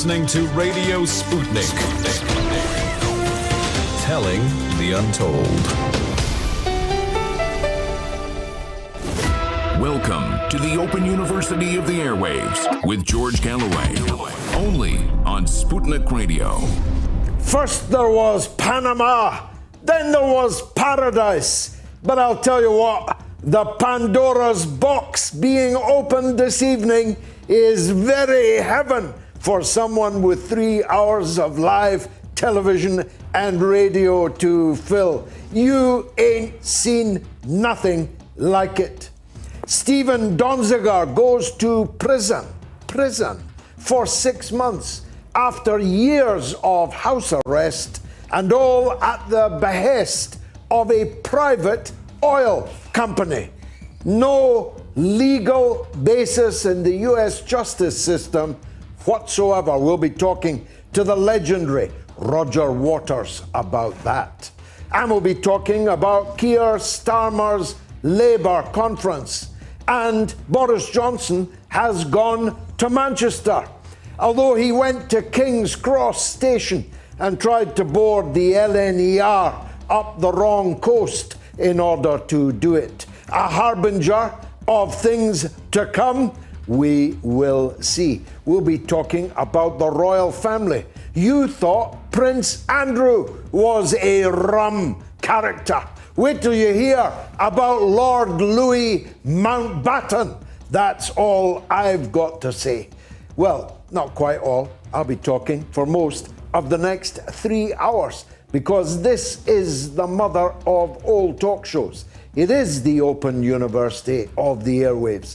listening to Radio Sputnik. Telling the untold. Welcome to the Open University of the Airwaves with George Galloway. Only on Sputnik Radio. First there was Panama, then there was paradise. But I'll tell you what, the Pandora's box being opened this evening is very heaven for someone with 3 hours of live television and radio to fill. You ain't seen nothing like it. Stephen Donziger goes to prison for 6 months after years of house arrest, and all at the behest of a private oil company. No legal basis in the US justice system whatsoever. We'll be talking to the legendary Rodger Waters about that. And we'll be talking about Keir Starmer's Labour conference. And Boris Johnson has gone to Manchester, although he went to King's Cross Station and tried to board the LNER up the wrong coast in order to do it. A harbinger of things to come, we will see. We'll be talking about the royal family. You thought Prince Andrew was a rum character. Wait till you hear about Lord Louis Mountbatten. That's all I've got to say. Well, not quite all. I'll be talking for most of the next 3 hours, because this is the mother of all talk shows. It is the Open University of the Airwaves.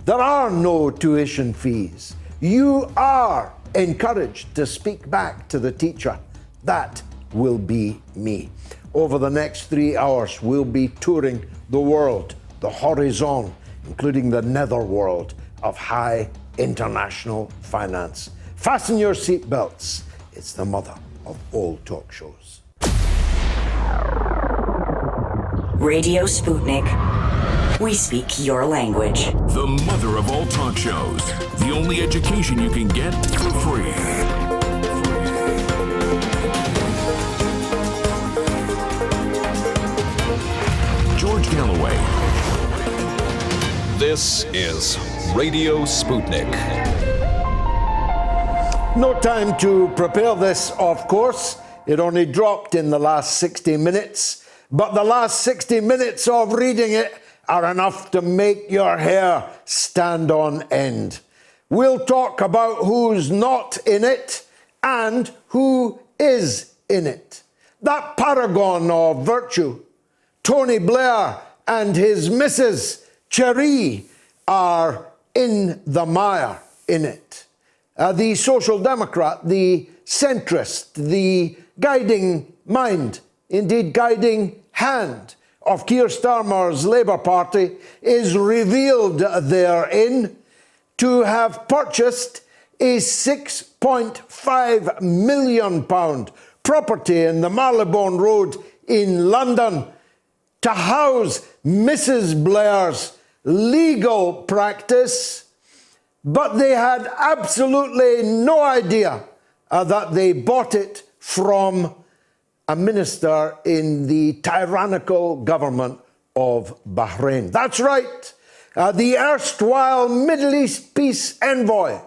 There are no tuition fees. You are encouraged to speak back to the teacher. That will be me. Over the next 3 hours, we'll be touring the world, the horizon, including the netherworld of high international finance. Fasten your seatbelts. It's the mother of all talk shows. Radio Sputnik. We speak your language. The mother of all talk shows. The only education you can get for free. George Galloway. This is Radio Sputnik. No time to prepare this, of course. It only dropped in the last 60 minutes. But the last 60 minutes of reading it are enough to make your hair stand on end. We'll talk about who's not in it and who is in it. That paragon of virtue, Tony Blair and his Mrs. Cherie, are in the mire in it. The Social Democrat, the centrist, the guiding mind, indeed guiding hand of Keir Starmer's Labour Party, is revealed therein to have purchased a £6.5 million property in the Marylebone Road in London to house Mrs. Blair's legal practice, but they had absolutely no idea that they bought it from a minister in the tyrannical government of Bahrain. That's right, the erstwhile Middle East peace envoy,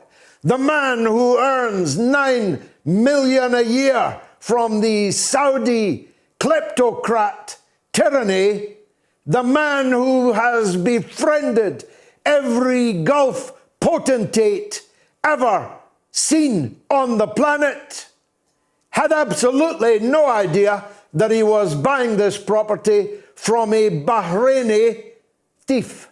the man who earns $9 million a year from the Saudi kleptocrat tyranny, the man who has befriended every Gulf potentate ever seen on the planet, had absolutely no idea that he was buying this property from a Bahraini thief.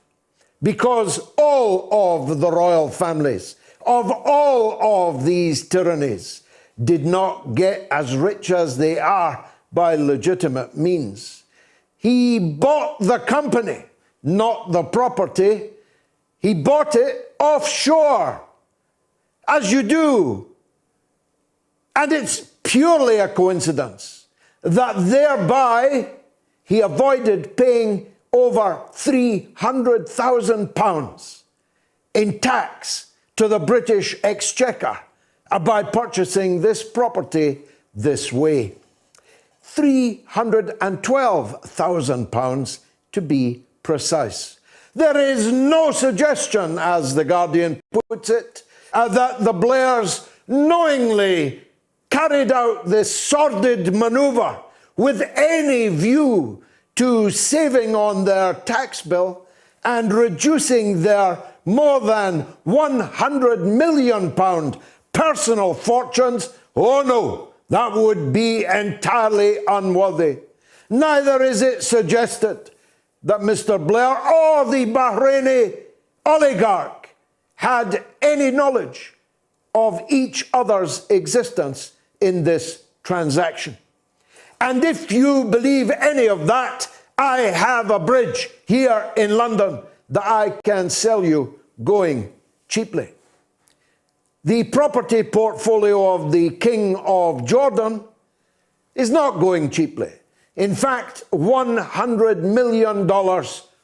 Because all of the royal families of all of these tyrannies did not get as rich as they are by legitimate means. He bought the company, not the property. He bought it offshore, as you do. And it's purely a coincidence that thereby he avoided paying over £300,000 in tax to the British Exchequer by purchasing this property this way. £312,000 to be precise. There is no suggestion, as The Guardian puts it, that the Blairs knowingly carried out this sordid manoeuvre with any view to saving on their tax bill and reducing their more than £100 million personal fortunes. Oh no, that would be entirely unworthy. Neither is it suggested that Mr. Blair or the Bahraini oligarch had any knowledge of each other's existence in this transaction. And if you believe any of that, I have a bridge here in London that I can sell you going cheaply. The property portfolio of the King of Jordan is not going cheaply. In fact, $100 million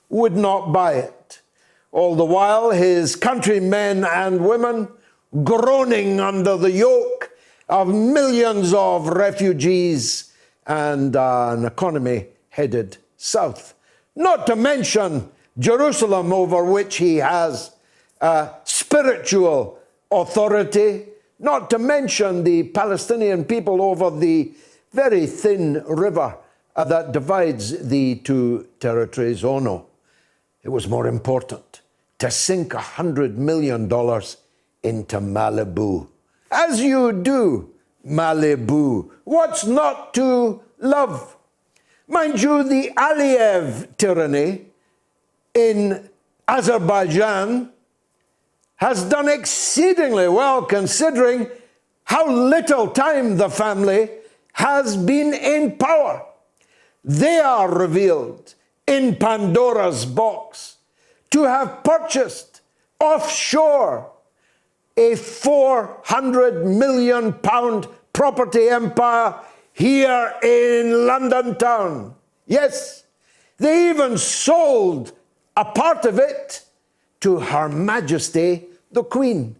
would not buy it. All the while, his countrymen and women groaning under the yoke of millions of refugees and an economy headed south. Not to mention Jerusalem, over which he has spiritual authority. Not to mention the Palestinian people over the very thin river that divides the two territories. Oh no, it was more important to sink $100 million into Malibu. As you do, Malibu. What's not to love? Mind you, the Aliyev tyranny in Azerbaijan has done exceedingly well, considering how little time the family has been in power. They are revealed in Pandora's box to have purchased offshore a £400 million property empire here in London town. Yes, they even sold a part of it to Her Majesty the Queen.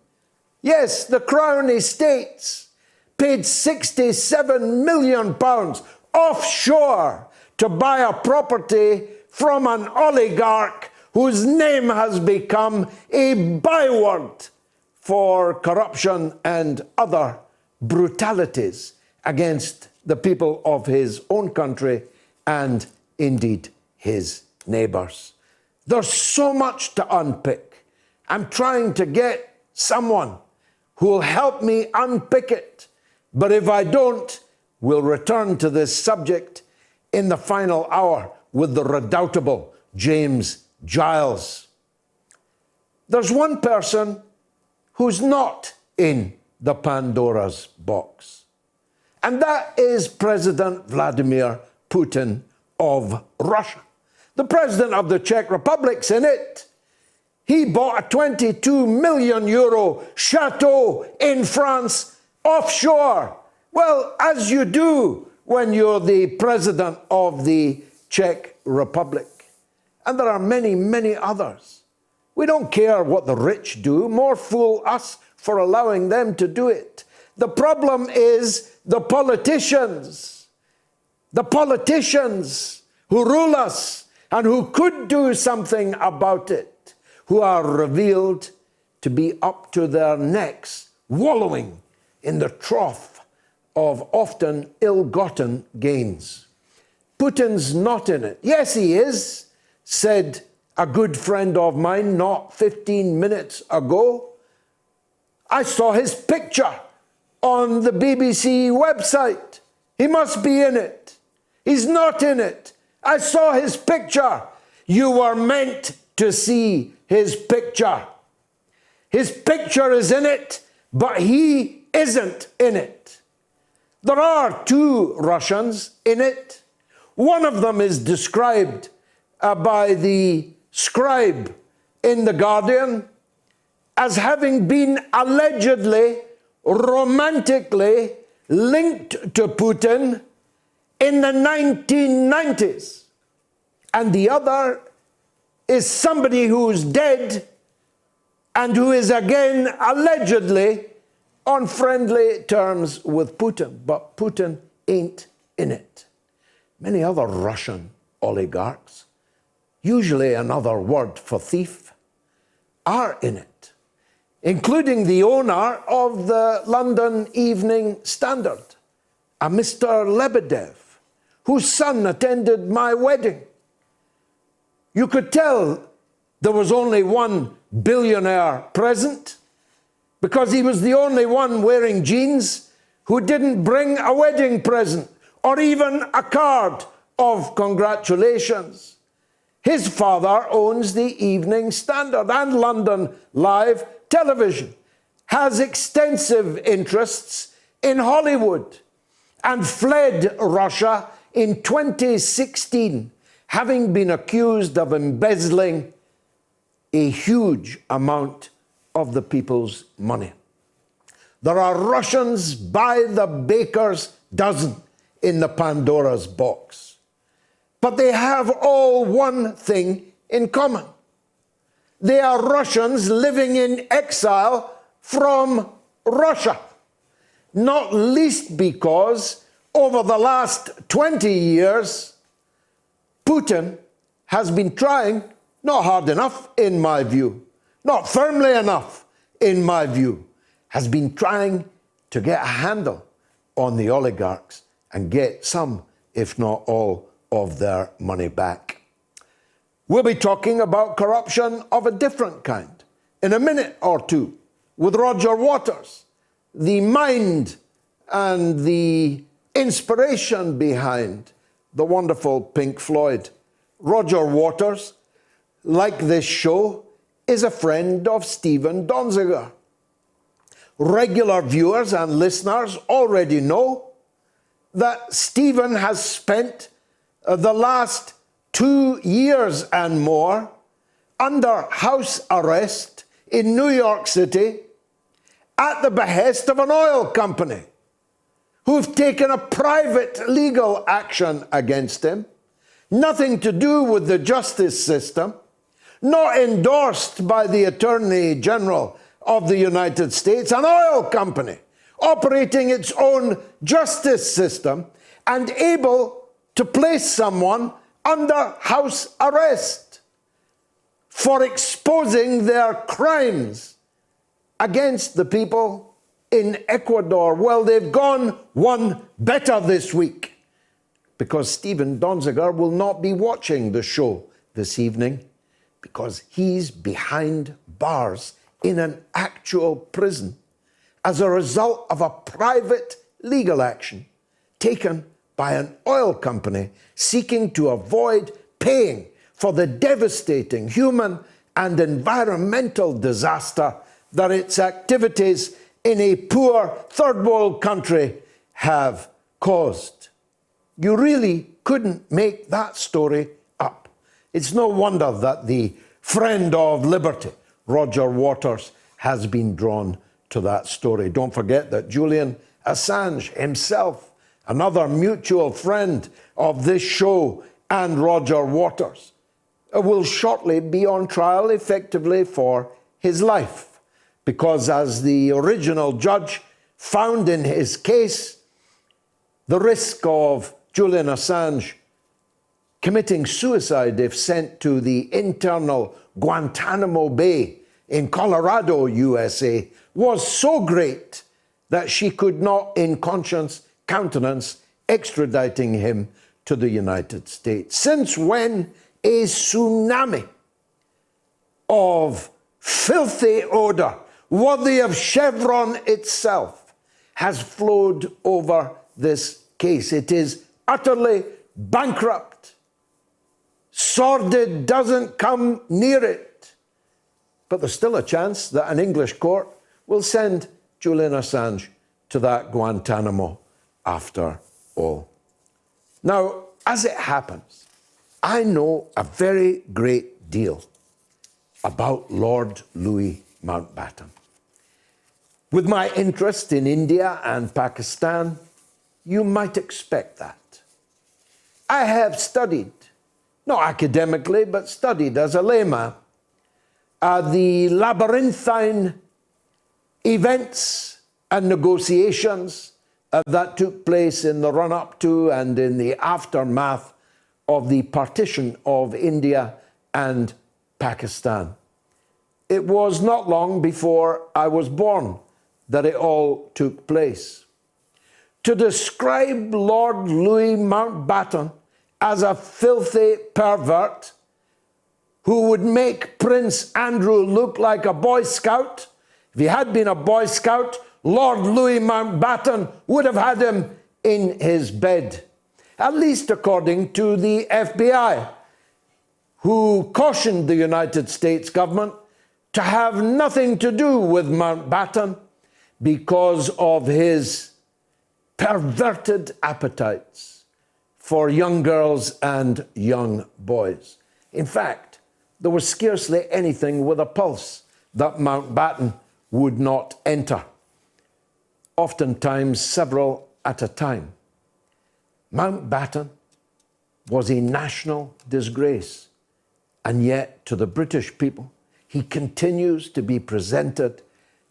Yes, the Crown Estates paid £67 million offshore to buy a property from an oligarch whose name has become a byword for corruption and other brutalities against the people of his own country and indeed his neighbours. There's so much to unpick. I'm trying to get someone who will help me unpick it. But if I don't, we'll return to this subject in the final hour with the redoubtable James Giles. There's one person who's not in the Pandora's box, and that is President Vladimir Putin of Russia. The president of the Czech Republic's in it. He bought a €22 million chateau in France offshore. Well, as you do when you're the president of the Czech Republic. And there are many, many others. We don't care what the rich do. More fool us for allowing them to do it. The problem is the politicians. The politicians who rule us and who could do something about it, who are revealed to be up to their necks, wallowing in the trough of often ill-gotten gains. Putin's not in it. Yes, he is, said a good friend of mine not 15 minutes ago. I saw his picture on the BBC website. He must be in it. He's not in it. I saw his picture. You were meant to see his picture. His picture is in it, but he isn't in it. There are two Russians in it. One of them is described by the scribe in The Guardian as having been allegedly romantically linked to Putin in the 1990s. And the other is somebody who's dead and who is again allegedly on friendly terms with Putin, but Putin ain't in it. Many other Russian oligarchs, usually another word for thief, are in it, including the owner of the London Evening Standard, a Mr. Lebedev, whose son attended my wedding. You could tell there was only one billionaire present because he was the only one wearing jeans who didn't bring a wedding present or even a card of congratulations. His father owns the Evening Standard and London Live Television, has extensive interests in Hollywood, and fled Russia in 2016, having been accused of embezzling a huge amount of the people's money. There are Russians by the baker's dozen in the Pandora's box. But they have all one thing in common. They are Russians living in exile from Russia, not least because over the last 20 years, Putin has been trying, not hard enough in my view, not firmly enough in my view, has been trying to get a handle on the oligarchs and get some, if not all, of their money back. We'll be talking about corruption of a different kind in a minute or two with Rodger Waters, the mind and the inspiration behind the wonderful Pink Floyd. Rodger Waters, like this show, is a friend of Stephen Donziger. Regular viewers and listeners already know that Stephen has spent the last 2 years and more under house arrest in New York City at the behest of an oil company who've taken a private legal action against him, nothing to do with the justice system, not endorsed by the Attorney General of the United States, an oil company operating its own justice system and able to place someone under house arrest for exposing their crimes against the people in Ecuador. Well, they've gone one better this week because Stephen Donziger will not be watching the show this evening because he's behind bars in an actual prison as a result of a private legal action taken by an oil company seeking to avoid paying for the devastating human and environmental disaster that its activities in a poor third world country have caused. You really couldn't make that story up. It's no wonder that the friend of liberty, Rodger Waters, has been drawn to that story. Don't forget that Julian Assange himself, another mutual friend of this show and Rodger Waters, will shortly be on trial effectively for his life. Because as the original judge found in his case, the risk of Julian Assange committing suicide if sent to the internal Guantanamo Bay in Colorado, USA, was so great that she could not in conscience countenance extraditing him to the United States. Since when a tsunami of filthy odor, worthy of Chevron itself, has flowed over this case. It is utterly bankrupt. Sordid doesn't come near it. But there's still a chance that an English court will send Julian Assange to that Guantanamo after all. Now, as it happens, I know a very great deal about Lord Louis Mountbatten. With my interest in India and Pakistan, you might expect that. I have studied, not academically, but studied as a layman, the labyrinthine events and negotiations that took place in the run-up to and in the aftermath of the partition of India and Pakistan. It was not long before I was born that it all took place. To describe Lord Louis Mountbatten as a filthy pervert who would make Prince Andrew look like a Boy Scout, if he had been a Boy Scout, Lord Louis Mountbatten would have had him in his bed, at least according to the FBI, who cautioned the United States government to have nothing to do with Mountbatten because of his perverted appetites for young girls and young boys. In fact, there was scarcely anything with a pulse that Mountbatten would not enter, oftentimes several at a time. Mountbatten was a national disgrace, and yet to the British people, he continues to be presented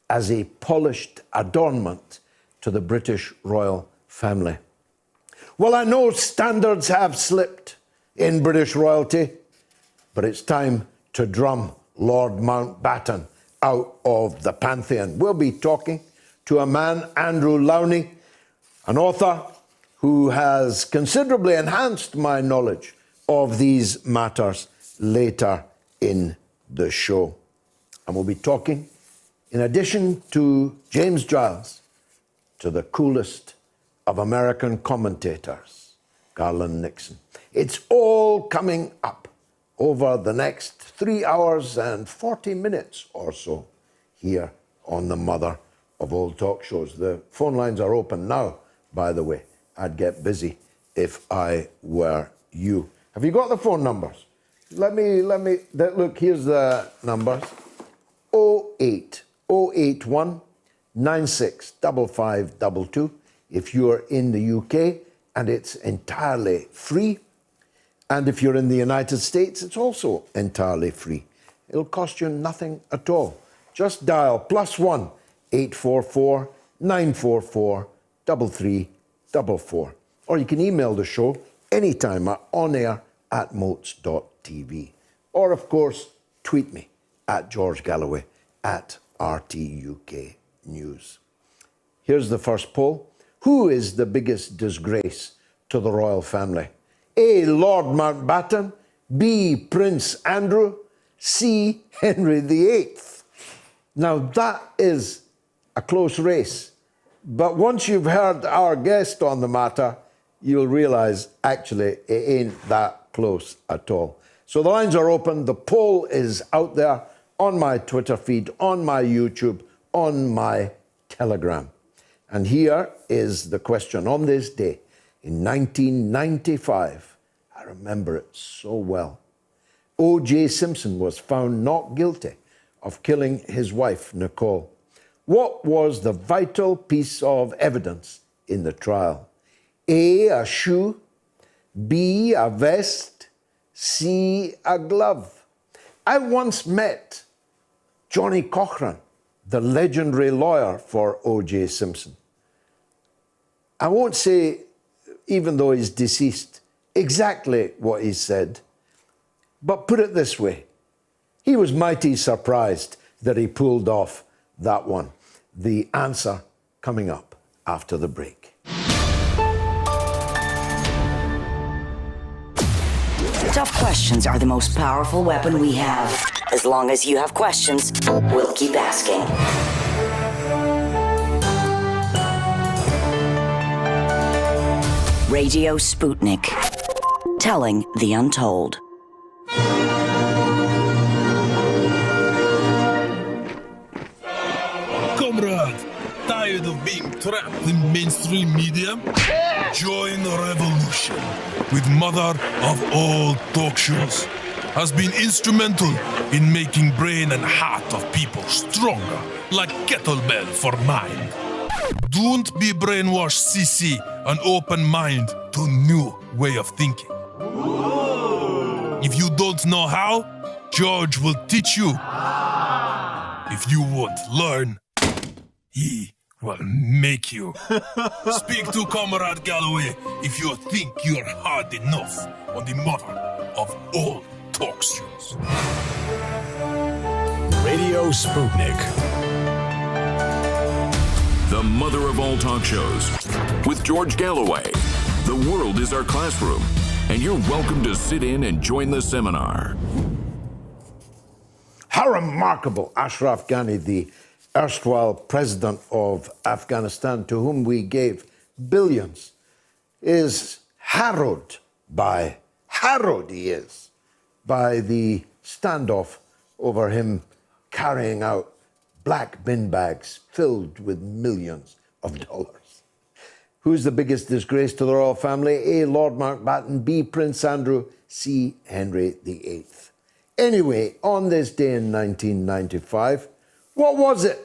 as a polished adornment to the British royal family. Well, I know standards have slipped in British royalty, but it's time to drum Lord Mountbatten out of the pantheon. We'll be talking to a man, Andrew Lownie, an author who has considerably enhanced my knowledge of these matters later in the show. And we'll be talking, in addition to James Giles, to the coolest of American commentators, Garland Nixon. It's all coming up over the next 3 hours and 40 minutes or so here on the mother of all talk shows. The phone lines are open now, by the way. I'd get busy if I were you. Have you got the phone numbers? Look, here's the numbers. 08081 965522 if you're in the UK, and it's entirely free. And if you're in the United States, it's also entirely free. It'll cost you nothing at all. Just dial +1 844 944 3344. Or you can email the show anytime at onair@moats.tv. Or, of course, tweet me at George Galloway at RTUK News. Here's the first poll. Who is the biggest disgrace to the royal family? A, Lord Mountbatten. B, Prince Andrew. C, Henry VIII. Now, that is a close race. But once you've heard our guest on the matter, you'll realize, actually, it ain't that close at all. So the lines are open. The poll is out there on my Twitter feed, on my YouTube, on my Telegram. And here is the question. On this day, in 1995, I remember it so well, O.J. Simpson was found not guilty of killing his wife, Nicole. What was the vital piece of evidence in the trial? A, a shoe. B, a vest. C, a glove. I once met Johnny Cochran, the legendary lawyer for O.J. Simpson. I won't say, even though he's deceased, exactly what he said, but put it this way. He was mighty surprised that he pulled off that one. The answer coming up after the break. Tough questions are the most powerful weapon we have. As long as you have questions, we'll keep asking. Radio Sputnik. Telling the untold. Comrade, tired of being trapped in mainstream media? Join the revolution with mother of all talk shows. Has been instrumental in making brain and heart of people stronger, like kettlebell for mind. Don't be brainwashed, CC, an open mind to new way of thinking. If you don't know how, George will teach you. If you won't learn, he well, make you. Speak to Comrade Galloway if you think you're hard enough on the mother of all talk shows. Radio Sputnik. The mother of all talk shows with George Galloway. The world is our classroom, and you're welcome to sit in and join the seminar. How remarkable Ashraf Ghani, the erstwhile president of Afghanistan, to whom we gave billions, is harrowed by the standoff over him carrying out black bin bags filled with millions of dollars. Who's the biggest disgrace to the royal family? A. Lord Mountbatten, B. Prince Andrew, C. Henry VIII. Anyway, on this day in 1995, what was it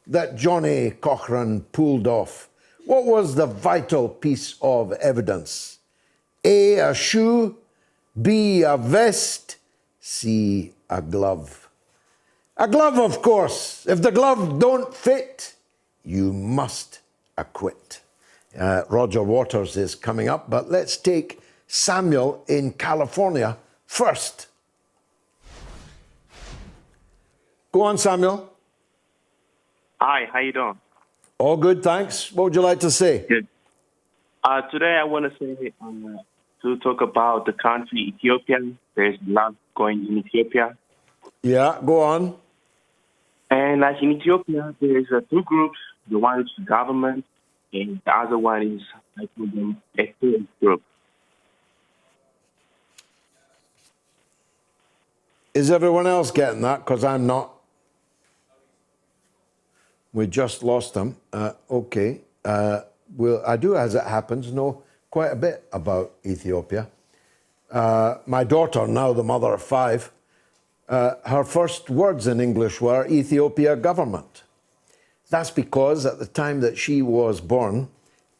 that Johnny Cochran pulled off? What was the vital piece of evidence? A. A shoe, B. A vest, C. A glove. A glove, of course. If the glove don't fit, you must acquit. Rodger Waters is coming up, but let's take Samuel in California first. Go on, Samuel. Hi, how you doing? All good, thanks. What would you like to say? Good. Today I want to say to talk about the country Ethiopia. There's a lot going in Ethiopia. Yeah, go on. And like in Ethiopia, there's two groups. The one is the government, and the other one is, I call them, a third group. Is everyone else getting that? Because I'm not. We just lost them. Okay. I do, as it happens, know quite a bit about Ethiopia. My daughter, now the mother of 5, her first words in English were Ethiopia government. That's because at the time that she was born,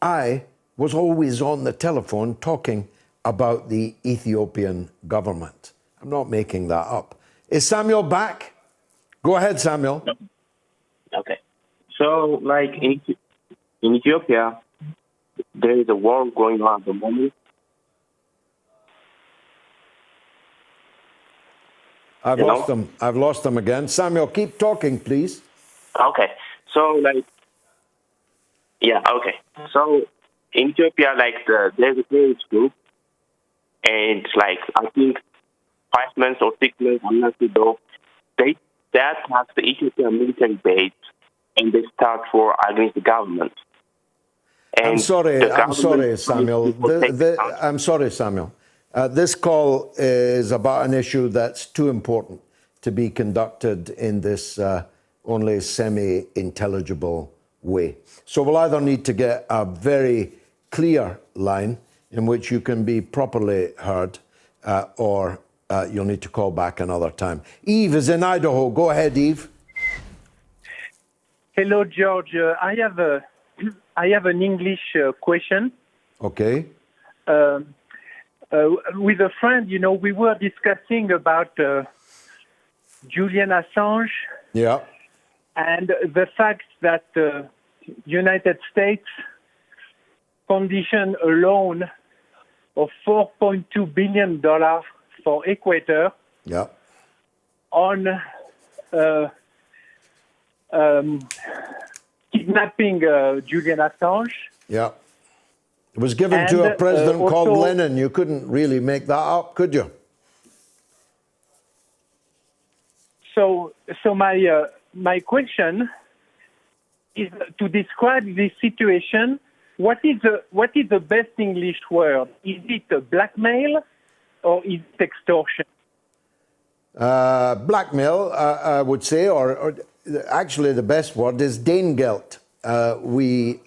I was always on the telephone talking about the Ethiopian government. I'm not making that up. Is Samuel back? Go ahead, Samuel. Okay. So, like in Ethiopia, there is a war going on at the moment. I've lost them. I've lost them again. Samuel, keep talking, please. Okay. So, So, in Ethiopia, there's a terrorist group, and I think 5 months or 6 months, I'm not sure though, they attack the Ethiopian military base, and they start war against the government. And I'm sorry, Samuel. I'm sorry, Samuel. This call is about an issue that's too important to be conducted in this only semi-intelligible way. So we'll either need to get a very clear line in which you can be properly heard, or you'll need to call back another time. Eve is in Idaho. Go ahead, Eve. Hello, George. I have an English question. Okay. With a friend, we were discussing about Julian Assange. Yeah. And the fact that the United States conditioned a loan of $4.2 billion for Equator. Yeah. On kidnapping Julian Assange. Yeah. It was given to a president called Lenin. You couldn't really make that up, could you? So my question is to describe this situation. What is the best English word? Is it blackmail or is it extortion? Blackmail, I would say, or actually the best word is Danegeld. We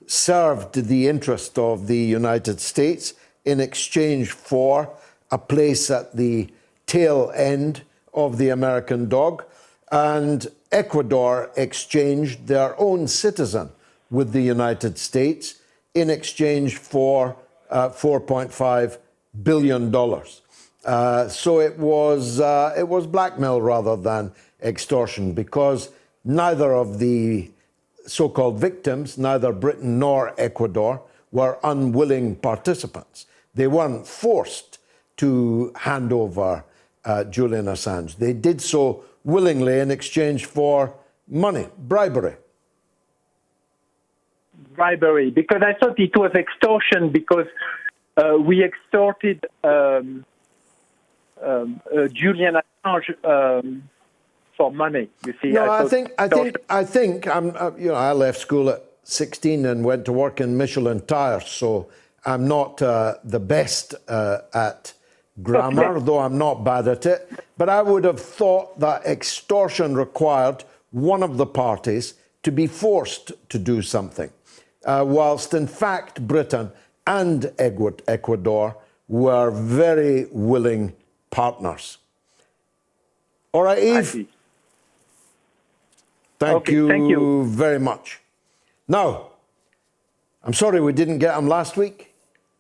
served the interest of the United States in exchange for a place at the tail end of the American dog, and Ecuador exchanged their own citizen with the United States in exchange for $4.5 billion. So it was blackmail rather than extortion, because neither of the so-called victims, neither Britain nor Ecuador, were unwilling participants. They weren't forced to hand over Julian Assange. They did so willingly in exchange for money, bribery. Bribery, because I thought it was extortion because we extorted Julian Assange for money. You see, no, I think I left school at 16 and went to work in Michelin tires, so I'm not the best at grammar, though I'm not bad at it. But I would have thought that extortion required one of the parties to be forced to do something, whilst in fact Britain and Ecuador were very willing partners. All right, Eve. Thank you very much. Now, I'm sorry we didn't get him last week,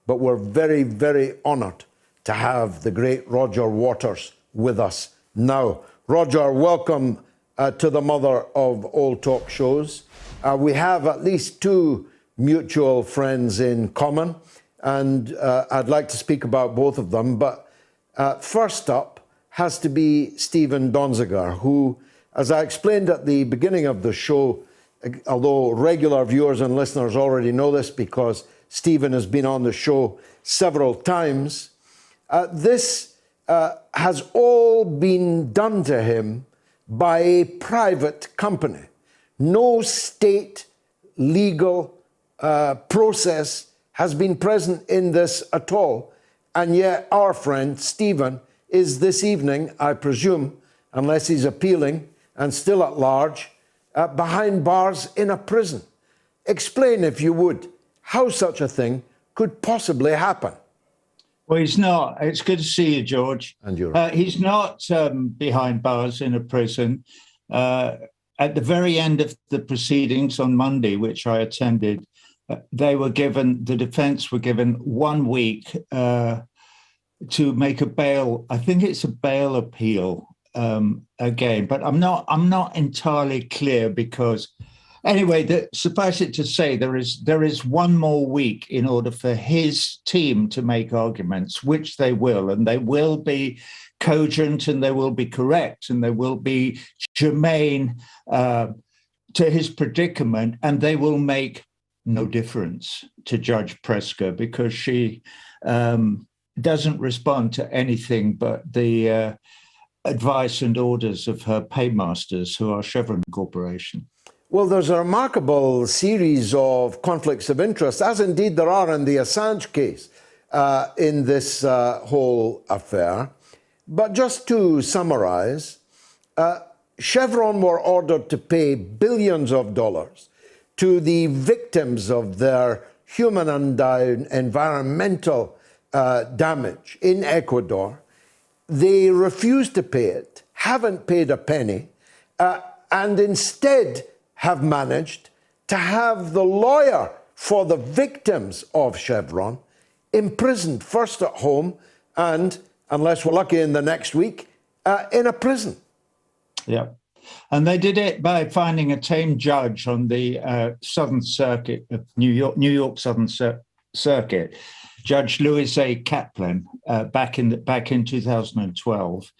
but we're very, very honoured to have the great Rodger Waters with us now. Rodger, welcome to the mother of all talk shows. We have at least two mutual friends in common, and I'd like to speak about both of them. But first up has to be Stephen Donziger, who, as I explained at the beginning of the show, although regular viewers and listeners already know this because Stephen has been on the show several times, this has all been done to him by a private company. No state legal process has been present in this at all. And yet our friend Stephen is this evening, I presume, unless he's appealing and still at large, behind bars in a prison. Explain, if you would, how such a thing could possibly happen. Well, he's not. It's good to see you, George. And you. He's not behind bars in a prison. At the very end of the proceedings on Monday, which I attended, the defense were given 1 week to make a bail. I think it's a bail appeal again, but I'm not entirely clear because anyway, suffice it to say, there is 1 more week in order for his team to make arguments, which they will, and they will be cogent, and they will be correct, and they will be germane to his predicament, and they will make no difference to Judge Preska because she doesn't respond to anything but the advice and orders of her paymasters, who are Chevron Corporation. Well, there's a remarkable series of conflicts of interest, as indeed there are in the Assange case, in this whole affair. But just to summarize, Chevron were ordered to pay billions of dollars to the victims of their human and environmental damage in Ecuador. They refused to pay it, haven't paid a penny, and instead have managed to have the lawyer for the victims of Chevron imprisoned, first at home and, unless we're lucky, in the next week, in a prison. Yeah. And they did it by finding a tame judge on the Southern Circuit of New York Southern Circuit, Judge Louis A. Kaplan, back in 2012.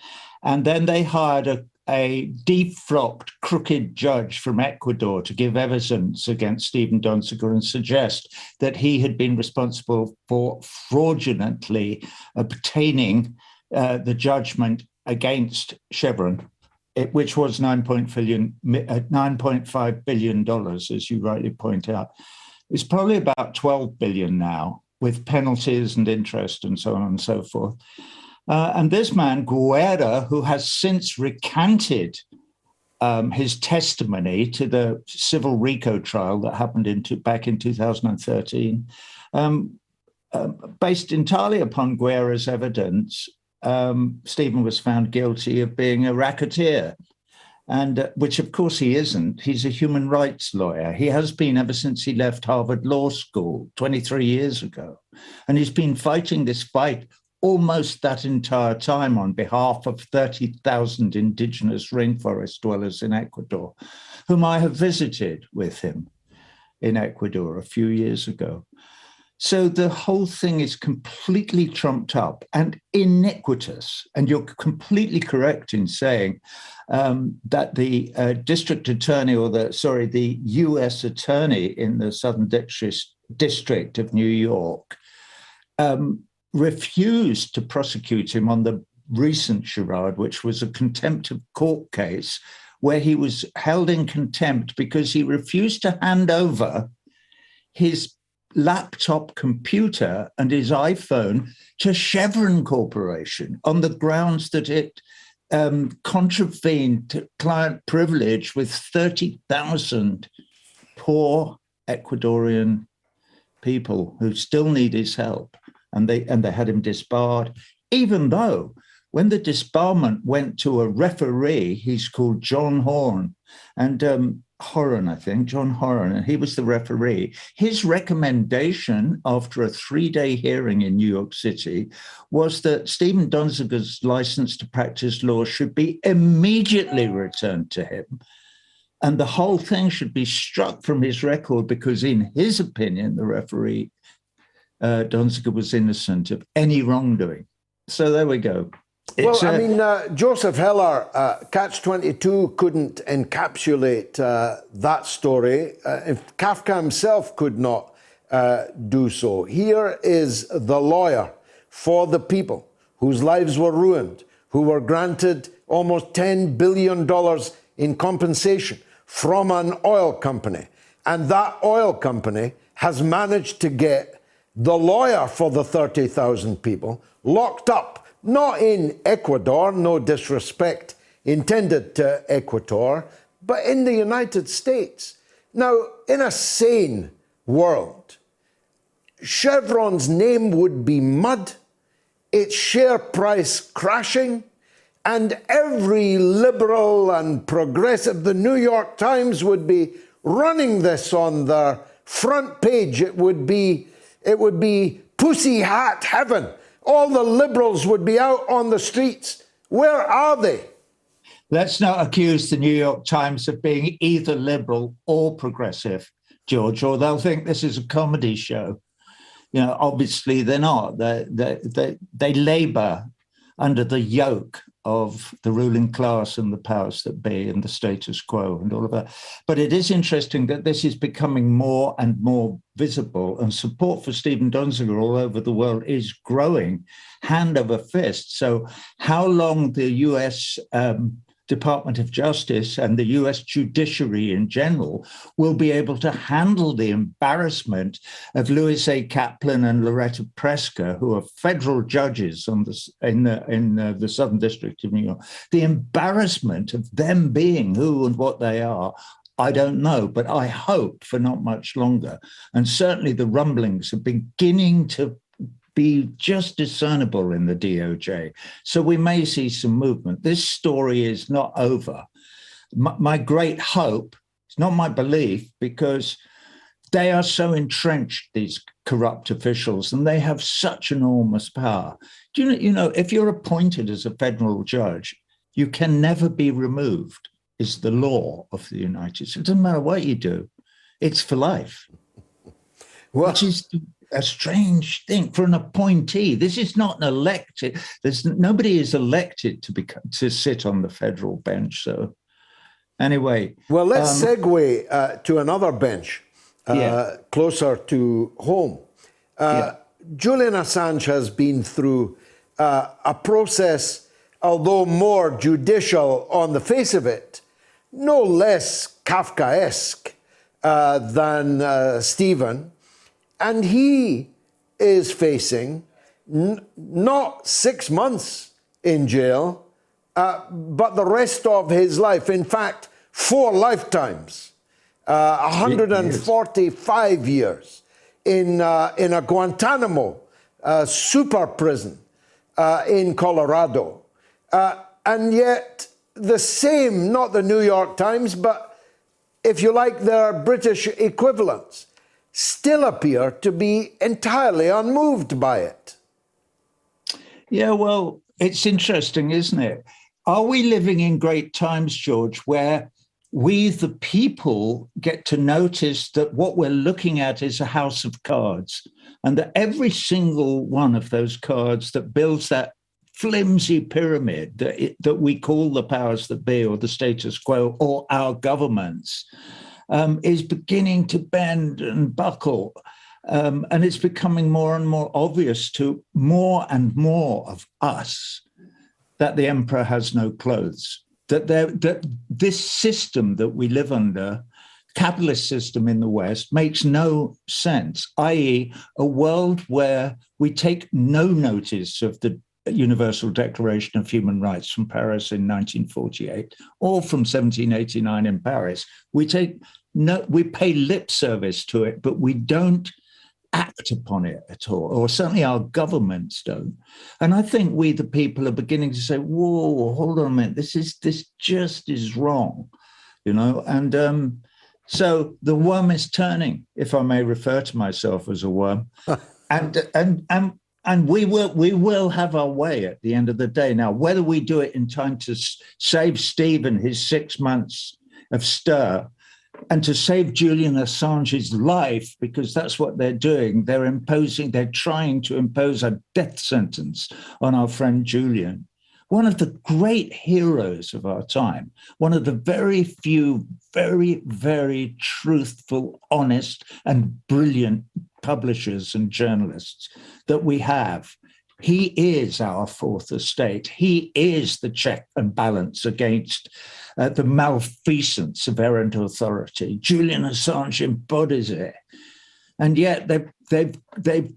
And then they hired a deep-flocked, crooked judge from Ecuador to give evidence against Stephen Donziger and suggest that he had been responsible for fraudulently obtaining the judgment against Chevron, which was $9.5 billion, as you rightly point out. It's probably about $12 billion now, with penalties and interest and so on and so forth. And this man, Guerra, who has since recanted his testimony to the civil RICO trial that happened back in 2013, based entirely upon Guerra's evidence, Stephen was found guilty of being a racketeer, and which of course he isn't. He's a human rights lawyer. He has been ever since he left Harvard Law School 23 years ago. And he's been fighting this fight almost that entire time on behalf of 30,000 indigenous rainforest dwellers in Ecuador. whom I have visited with him in Ecuador a few years ago. So the whole thing is completely trumped up and iniquitous. And you're completely correct in saying that the district attorney, the US attorney in the Southern District of New York refused to prosecute him on the recent charade, which was a contempt of court case where he was held in contempt because he refused to hand over his laptop computer and his iPhone to Chevron Corporation on the grounds that it contravened client privilege with 30,000 poor Ecuadorian people who still need his help. And they had him disbarred, even though when the disbarment went to a referee, he's called John Horn, and Horan, I think, John Horan, and he was the referee. His recommendation after a 3-day hearing in New York City was that Stephen Donziger's license to practice law should be immediately returned to him. And the whole thing should be struck from his record because, in his opinion, the referee, Donziger, was innocent of any wrongdoing. So there we go. Joseph Heller, Catch-22 couldn't encapsulate that story. If Kafka himself could not do so. Here is the lawyer for the people whose lives were ruined, who were granted almost $10 billion in compensation from an oil company. And that oil company has managed to get the lawyer for the 30,000 people locked up. Not in Ecuador, no disrespect intended to Ecuador, but in the United States. Now, in a sane world, Chevron's name would be mud, its share price crashing, and every liberal and progressive, the New York Times would be running this on their front page. It would be pussy hat heaven. All the liberals would be out on the streets. Where are they? Let's not accuse the New York Times of being either liberal or progressive, George, or they'll think this is a comedy show. You know, obviously they're not. They labor under the yoke of the ruling class and the powers that be and the status quo and all of that. But it is interesting that this is becoming more and more visible, and support for Stephen Donziger all over the world is growing hand over fist. So how long the US Department of Justice and the US judiciary in general will be able to handle the embarrassment of Louis A. Kaplan and Loretta Preska, who are federal judges in the Southern District of New York. The embarrassment of them being who and what they are, I don't know, but I hope for not much longer. And certainly the rumblings are beginning to be just discernible in the DOJ. So we may see some movement. This story is not over. My great hope, it's not my belief, because they are so entrenched, these corrupt officials, and they have such enormous power. Do you know, if you're appointed as a federal judge, you can never be removed, is the law of the United States. It doesn't matter what you do. It's for life. Which is a strange thing for an appointee. This is not an elected. Nobody is elected to sit on the federal bench. So, anyway, well, let's segue to another bench closer to home. Julian Assange has been through a process, although more judicial on the face of it, no less Kafkaesque than Stephen. And he is facing not 6 months in jail, but the rest of his life. In fact, 4 lifetimes, 145 years in a Guantanamo super prison in Colorado. And yet the same, not the New York Times, but if you like, their British equivalents, still appear to be entirely unmoved by it. Yeah, well, it's interesting, isn't it? Are we living in great times, George, where we, the people, get to notice that what we're looking at is a house of cards, and that every single one of those cards that builds that flimsy pyramid that we call the powers that be, or the status quo, or our governments, is beginning to bend and buckle. And it's becoming more and more obvious to more and more of us that the emperor has no clothes, that this system that we live under, capitalist system in the West, makes no sense, i.e. a world where we take no notice of the Universal Declaration of Human Rights from Paris in 1948, or from 1789 in Paris. We pay lip service to it, but we don't act upon it at all, or certainly our governments don't. And I think we, the people, are beginning to say, whoa, hold on a minute, this just is wrong, you know? And so the worm is turning, if I may refer to myself as a worm. And we will have our way at the end of the day. Now, whether we do it in time to save Steve and his 6 months of stir, and to save Julian Assange's life, because that's what they're doing. They're trying to impose a death sentence on our friend Julian, one of the great heroes of our time, one of the very few, very, very truthful, honest, and brilliant publishers and journalists that we have. He is our fourth estate. He is the check and balance against the malfeasance of errant authority. Julian Assange embodies it. And yet they've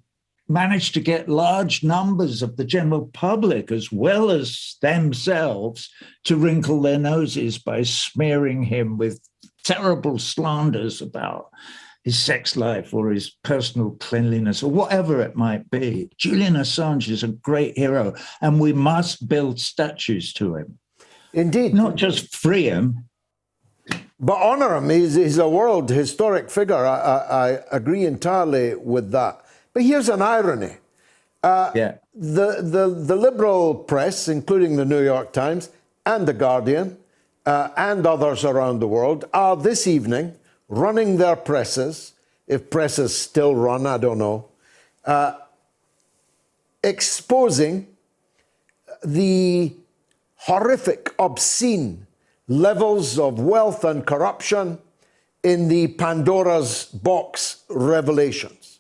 managed to get large numbers of the general public, as well as themselves, to wrinkle their noses by smearing him with terrible slanders about his sex life or his personal cleanliness or whatever it might be. Julian Assange is a great hero, and we must build statues to him. Indeed. Not just free him, but honor him. He's a world historic figure. I agree entirely with that. But here's an irony. The liberal press, including the New York Times and the Guardian and others around the world, are this evening running their presses, if presses still run, I don't know, exposing the horrific, obscene levels of wealth and corruption in the Pandora's box revelations.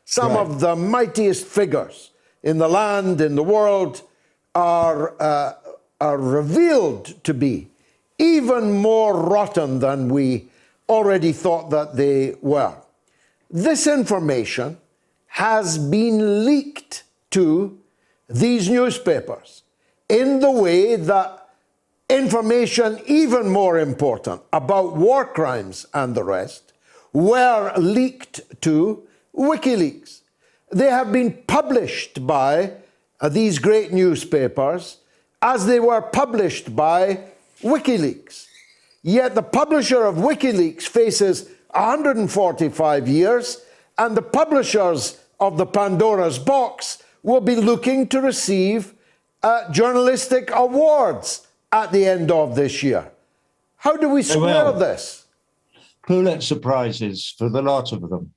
Some of the mightiest figures in the land, in the world, are revealed to be even more rotten than we already thought that they were. This information has been leaked to these newspapers in the way that information even more important about war crimes and the rest were leaked to WikiLeaks. They have been published by these great newspapers as they were published by WikiLeaks. Yet the publisher of WikiLeaks faces 145 years, and the publishers of the Pandora's Box will be looking to receive journalistic awards at the end of this year. How do we square this? Pulitzer Prizes for the lot of them,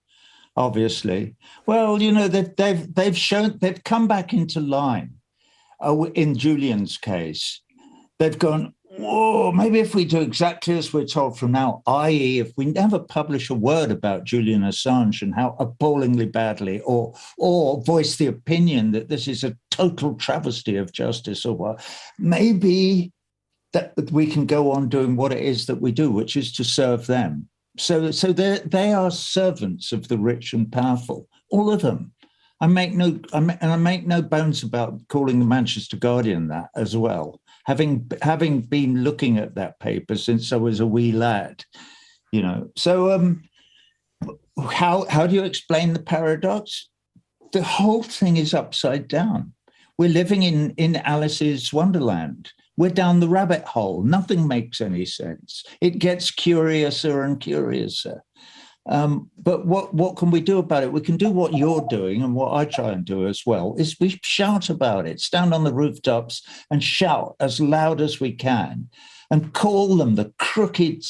obviously. Well, you know, they've come back into line. In Julian's case, they've gone, whoa, maybe if we do exactly as we're told from now, i.e. if we never publish a word about Julian Assange and how appallingly badly, or voice the opinion that this is a total travesty of justice or what, maybe that we can go on doing what it is that we do, which is to serve them. So they are servants of the rich and powerful, all of them. I make no bones about calling the Manchester Guardian that as well. Having been looking at that paper since I was a wee lad, you know. So how do you explain the paradox? The whole thing is upside down. We're living in Alice's Wonderland. We're down the rabbit hole. Nothing makes any sense. It gets curiouser and curiouser. But what can we do about it? We can do what you're doing, and what I try and do as well, is we shout about it, stand on the rooftops and shout as loud as we can and call them the crooked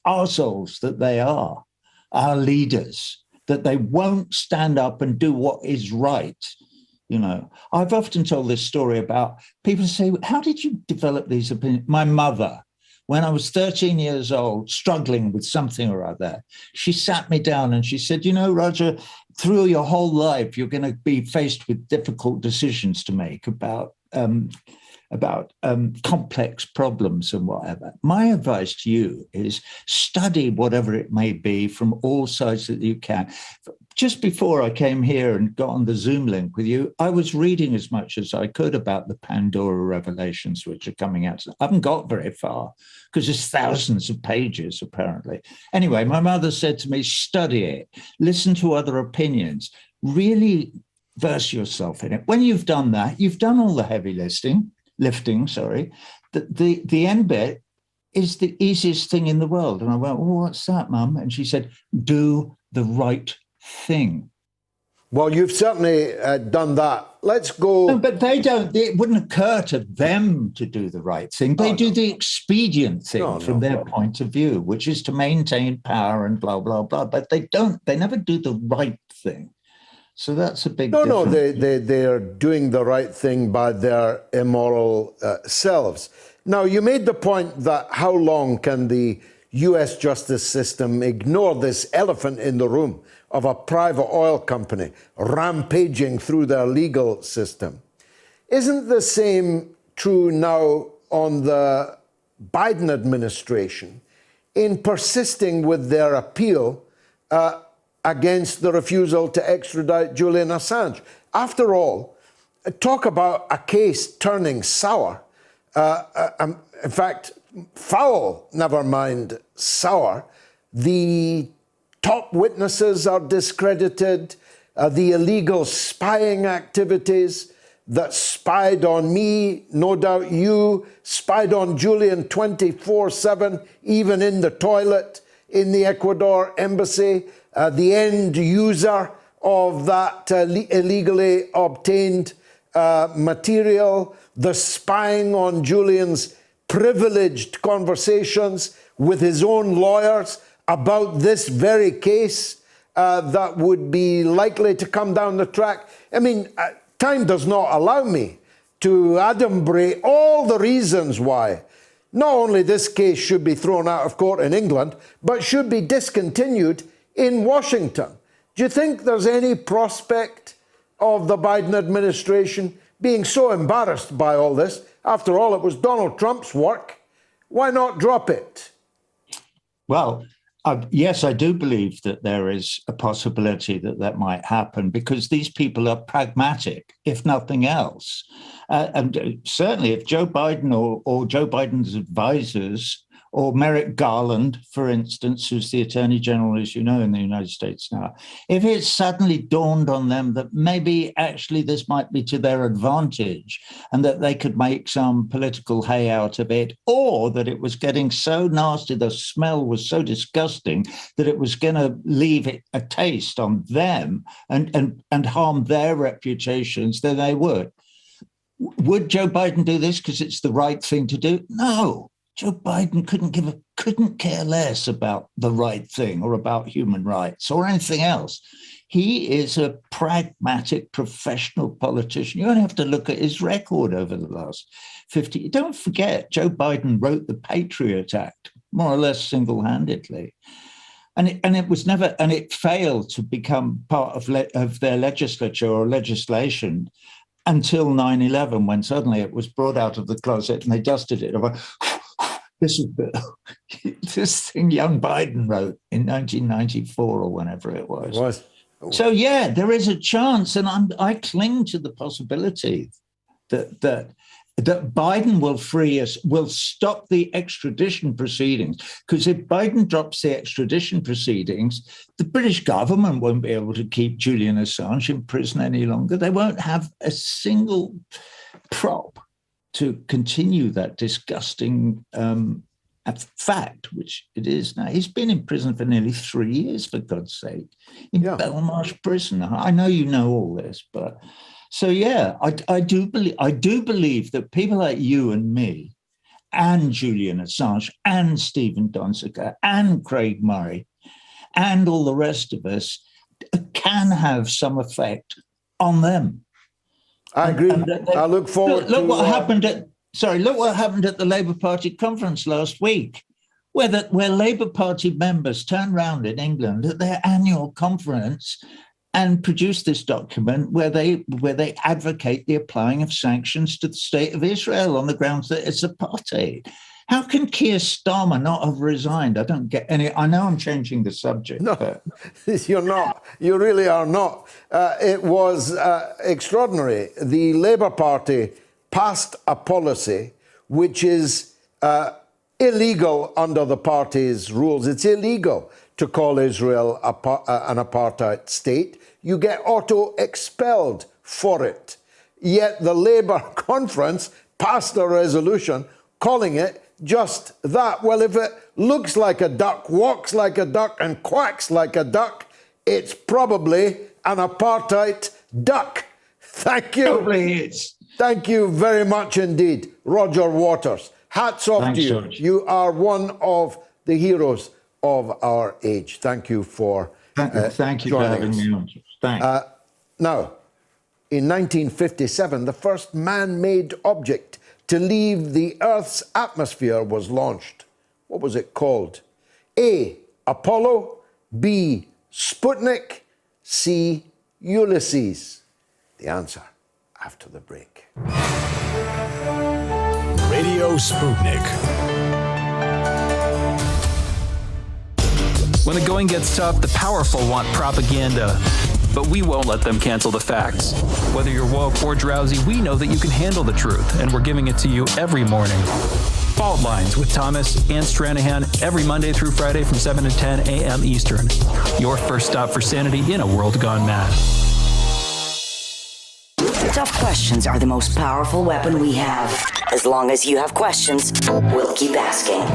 arseholes that they are, our leaders, that they won't stand up and do what is right. You know, I've often told this story about people say, how did you develop these opinions? My mother, when I was 13 years old, struggling with something or other, she sat me down and she said, you know, Rodger, through your whole life, you're going to be faced with difficult decisions to make about complex problems and whatever. My advice to you is study whatever it may be from all sides that you can. Just before I came here and got on the Zoom link with you, I was reading as much as I could about the Pandora revelations, which are coming out. I haven't got very far because there's thousands of pages, apparently. Anyway, my mother said to me, study it, listen to other opinions, really verse yourself in it. When you've done that, you've done all the heavy lifting. The end bit is the easiest thing in the world. And I went, well, what's that, Mum? And she said, do the right thing. Well, you've certainly done that. Let's go. No, but they don't, it wouldn't occur to them to do the right thing. They do the expedient thing from their point of view, which is to maintain power and blah, blah, blah. But they never do the right thing. So that's a big difference. No, they are doing the right thing by their immoral selves. Now, you made the point that how long can the US justice system ignore this elephant in the room of a private oil company rampaging through their legal system? Isn't the same true now on the Biden administration in persisting with their appeal against the refusal to extradite Julian Assange? After all, talk about a case turning sour. In fact, foul, never mind sour. The top witnesses are discredited. The illegal spying activities that spied on me, no doubt you, spied on Julian 24/7, even in the toilet in the Ecuador embassy. The end user of that illegally obtained material, the spying on Julian's privileged conversations with his own lawyers about this very case that would be likely to come down the track. I mean, time does not allow me to adumbrate all the reasons why not only this case should be thrown out of court in England, but should be discontinued in Washington. Do you think there's any prospect of the Biden administration being so embarrassed by all this? After all, it was Donald Trump's work. Why not drop it? Well, yes, I do believe that there is a possibility that that might happen because these people are pragmatic, if nothing else. And certainly if Joe Biden or Joe Biden's advisors or Merrick Garland, for instance, who's the Attorney General, as you know, in the United States now, if it suddenly dawned on them that maybe actually this might be to their advantage and that they could make some political hay out of it, or that it was getting so nasty, the smell was so disgusting that it was going to leave a taste on them and harm their reputations, then they would. Would Joe Biden do this because it's the right thing to do? No. Joe Biden couldn't care less about the right thing or about human rights or anything else. He is a pragmatic, professional politician. You only have to look at his record over the last 50. Don't forget, Joe Biden wrote the Patriot Act, more or less single-handedly. And it failed to become part of their legislature or legislation until 9/11, when suddenly it was brought out of the closet and they dusted it. This is this thing young Biden wrote in 1994 or whenever it was. So, yeah, there is a chance. And I cling to the possibility that Biden will free us, will stop the extradition proceedings. Because if Biden drops the extradition proceedings, the British government won't be able to keep Julian Assange in prison any longer. They won't have a single prop to continue that disgusting fact, which it is now. He's been in prison for nearly 3 years, for God's sake, in Belmarsh prison. I know you know all this, but so yeah, I do believe that people like you and me and Julian Assange and Stephen Donziger and Craig Murray and all the rest of us can have some effect on them. I agree. I look forward look to... what happened at the Labour Party conference last week, where Labour Party members turned round in England at their annual conference and produced this document where they advocate the applying of sanctions to the state of Israel on the grounds that it's apartheid. How can Keir Starmer not have resigned? I don't get any. I know I'm changing the subject. No, but... you're not. You really are not. It was extraordinary. The Labour Party passed a policy which is illegal under the party's rules. It's illegal to call Israel an apartheid state. You get auto-expelled for it. Yet the Labour conference passed a resolution calling it just that. Well, if it looks like a duck, walks like a duck, and quacks like a duck, it's probably an apartheid duck. Thank you. Probably is. Thank you very much indeed, Rodger Waters. Hats off Thanks, to you. George. You are one of the heroes of our age. Thank you for thank you for having me on. Thanks. Now, in 1957, the first man-made object to leave the Earth's atmosphere was launched. What was it called? A, Apollo, B, Sputnik, C, Ulysses. The answer after the break. Radio Sputnik. When the going gets tough, the powerful want propaganda. But we won't let them cancel the facts. Whether you're woke or drowsy, we know that you can handle the truth, and we're giving it to you every morning. Fault Lines with Thomas and Stranahan every Monday through Friday from 7 to 10 a.m. Eastern. Your first stop for sanity in a world gone mad. Tough questions are the most powerful weapon we have. As long as you have questions, we'll keep asking.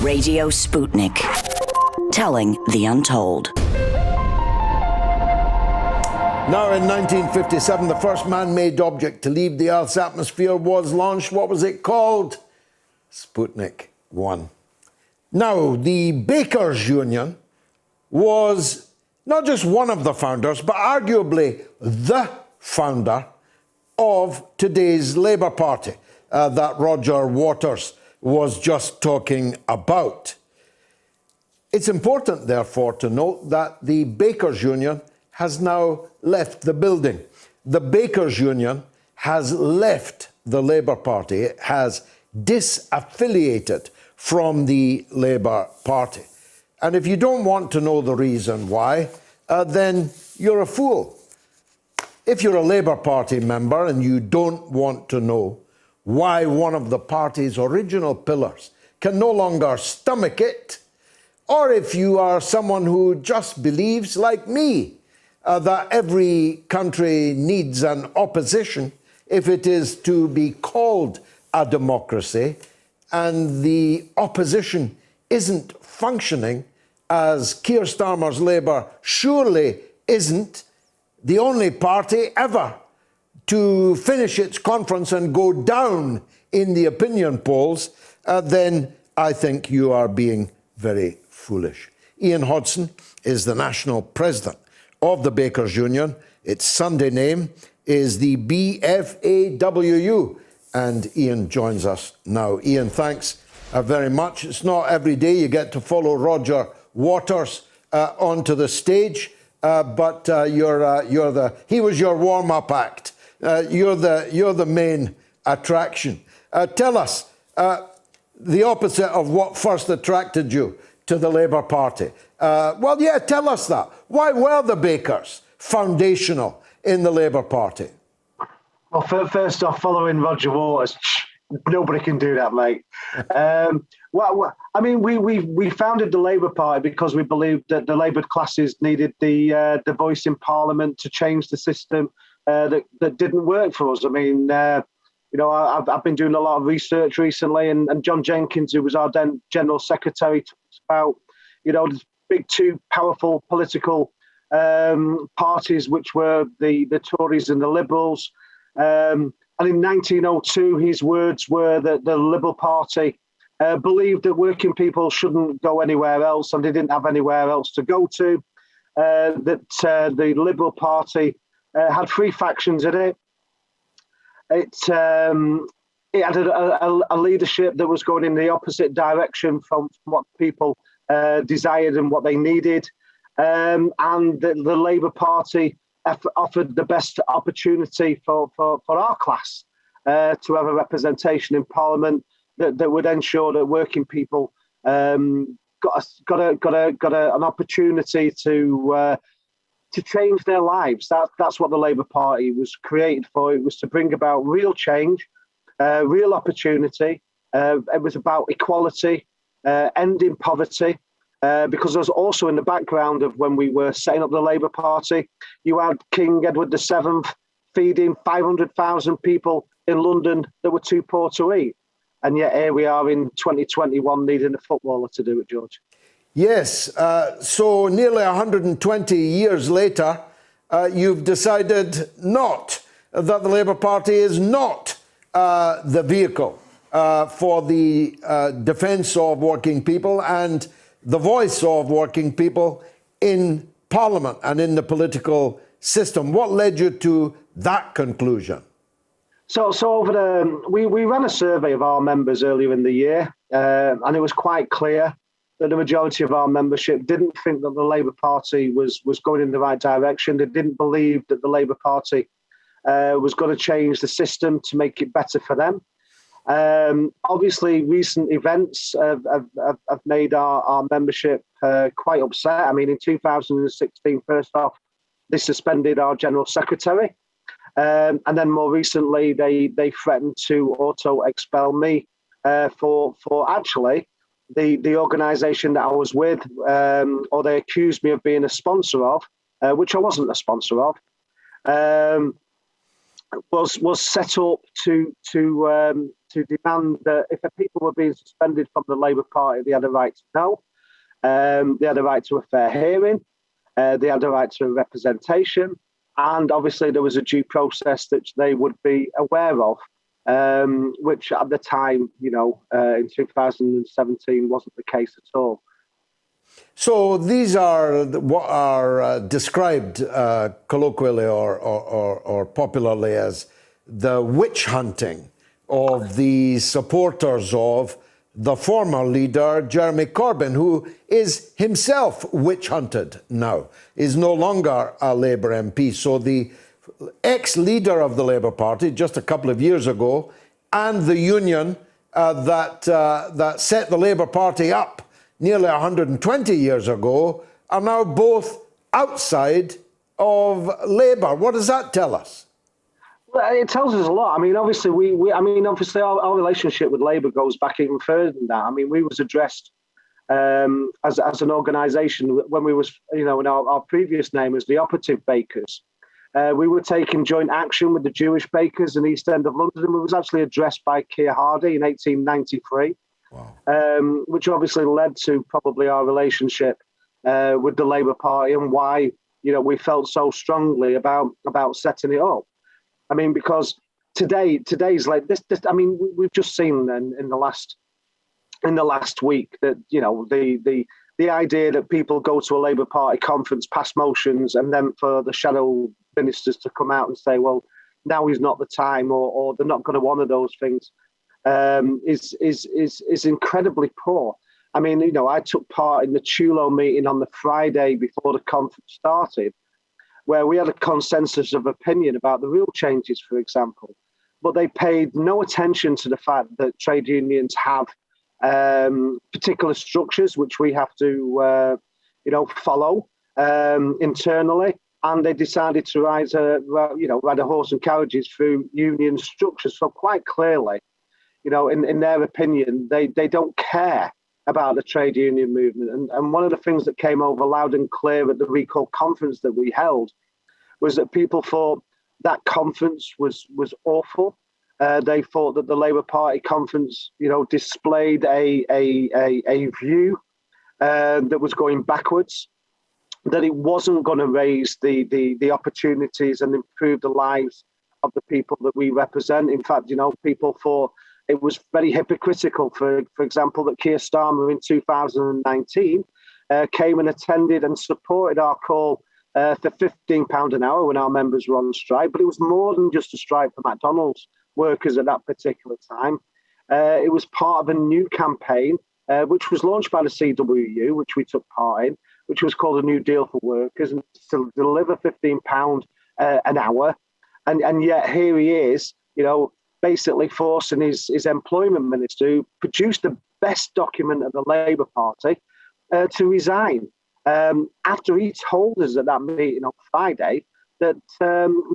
Radio Sputnik, telling the untold. Now, in 1957, the first man-made object to leave the Earth's atmosphere was launched. What was it called? Sputnik 1. Now, the Bakers Union was not just one of the founders, but arguably the founder of today's Labour Party that Rodger Waters was just talking about. It's important, therefore, to note that the Bakers Union has now left the building. The Bakers Union has left the Labour Party. It has disaffiliated from the Labour Party. And if you don't want to know the reason why, then you're a fool. If you're a Labour Party member and you don't want to know why one of the party's original pillars can no longer stomach it, or if you are someone who just believes, like me, that every country needs an opposition if it is to be called a democracy, and the opposition isn't functioning as Keir Starmer's Labour surely isn't the only party ever to finish its conference and go down in the opinion polls, then I think you are being very foolish. Ian Hodson is the national president of the Bakers Union. Its Sunday name is the BFAWU. And Ian joins us now. Ian, thanks very much. It's not every day you get to follow Rodger Waters onto the stage, but he was your warm-up act. You're the main attraction. Tell us the opposite of what first attracted you to the Labour Party. Tell us that. Why were the Bakers foundational in the Labour Party? Well, first off, following Rodger Waters, nobody can do that, mate. We founded the Labour Party because we believed that the Labour classes needed the voice in Parliament to change the system that didn't work for us. I mean, I've been doing a lot of research recently, and John Jenkins, who was our then General Secretary, talks about, the big two powerful political parties, which were the Tories and the Liberals. And in 1902, his words were that the Liberal Party believed that working people shouldn't go anywhere else, and they didn't have anywhere else to go to. That the Liberal Party had three factions in it. It had a leadership that was going in the opposite direction from what people desired and what they needed. And the Labour Party offered the best opportunity for our class to have a representation in Parliament that would ensure that working people got an opportunity to change their lives. That's what the Labour Party was created for. It was to bring about real change, real opportunity. It was about equality, ending poverty. Because there was also in the background of when we were setting up the Labour Party, you had King Edward VII feeding 500,000 people in London that were too poor to eat. And yet here we are in 2021 needing a footballer to do it, George. Yes, so nearly 120 years later, you've decided not, that the Labour Party is not the vehicle for the defence of working people and the voice of working people in Parliament and in the political system. What led you to that conclusion? So over we ran a survey of our members earlier in the year, and it was quite clear that the majority of our membership didn't think that the Labour Party was going in the right direction. They didn't believe that the Labour Party was going to change the system to make it better for them. Obviously, recent events have made our membership quite upset. I mean, in 2016, first off, they suspended our General Secretary. And then more recently, they threatened to auto-expel me for actually the organisation that I was with, or they accused me of being a sponsor of, which I wasn't a sponsor of, was set up to demand that if people were being suspended from the Labour Party, they had a right to know, they had a right to a fair hearing, they had a right to a representation, and obviously there was a due process that they would be aware of, which at the time, in 2017 wasn't the case at all. So these are what are described colloquially or popularly as the witch hunting of the supporters of the former leader, Jeremy Corbyn, who is himself witch hunted now, is no longer a Labour MP. So the ex-leader of the Labour Party just a couple of years ago and the union that set the Labour Party up nearly 120 years ago are now both outside of Labour. What does that tell us? Well, it tells us a lot. I mean, obviously, obviously our relationship with Labour goes back even further than that. I mean, we was addressed as an organisation when we was, in our previous name was the Operative Bakers. We were taking joint action with the Jewish bakers in the East End of London, and we was actually addressed by Keir Hardie in 1893. Wow. Which obviously led to probably our relationship with the Labour Party and why we felt so strongly about setting it up. I mean, because today's like this. I mean, we've just seen in the last week that the idea that people go to a Labour Party conference, pass motions, and then for the shadow ministers to come out and say, well, now is not the time, or they're not going to honour those things. Is incredibly poor. I mean, I took part in the Chulo meeting on the Friday before the conference started, where we had a consensus of opinion about the real changes, for example, but they paid no attention to the fact that trade unions have particular structures which we have to, follow internally, and they decided to ride a horse and carriages through union structures. So quite clearly, in their opinion, they don't care about the trade union movement. And one of the things that came over loud and clear at the recall conference that we held was that people thought that conference was awful. They thought that the Labour Party conference, displayed a view that was going backwards. that it wasn't going to raise the opportunities and improve the lives of the people that we represent. In fact, people thought it was very hypocritical, for example, that Keir Starmer in 2019 came and attended and supported our call for £15 an hour when our members were on strike. But it was more than just a strike for McDonald's workers at that particular time. It was part of a new campaign, which was launched by the CWU, which we took part in, which was called A New Deal for Workers, and to deliver £15 an hour. And yet here he is, basically forcing his employment minister, who produced the best document of the Labour Party, to resign. After he told us at that meeting on Friday that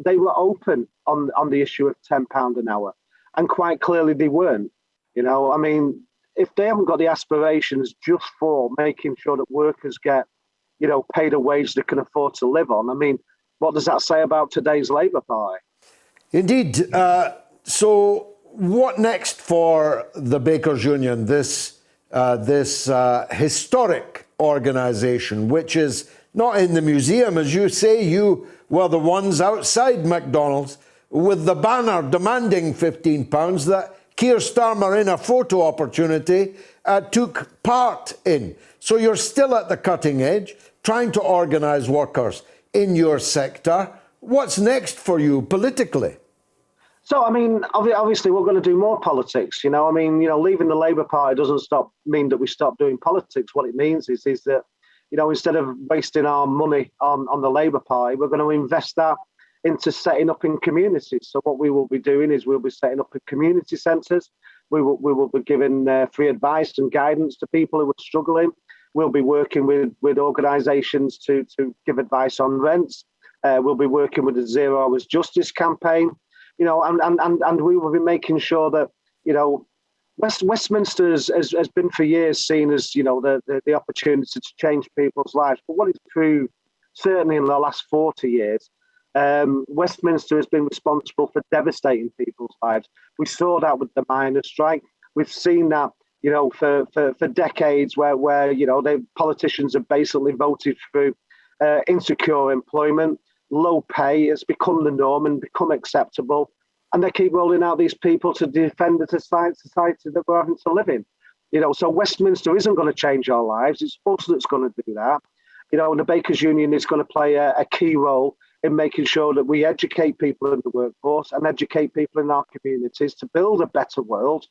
they were open on the issue of £10 an hour. And quite clearly they weren't. If they haven't got the aspirations just for making sure that workers get, paid a wage they can afford to live on, what does that say about today's Labour Party? Indeed. So what next for the Bakers Union, this historic organisation, which is not in the museum, as you say? You were the ones outside McDonald's with the banner demanding £15 that Keir Starmer, in a photo opportunity, took part in. So you're still at the cutting edge, trying to organise workers in your sector. What's next for you politically? So, obviously we're going to do more politics. Leaving the Labour Party doesn't mean that we stop doing politics. What it means is that, instead of wasting our money on the Labour Party, we're going to invest that into setting up in communities. So what we will be doing is we'll be setting up in community centres. We will be giving free advice and guidance to people who are struggling. We'll be working with organisations to give advice on rents. We'll be working with the Zero Hours Justice campaign. And we will be making sure that, Westminster has been for years seen as, the opportunity to change people's lives. But what it's proved, certainly in the last 40 years, Westminster has been responsible for devastating people's lives. We saw that with the miners' strike. We've seen that, for decades where the politicians have basically voted through insecure employment. Low pay has become the norm and become acceptable. And they keep rolling out these people to defend the society that we're having to live in. So Westminster isn't going to change our lives. It's us that's going to do that. And the Bakers Union is going to play a key role in making sure that we educate people in the workforce and educate people in our communities to build a better world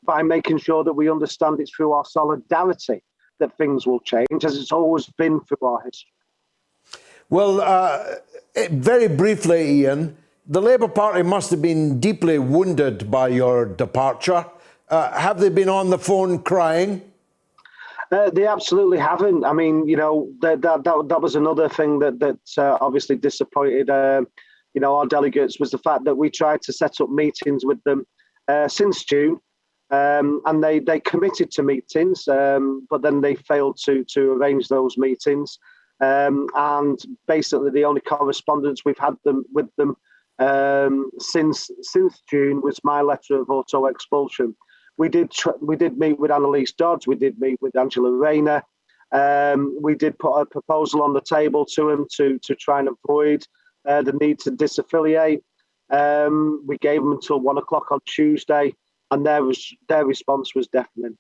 by making sure that we understand it's through our solidarity that things will change, as it's always been through our history. Well, very briefly, Ian, the Labour Party must have been deeply wounded by your departure. Have they been on the phone crying? They absolutely haven't. That was another thing that obviously disappointed, our delegates, was the fact that we tried to set up meetings with them since June, and they committed to meetings, but then they failed to arrange those meetings. And basically, the only correspondence we've had with them since June was my letter of auto expulsion. We did meet with Annalise Dodds. We did meet with Angela Rayner. We did put a proposal on the table to him to try and avoid the need to disaffiliate. We gave them until 1 o'clock on Tuesday, and their response was deafening.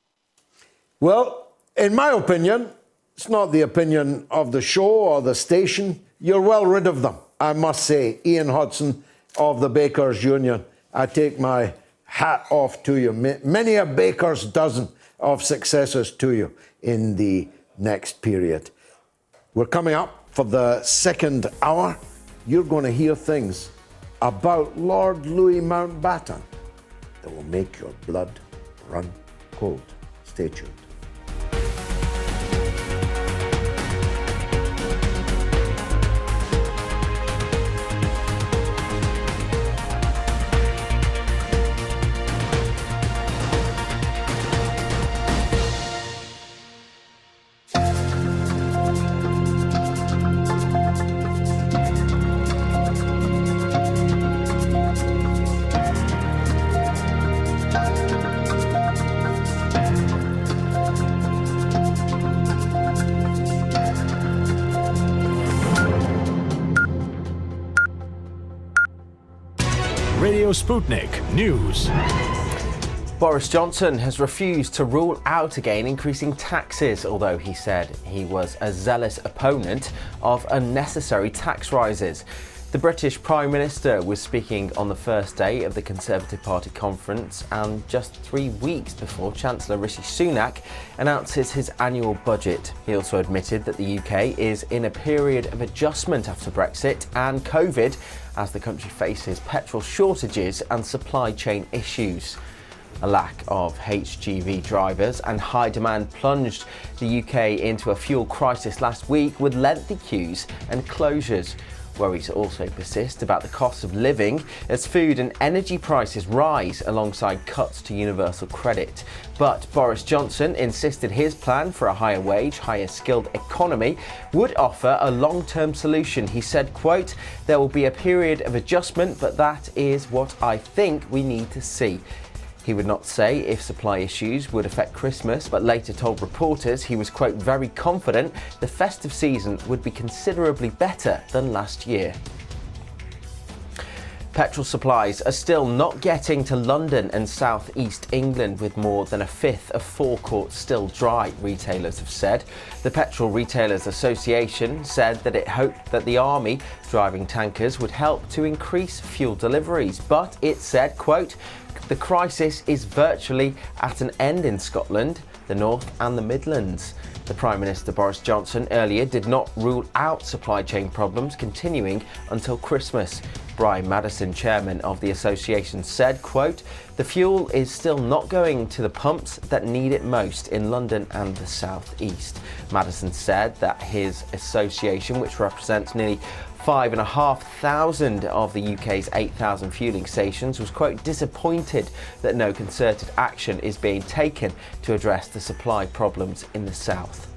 Well, in my opinion, it's not the opinion of the show or the station. You're well rid of them, I must say. Ian Hodson of the Bakers Union, I take my hat off to you. Many a baker's dozen of successors to you in the next period. We're coming up for the second hour. You're going to hear things about Lord Louis Mountbatten that will make your blood run cold. Stay tuned. Radio Sputnik News. Boris Johnson has refused to rule out again increasing taxes, although he said he was a zealous opponent of unnecessary tax rises. The British Prime Minister was speaking on the first day of the Conservative Party conference and just 3 weeks before Chancellor Rishi Sunak announces his annual budget. He also admitted that the UK is in a period of adjustment after Brexit and COVID as the country faces petrol shortages and supply chain issues. A lack of HGV drivers and high demand plunged the UK into a fuel crisis last week with lengthy queues and closures. Worries also persist about the cost of living as food and energy prices rise alongside cuts to universal credit. But Boris Johnson insisted his plan for a higher wage, higher skilled economy would offer a long-term solution. He said, quote, "There will be a period of adjustment, but that is what I think we need to see." He would not say if supply issues would affect Christmas, but later told reporters he was, quote, "very confident the festive season would be considerably better than last year." Petrol supplies are still not getting to London and South East England, with more than a fifth of forecourts still dry, retailers have said. The Petrol Retailers Association said that it hoped that the army driving tankers would help to increase fuel deliveries, but it said, quote, "The crisis is virtually at an end in Scotland, the North and the Midlands." The Prime Minister Boris Johnson earlier did not rule out supply chain problems continuing until Christmas. Brian Maddison, chairman of the association, said, quote, "The fuel is still not going to the pumps that need it most in London and the South East." Maddison said that his association, which represents nearly 5,500 of the UK's 8,000 fueling stations, was, quote, "disappointed that no concerted action is being taken to address the supply problems in the south."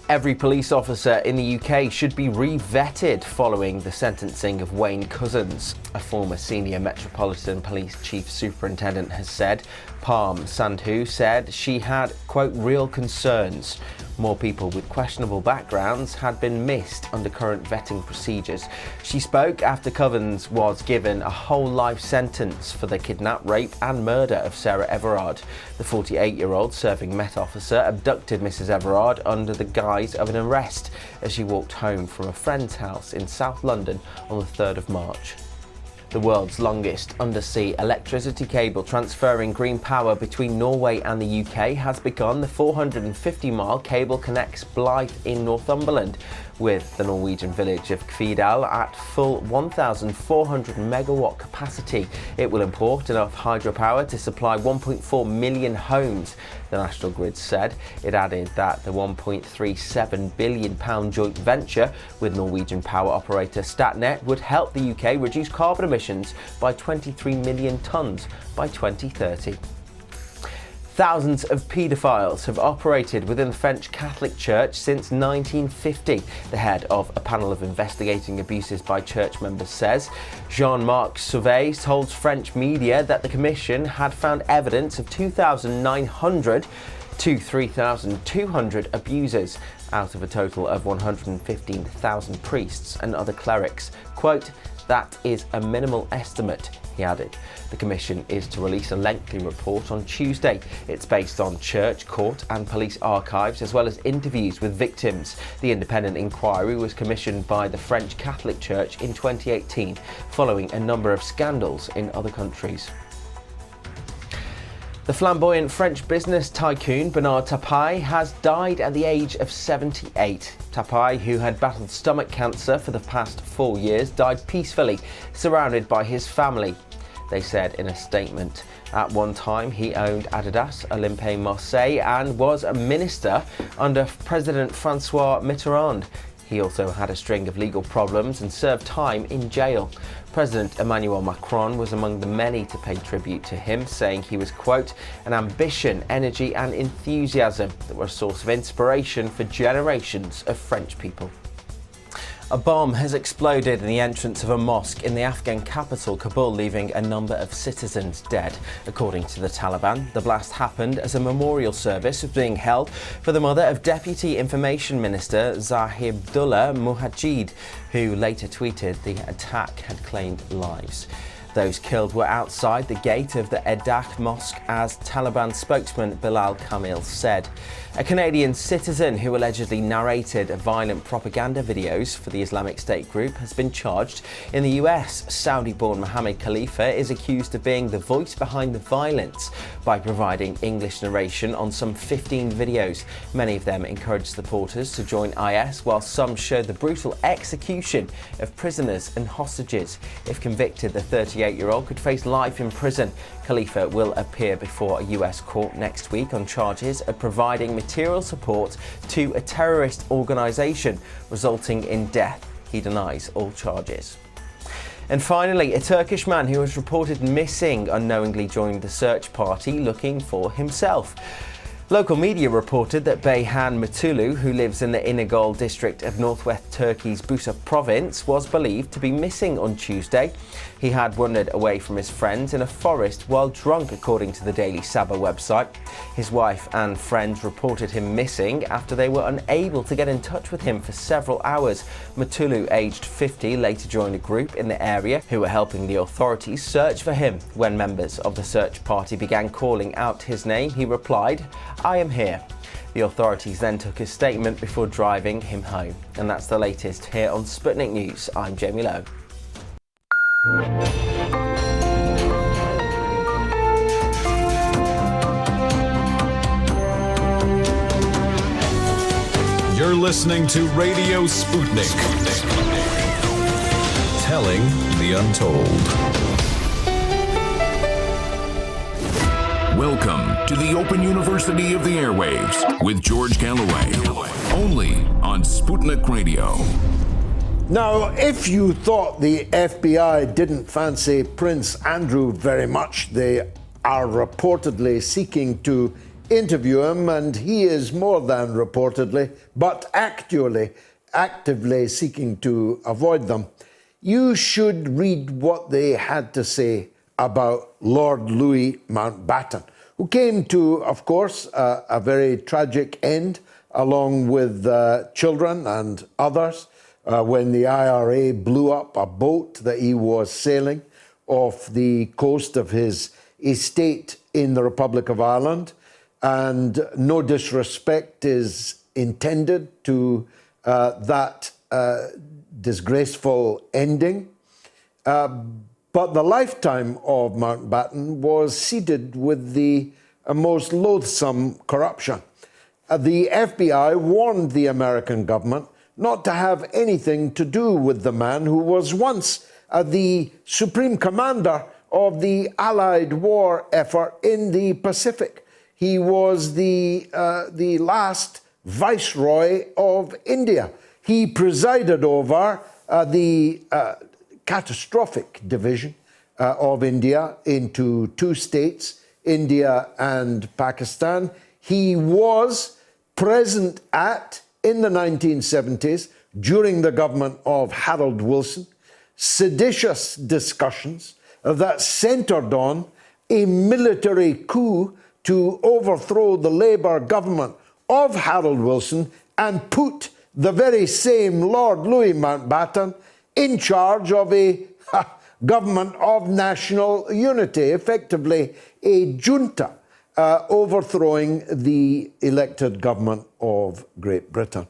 Every police officer in the UK should be re-vetted following the sentencing of Wayne Couzens. A former senior Metropolitan Police Chief Superintendent has said. Palm Sandhu said she had, quote, "real concerns." More people with questionable backgrounds had been missed under current vetting procedures. She spoke after Couzens was given a whole life sentence for the kidnap, rape and murder of Sarah Everard. The 48-year-old serving Met officer abducted Mrs Everard under the guise of an arrest as she walked home from a friend's house in South London on the 3rd of March. The world's longest undersea electricity cable transferring green power between Norway and the UK has begun. The 450-mile cable connects Blyth in Northumberland with the Norwegian village of Kvidal at full 1,400 megawatt capacity. It will import enough hydropower to supply 1.4 million homes, the National Grid said. It added that the £1.37 billion joint venture with Norwegian power operator Statnett would help the UK reduce carbon emissions by 23 million tonnes by 2030. Thousands of paedophiles have operated within the French Catholic Church since 1950, the head of a panel of investigating abuses by church members says. Jean-Marc Sauvé told French media that the commission had found evidence of 2,900 to 3,200 abusers out of a total of 115,000 priests and other clerics. Quote, "That is a minimal estimate," he added. The commission is to release a lengthy report on Tuesday. It's based on church, court and police archives as well as interviews with victims. The independent inquiry was commissioned by the French Catholic Church in 2018 following a number of scandals in other countries. The flamboyant French business tycoon Bernard Tapie has died at the age of 78. Tapie, who had battled stomach cancer for the past 4 years, died peacefully, surrounded by his family, they said in a statement. At one time, he owned Adidas, Olympique Marseille, and was a minister under President Francois Mitterrand. He also had a string of legal problems and served time in jail. President Emmanuel Macron was among the many to pay tribute to him, saying he was, quote, "an ambition, energy and enthusiasm that were a source of inspiration for generations of French people." A bomb has exploded in the entrance of a mosque in the Afghan capital, Kabul, leaving a number of citizens dead. According to the Taliban, the blast happened as a memorial service was being held for the mother of Deputy Information Minister Zahibullah Mujahid, who later tweeted the attack had claimed lives. Those killed were outside the gate of the Edah Mosque, as Taliban spokesman Bilal Kamil said. A Canadian citizen who allegedly narrated violent propaganda videos for the Islamic State group has been charged in the US. Saudi-born Mohammed Khalifa is accused of being the voice behind the violence by providing English narration on some 15 videos. Many of them encouraged supporters to join IS, while some showed the brutal execution of prisoners and hostages. If convicted, the 38-year-old could face life in prison. Khalifa will appear before a US court next week on charges of providing material support to a terrorist organisation, resulting in death. He denies all charges. And finally, a Turkish man who was reported missing unknowingly joined the search party looking for himself. Local media reported that Beyhan Mutulu, who lives in the Inegöl district of northwest Turkey's Bursa province, was believed to be missing on Tuesday. He had wandered away from his friends in a forest while drunk, according to the Daily Sabah website. His wife and friends reported him missing after they were unable to get in touch with him for several hours. Mutulu, aged 50, later joined a group in the area who were helping the authorities search for him. When members of the search party began calling out his name, he replied, "I am here." The authorities then took his statement before driving him home. And that's the latest here on Sputnik News. I'm Jamie Lowe. You're listening to Radio Sputnik. Telling the untold. Welcome to the Open University of the Airwaves with George Galloway. Only on Sputnik Radio. Now, if you thought the FBI didn't fancy Prince Andrew very much, they are reportedly seeking to interview him, and he is more than reportedly, but actively seeking to avoid them. You should read what they had to say about Lord Louis Mountbatten, who came to, of course, a very tragic end, along with children and others, when the IRA blew up a boat that he was sailing off the coast of his estate in the Republic of Ireland. And no disrespect is intended to that disgraceful ending. But the lifetime of Mountbatten was seeded with the most loathsome corruption. The FBI warned the American government not to have anything to do with the man who was once the supreme commander of the Allied war effort in the Pacific. He was the last viceroy of India. He presided over the catastrophic division of India into two states, India and Pakistan. He was present in the 1970s, during the government of Harold Wilson, seditious discussions that centred on a military coup to overthrow the Labour government of Harold Wilson and put the very same Lord Louis Mountbatten in charge of a government of national unity, effectively a junta, overthrowing the elected government of Great Britain.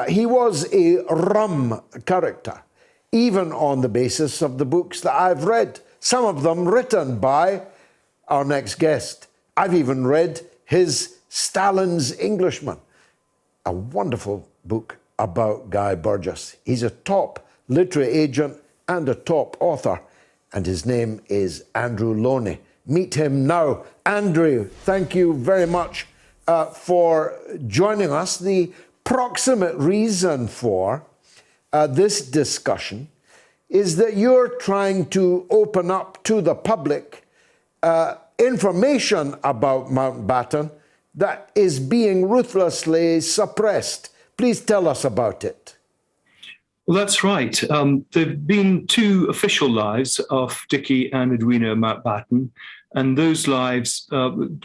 He was a rum character, even on the basis of the books that I've read, some of them written by our next guest. I've even read his Stalin's Englishman, a wonderful book about Guy Burgess. He's a top literary agent and a top author, and his name is Andrew Lownie. Meet him now. Andrew, thank you very much for joining us. The proximate reason for this discussion is that you're trying to open up to the public information about Mountbatten that is being ruthlessly suppressed. Please tell us about it. Well, that's right. There have been two official lives of Dickie and Edwina Mountbatten, and those lives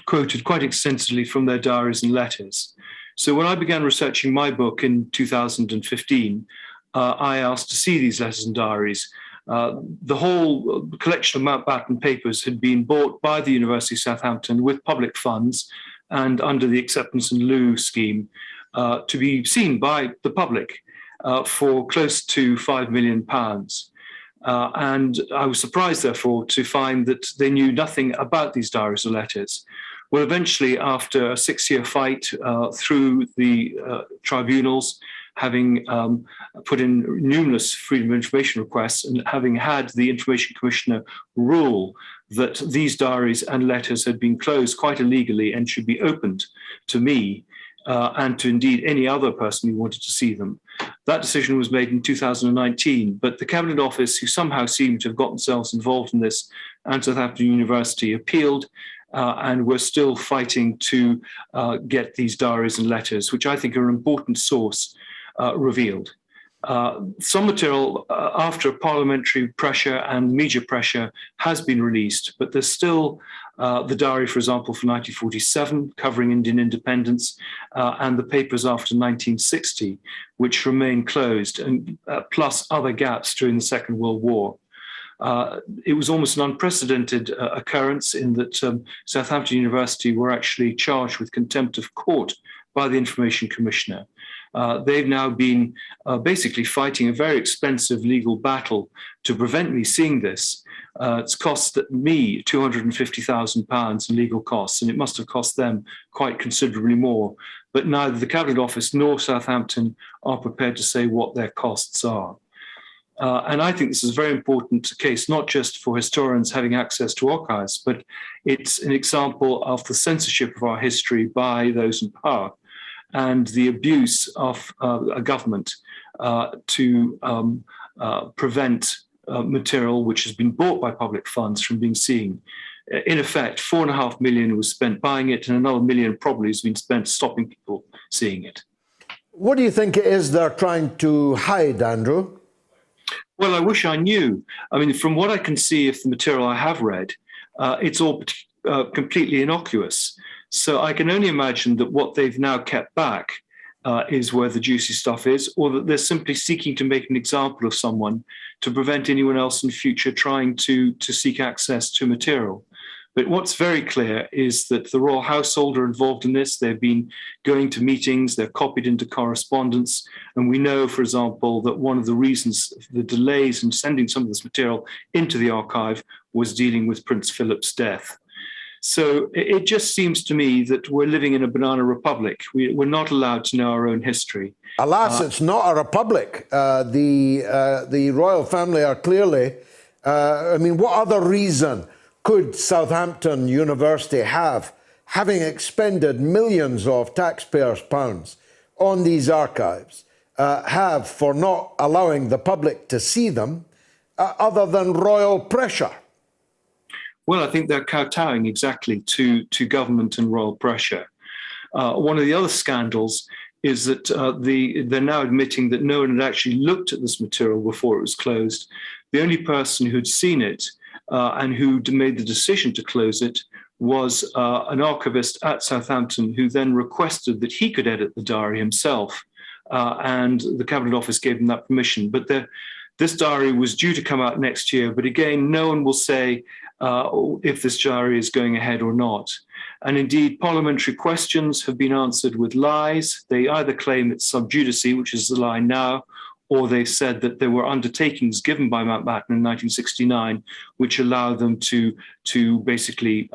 quoted quite extensively from their diaries and letters. So when I began researching my book in 2015, I asked to see these letters and diaries. The whole collection of Mountbatten papers had been bought by the University of Southampton with public funds and under the acceptance in lieu scheme to be seen by the public for close to £5 million. And I was surprised, therefore, to find that they knew nothing about these diaries or letters. Well, eventually, after a 6-year fight through the tribunals, having put in numerous freedom of information requests and having had the Information Commissioner rule that these diaries and letters had been closed quite illegally and should be opened to me and to indeed any other person who wanted to see them. That decision was made in 2019, but the Cabinet Office, who somehow seemed to have got themselves involved in this, and Southampton University appealed, and we're still fighting to get these diaries and letters, which I think are an important source, revealed. Some material, after parliamentary pressure and media pressure, has been released, but there's still the diary, for example, for 1947, covering Indian independence, and the papers after 1960, which remain closed, and plus other gaps during the Second World War. It was almost an unprecedented occurrence in that Southampton University were actually charged with contempt of court by the Information Commissioner. They've now been basically fighting a very expensive legal battle to prevent me seeing this. It's cost me £250,000 in legal costs, and it must have cost them quite considerably more. But neither the Cabinet Office nor Southampton are prepared to say what their costs are. And I think this is a very important case, not just for historians having access to archives, but it's an example of the censorship of our history by those in power and the abuse of a government to prevent material which has been bought by public funds from being seen. In effect, £4.5 million was spent buying it, and another $1 million probably has been spent stopping people seeing it. What do you think it is they're trying to hide, Andrew? Well, I wish I knew. I mean, from what I can see of the material I have read, it's all completely innocuous. So I can only imagine that what they've now kept back is where the juicy stuff is, or that they're simply seeking to make an example of someone to prevent anyone else in future trying to seek access to material. But what's very clear is that the royal household are involved in this. They've been going to meetings, they're copied into correspondence. And we know, for example, that one of the reasons the delays in sending some of this material into the archive was dealing with Prince Philip's death. So it just seems to me that we're living in a banana republic. We're not allowed to know our own history. Alas, it's not a republic. The royal family are clearly, what other reason could Southampton University have, having expended millions of taxpayers' pounds on these archives, have for not allowing the public to see them, other than royal pressure? Well, I think they're kowtowing exactly to government and royal pressure. One of the other scandals is that they're now admitting that no one had actually looked at this material before it was closed. The only person who'd seen it and who made the decision to close it was an archivist at Southampton, who then requested that he could edit the diary himself, and the Cabinet Office gave him that permission. But this diary was due to come out next year, but again, no one will say if this diary is going ahead or not. And indeed, parliamentary questions have been answered with lies. They either claim it's sub judice, which is the lie now, or they've said that there were undertakings given by Mountbatten in 1969 which allowed them to basically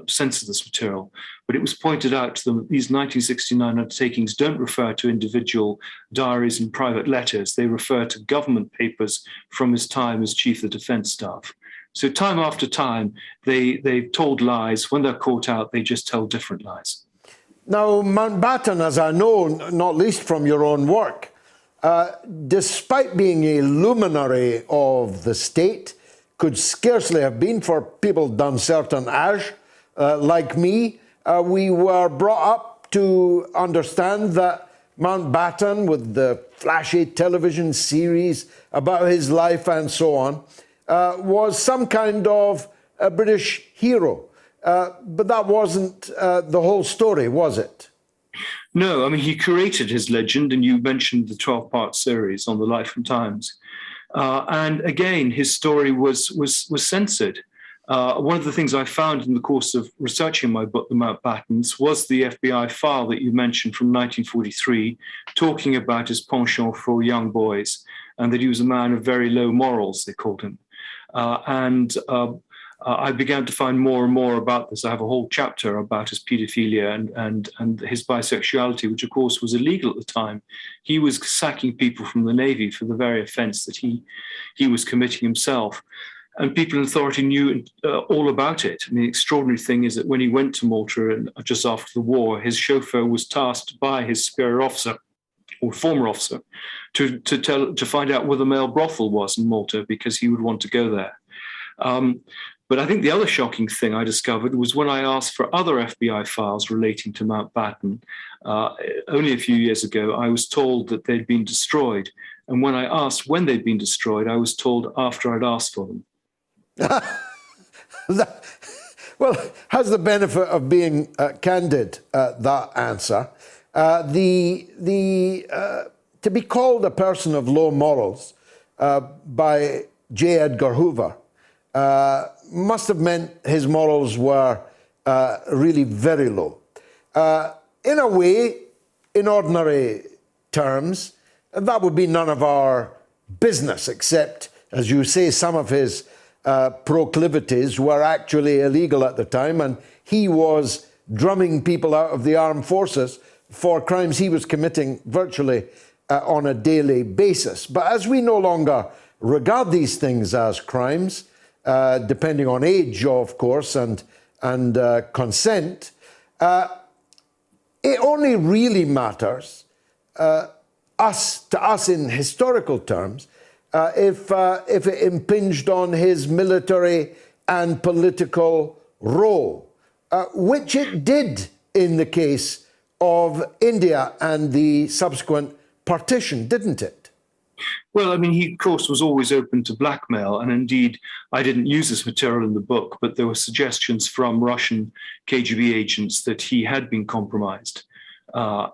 censor this material. But it was pointed out to them that these 1969 undertakings don't refer to individual diaries and private letters. They refer to government papers from his time as Chief of the Defence Staff. So time after time, they've told lies. When they're caught out, they just tell different lies. Now, Mountbatten, as I know, not least from your own work, despite being a luminary of the state, could scarcely have been for people d'un certain age, like me. We were brought up to understand that Mountbatten with the flashy television series about his life and so on, was some kind of a British hero. But that wasn't the whole story, was it? No, I mean, he curated his legend, and you mentioned the 12-part series on the Life and Times. And again, his story was censored. One of the things I found in the course of researching my book, The Mountbattens, was the FBI file that you mentioned from 1943, talking about his penchant for young boys, and that he was a man of very low morals, they called him. I began to find more and more about this. I have a whole chapter about his paedophilia and his bisexuality, which of course was illegal at the time. He was sacking people from the Navy for the very offence that he was committing himself. And people in authority knew all about it. And the extraordinary thing is that when he went to Malta and just after the war, his chauffeur was tasked by his superior officer or former officer to find out where the male brothel was in Malta, because he would want to go there. But I think the other shocking thing I discovered was when I asked for other FBI files relating to Mountbatten. Only a few years ago, I was told that they'd been destroyed. And when I asked when they'd been destroyed, I was told after I'd asked for them. Well, has the benefit of being candid, that answer. To be called a person of low morals by J. Edgar Hoover must have meant his morals were really very low. In a way, in ordinary terms, that would be none of our business, except, as you say, some of his proclivities were actually illegal at the time, and he was drumming people out of the armed forces for crimes he was committing virtually on a daily basis. But as we no longer regard these things as crimes, depending on age, of course, and consent, it only really matters to us in historical terms if it impinged on his military and political role, which it did in the case of India and the subsequent partition, didn't it? Well, I mean, he, of course, was always open to blackmail. And indeed, I didn't use this material in the book, but there were suggestions from Russian KGB agents that he had been compromised. I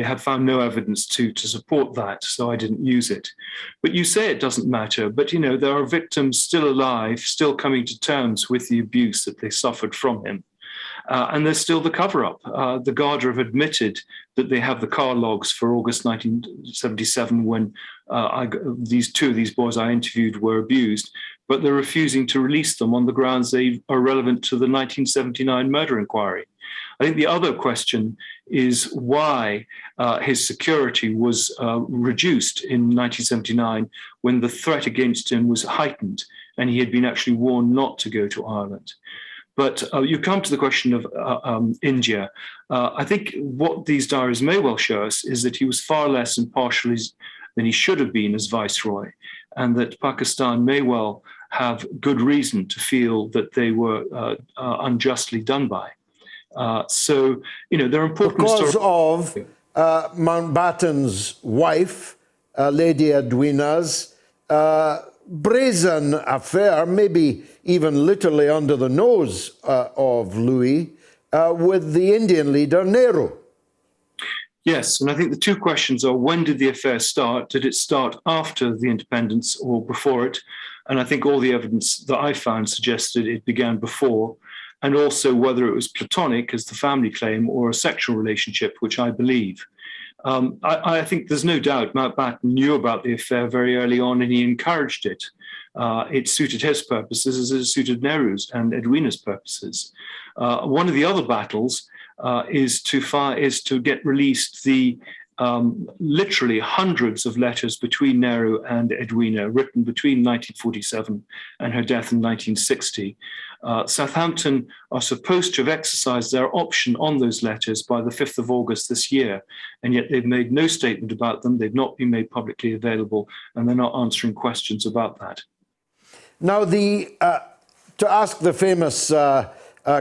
have found no evidence to support that, so I didn't use it. But you say it doesn't matter, but, you know, there are victims still alive, still coming to terms with the abuse that they suffered from him. And there's still the cover-up. The Garda have admitted that they have the car logs for August 1977 when two of these boys I interviewed were abused, but they're refusing to release them on the grounds they are relevant to the 1979 murder inquiry. I think the other question is why his security was reduced in 1979 when the threat against him was heightened and he had been actually warned not to go to Ireland. But you come to the question of India. I think what these diaries may well show us is that he was far less impartial than he should have been as viceroy, and that Pakistan may well have good reason to feel that they were unjustly done by. So, you know, there are important because of Mountbatten's wife, Lady Edwina's brazen affair, maybe even literally under the nose of Louis, with the Indian leader Nehru. Yes, and I think the two questions are, when did the affair start? Did it start after the independence or before it? And I think all the evidence that I found suggested it began before, and also whether it was platonic, as the family claim, or a sexual relationship, which I believe. I think there's no doubt Mountbatten knew about the affair very early on, and he encouraged it. It suited his purposes as it suited Nehru's and Edwina's purposes. One of the other battles is to get released the literally hundreds of letters between Nehru and Edwina, written between 1947 and her death in 1960. Southampton are supposed to have exercised their option on those letters by the 5th of August this year, and yet they've made no statement about them. They've not been made publicly available, and they're not answering questions about that. Now, to ask the famous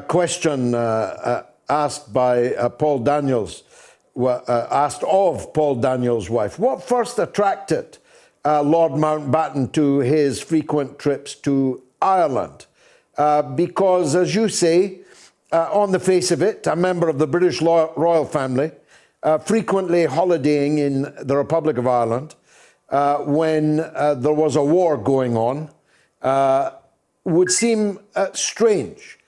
question asked by Paul Daniels, asked of Paul Daniels' wife, what first attracted Lord Mountbatten to his frequent trips to Ireland? Because, as you say, on the face of it, a member of the British royal family, frequently holidaying in the Republic of Ireland when there was a war going on, would seem strange.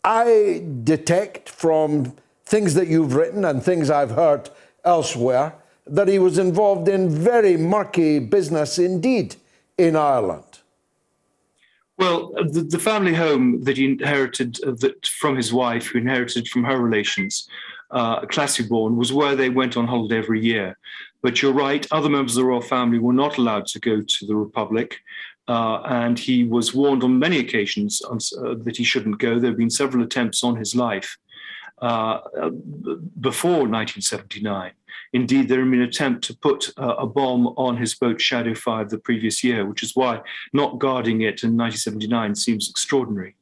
I detect from things that you've written and things I've heard elsewhere that he was involved in very murky business indeed in Ireland. Well, the family home that he inherited from his wife, who inherited from her relations, Classieborn, was where they went on holiday every year. But you're right, other members of the royal family were not allowed to go to the Republic. And he was warned on many occasions that he shouldn't go. There have been several attempts on his life before 1979. Indeed, there had been an attempt to put a bomb on his boat Shadow 5 the previous year, which is why not guarding it in 1979 seems extraordinary.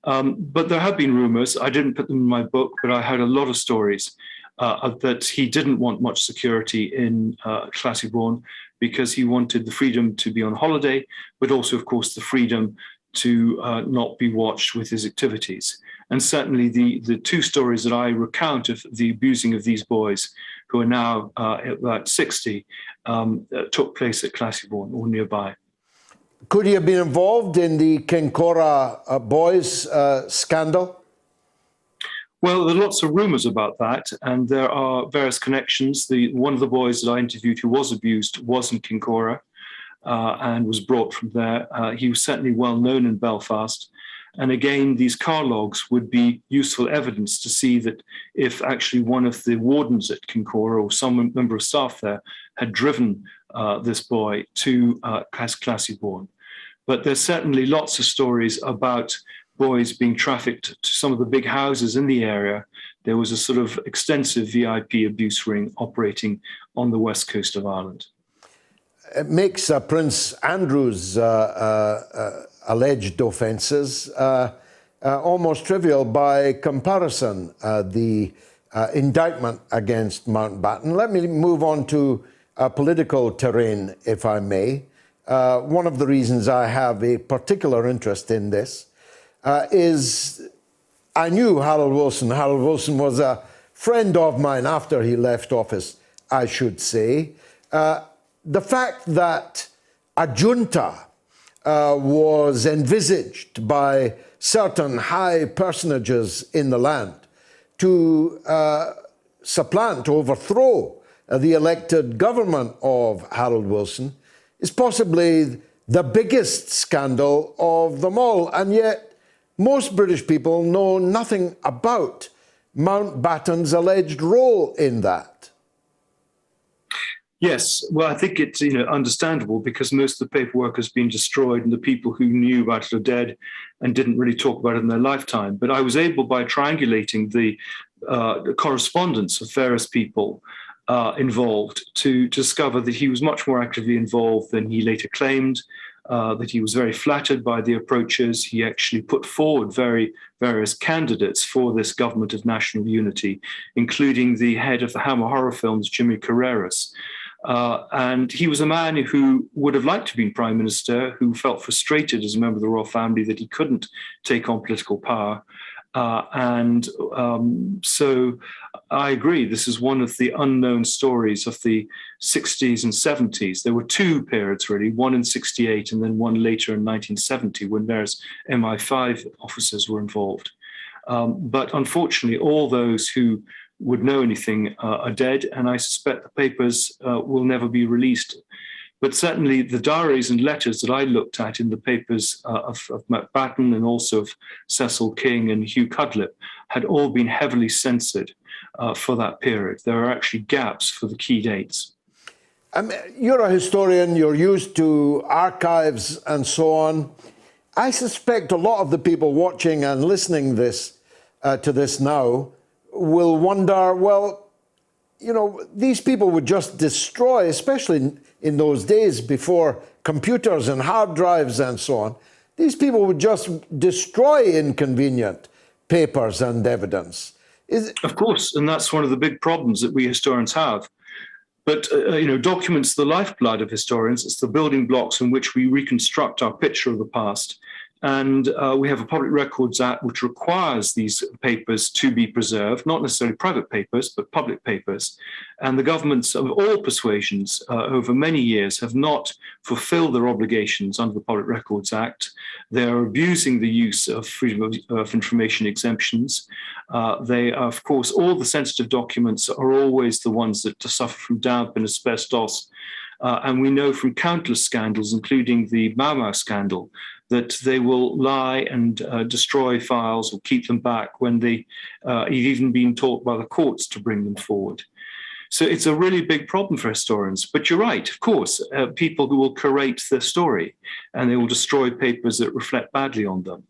But there have been rumours, I didn't put them in my book, but I heard a lot of stories that he didn't want much security in Classieborn because he wanted the freedom to be on holiday, but also, of course, the freedom to not be watched with his activities. And certainly the two stories that I recount of the abusing of these boys, who are now about 60, took place at Classieborn or nearby. Could he have been involved in the Kincora boys scandal? Well, there are lots of rumours about that, and there are various connections. One of the boys that I interviewed who was abused was in Kincora and was brought from there. He was certainly well known in Belfast. And again, these car logs would be useful evidence to see that if actually one of the wardens at Kincora or some member of staff there had driven this boy to Classieborn. But there's certainly lots of stories about boys being trafficked to some of the big houses in the area. There was a sort of extensive VIP abuse ring operating on the west coast of Ireland. It makes Prince Andrew's alleged offences almost trivial by comparison, the indictment against Mountbatten. Let me move on to political terrain, if I may. One of the reasons I have a particular interest in this is I knew Harold Wilson. Harold Wilson was a friend of mine after he left office, I should say. The fact that a junta was envisaged by certain high personages in the land to supplant, overthrow the elected government of Harold Wilson is possibly the biggest scandal of them all. And yet, most British people know nothing about Mountbatten's alleged role in that. Yes, well, I think it's understandable because most of the paperwork has been destroyed and the people who knew about it are dead and didn't really talk about it in their lifetime. But I was able, by triangulating the correspondence of various people involved, to discover that he was much more actively involved than he later claimed, that he was very flattered by the approaches. He actually put forward various candidates for this government of national unity, including the head of the Hammer horror films, Jimmy Carreras. And he was a man who would have liked to be Prime Minister, who felt frustrated as a member of the royal family that he couldn't take on political power. So I agree, this is one of the unknown stories of the 60s and 70s. There were two periods, really, one in 68 and then one later in 1970 when various MI5 officers were involved. But unfortunately, all those who would know anything are dead, and I suspect the papers will never be released. But certainly the diaries and letters that I looked at in the papers of Mountbatten and also of Cecil King and Hugh Cudlip had all been heavily censored for that period. There are actually gaps for the key dates. You're a historian, you're used to archives and so on. I suspect a lot of the people watching and listening to this now will wonder, well, these people would just destroy, especially in those days before computers and hard drives and so on, these people would just destroy inconvenient papers and evidence. Of course, and that's one of the big problems that we historians have. But, documents the lifeblood of historians. It's the building blocks in which we reconstruct our picture of the past. And we have a Public Records Act which requires these papers to be preserved, not necessarily private papers, but public papers. And the governments of all persuasions over many years have not fulfilled their obligations under the Public Records Act. They're abusing the use of freedom of information exemptions. They are, of course, all the sensitive documents are always the ones that suffer from damp and asbestos. And we know from countless scandals, including the Mau Mau scandal, that they will lie and destroy files or keep them back when they've even been taught by the courts to bring them forward. So it's a really big problem for historians. But you're right, of course, people who will curate the story and they will destroy papers that reflect badly on them.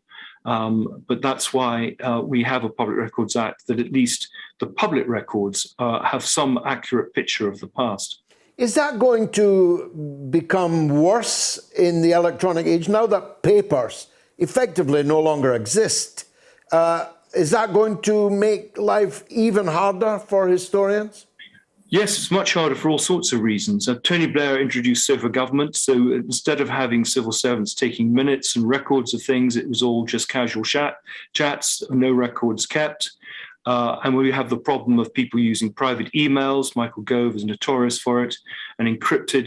But that's why we have a Public Records Act, that at least the public records have some accurate picture of the past. Is that going to become worse in the electronic age now that papers effectively no longer exist? Is that going to make life even harder for historians? Yes, it's much harder for all sorts of reasons. Tony Blair introduced sofa government, so instead of having civil servants taking minutes and records of things, it was all just casual chats, no records kept. And we have the problem of people using private emails. Michael Gove is notorious for it, and encrypted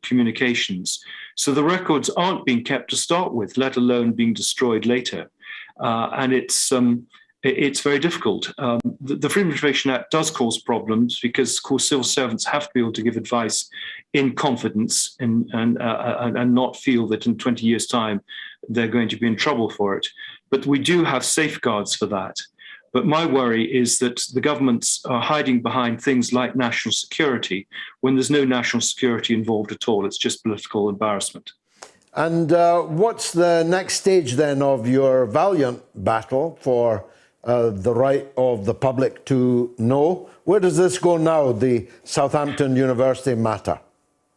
communications. So the records aren't being kept to start with, let alone being destroyed later. And it's very difficult. The Freedom of Information Act does cause problems because, of course, civil servants have to be able to give advice in confidence and not feel that in 20 years' time they're going to be in trouble for it. But we do have safeguards for that. But my worry is that the governments are hiding behind things like national security when there's no national security involved at all. It's just political embarrassment. And what's the next stage then of your valiant battle for the right of the public to know? Where does this go now, the Southampton University matter?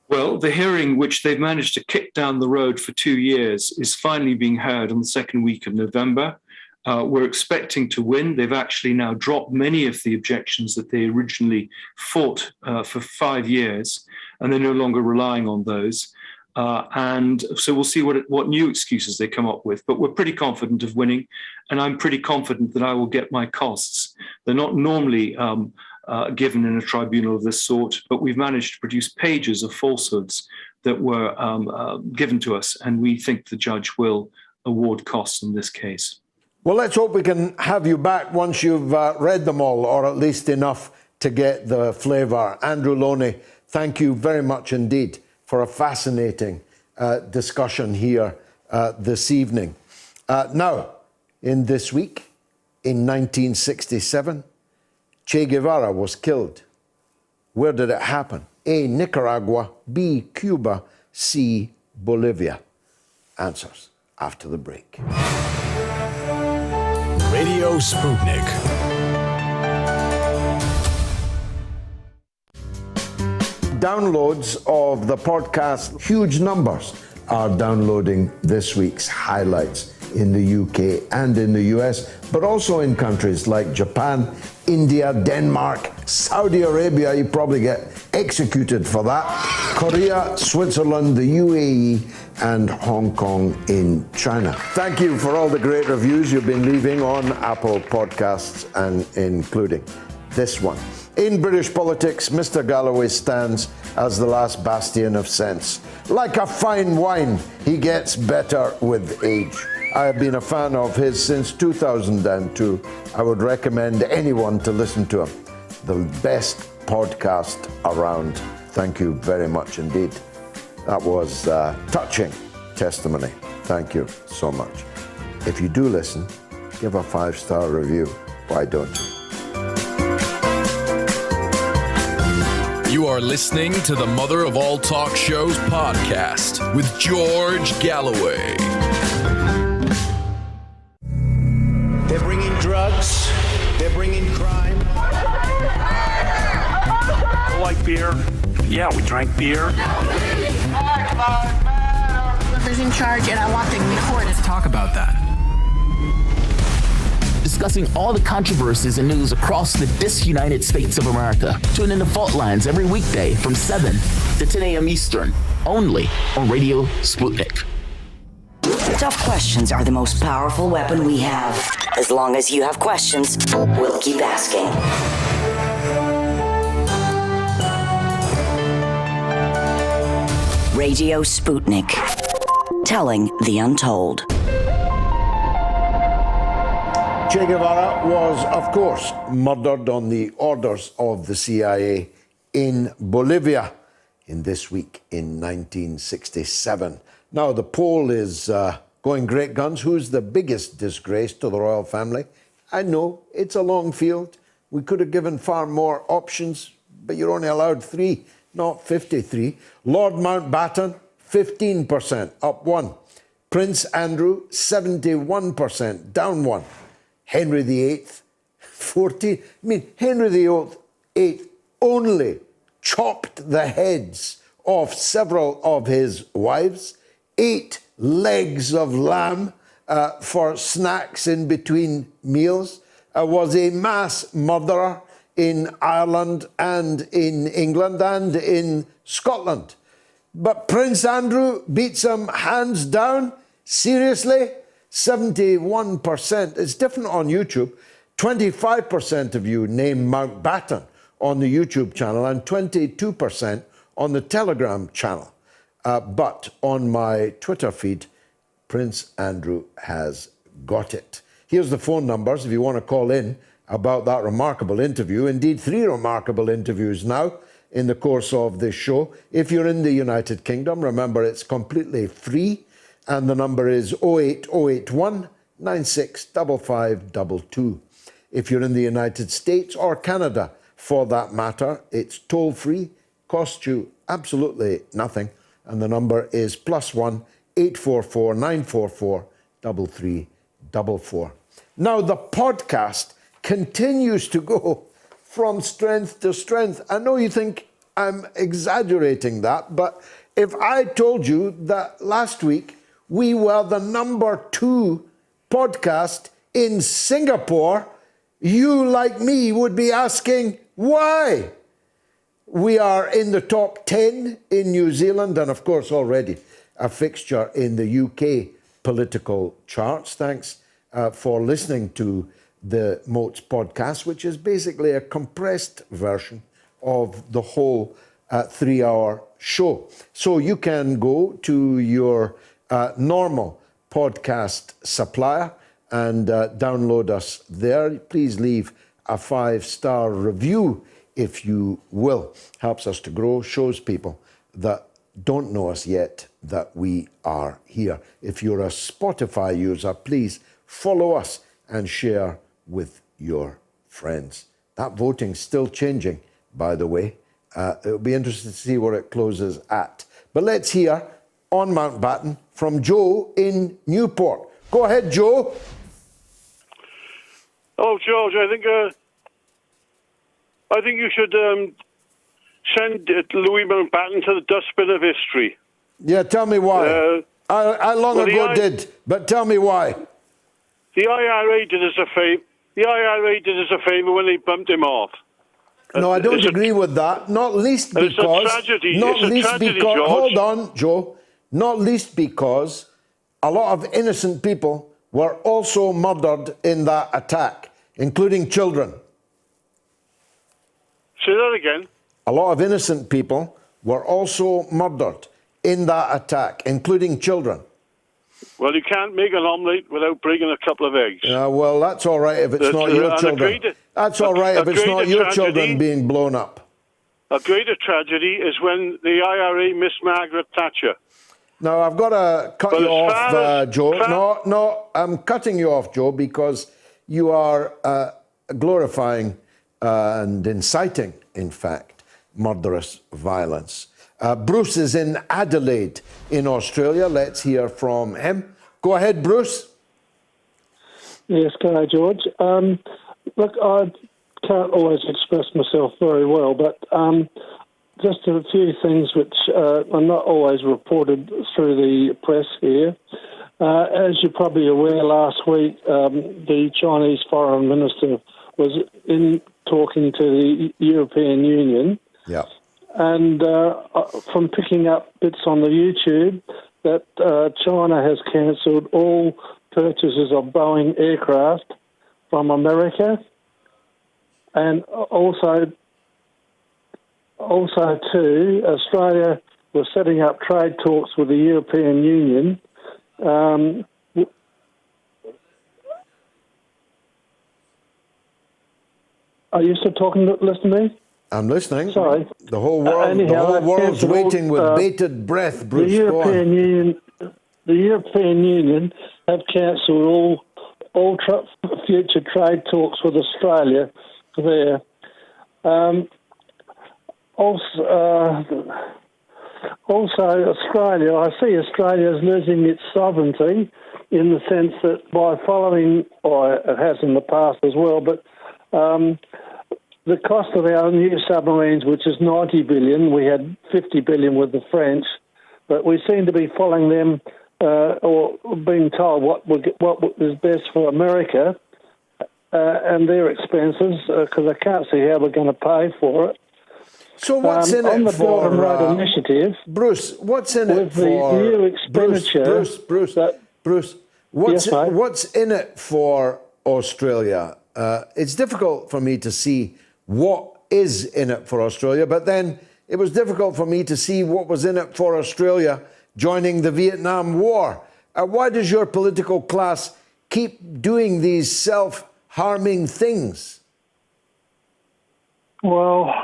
Well, the hearing, which they've managed to kick down the road for 2 years, is finally being heard on the second week of November. We're expecting to win. They've actually now dropped many of the objections that they originally fought for 5 years, and they're no longer relying on those. And so we'll see what new excuses they come up with. But we're pretty confident of winning, and I'm pretty confident that I will get my costs. They're not normally given in a tribunal of this sort, but we've managed to produce pages of falsehoods that were given to us, and we think the judge will award costs in this case. Well, let's hope we can have you back once you've read them all, or at least enough to get the flavour. Andrew Lownie, thank you very much indeed for a fascinating discussion here this evening. Now, in this week, in 1967, Che Guevara was killed. Where did it happen? A, Nicaragua, B, Cuba, C, Bolivia. Answers after the break. Radio Sputnik. Downloads of the podcast, huge numbers are downloading this week's highlights in the UK and in the US, but also in countries like Japan, India, Denmark, Saudi Arabia. You probably get executed for that. Korea, Switzerland, the UAE, and Hong Kong in China. Thank you for all the great reviews you've been leaving on Apple Podcasts, and including this one. In British politics, Mr. Galloway stands as the last bastion of sense. Like a fine wine, he gets better with age. I have been a fan of his since 2002. I would recommend anyone to listen to him. The best podcast around. Thank you very much indeed. That was touching testimony. Thank you so much. If you do listen, give a 5-star review. Why don't you? You are listening to the Mother of All Talk Shows podcast with George Galloway. They're bringing drugs. They're bringing crime. I like beer. Yeah, we drank beer. Whoever's in charge, and I want to record it. Talk about that. discussing all the controversies and news across the disunited states of America. Tune in to Fault Lines every weekday from 7 to 10 a.m. Eastern, only on Radio Sputnik. Tough questions are the most powerful weapon we have. As long as you have questions, we'll keep asking. Radio Sputnik, telling the untold. Che Guevara was, of course, murdered on the orders of the CIA in Bolivia in this week in 1967. Now, the poll is going great guns. Who's the biggest disgrace to the royal family? I know, it's a long field. We could have given far more options, but you're only allowed 3, not 53. Lord Mountbatten, 15%, up 1. Prince Andrew, 71%, down 1. Henry VIII, 14. Henry VIII only chopped the heads off several of his wives, 8 legs of lamb for snacks in between meals, was a mass murderer in Ireland and in England and in Scotland. But Prince Andrew beats him hands down. Seriously? 71%. It's different on YouTube. 25% of you name Mountbatten on the YouTube channel and 22% on the Telegram channel. But on my Twitter feed, Prince Andrew has got it. Here's the phone numbers if you want to call in about that remarkable interview. Indeed, 3 remarkable interviews now in the course of this show. If you're in the United Kingdom, remember it's completely free. And the number is 08081 965522. If you're in the United States or Canada, for that matter, it's toll-free, costs you absolutely nothing. And the number is +1 844 944 3344. Now, the podcast continues to go from strength to strength. I know you think I'm exaggerating that, but if I told you that last week we were the number 2 podcast in Singapore, you, like me, would be asking why. We are in the top 10 in New Zealand and, of course, already a fixture in the UK political charts. Thanks for listening to the Moats podcast, which is basically a compressed version of the whole 3-hour show. So you can go to your normal podcast supplier and download us there. Please leave a 5-star review if you will. Helps us to grow, shows people that don't know us yet that we are here. If you're a Spotify user, please follow us and share with your friends. That voting's still changing, by the way. It'll be interesting to see where it closes at. But let's hear on Mountbatten from Joe in Newport. Go ahead, Joe. Oh, George, I think you should send Louis Mountbatten to the dustbin of history. Yeah, tell me why. I long ago did, but tell me why. The IRA did us a favor. The IRA did us a favor when they bumped him off. No, I don't agree with that. Not least because. It's a tragedy. George. Hold on, Joe. Not least because a lot of innocent people were also murdered in that attack, including children. Say that again. A lot of innocent people were also murdered in that attack, including children. Well, you can't make an omelette without breaking a couple of eggs. Well, that's all right if it's not your children. That's all right if it's not your children being blown up. A greater tragedy is when the IRA missed Margaret Thatcher. Now, I've got to cut you off, Joe. No, I'm cutting you off, Joe, because you are glorifying and inciting, in fact, murderous violence. Bruce is in Adelaide in Australia. Let's hear from him. Go ahead, Bruce. Yes, good day, George. Look, I can't always express myself very well, but just a few things which are not always reported through the press here. As you're probably aware, last week the Chinese foreign minister was in talking to the European Union. Yeah. And from picking up bits on the YouTube, that China has cancelled all purchases of Boeing aircraft from America, and also too, Australia was setting up trade talks with the European Union. Are you still talking? Listen to me. I'm listening. Sorry. The whole world's waiting with bated breath, Bruce. The European Union have cancelled all future trade talks with Australia there. Also, Australia, I see Australia is losing its sovereignty in the sense that by following, or it has in the past as well, but the cost of our new submarines, which is 90 billion, we had 50 billion with the French, but we seem to be following them or being told what is best for America and their expenses, because I can't see how we're going to pay for it. So what's in on it the for Belt and Road Initiative, Bruce? What's in it for the new expenditure? Bruce, what's in it for Australia? It's difficult for me to see what is in it for Australia, but then it was difficult for me to see what was in it for Australia joining the Vietnam War. Why does your political class keep doing these self-harming things? Well,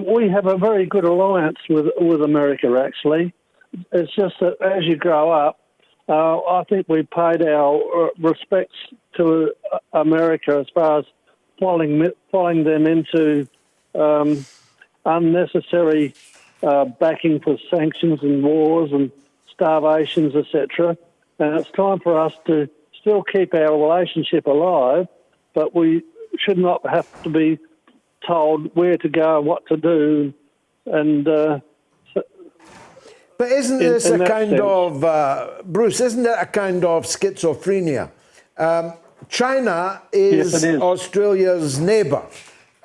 we have a very good alliance with America, actually. It's just that as you grow up, I think we paid our respects to America as far as following them into unnecessary backing for sanctions and wars and starvations, etc. And it's time for us to still keep our relationship alive, but we should not have to be told where to go, what to do, and. But isn't this a kind of, Bruce, isn't it a kind of schizophrenia? China is Australia's neighbour.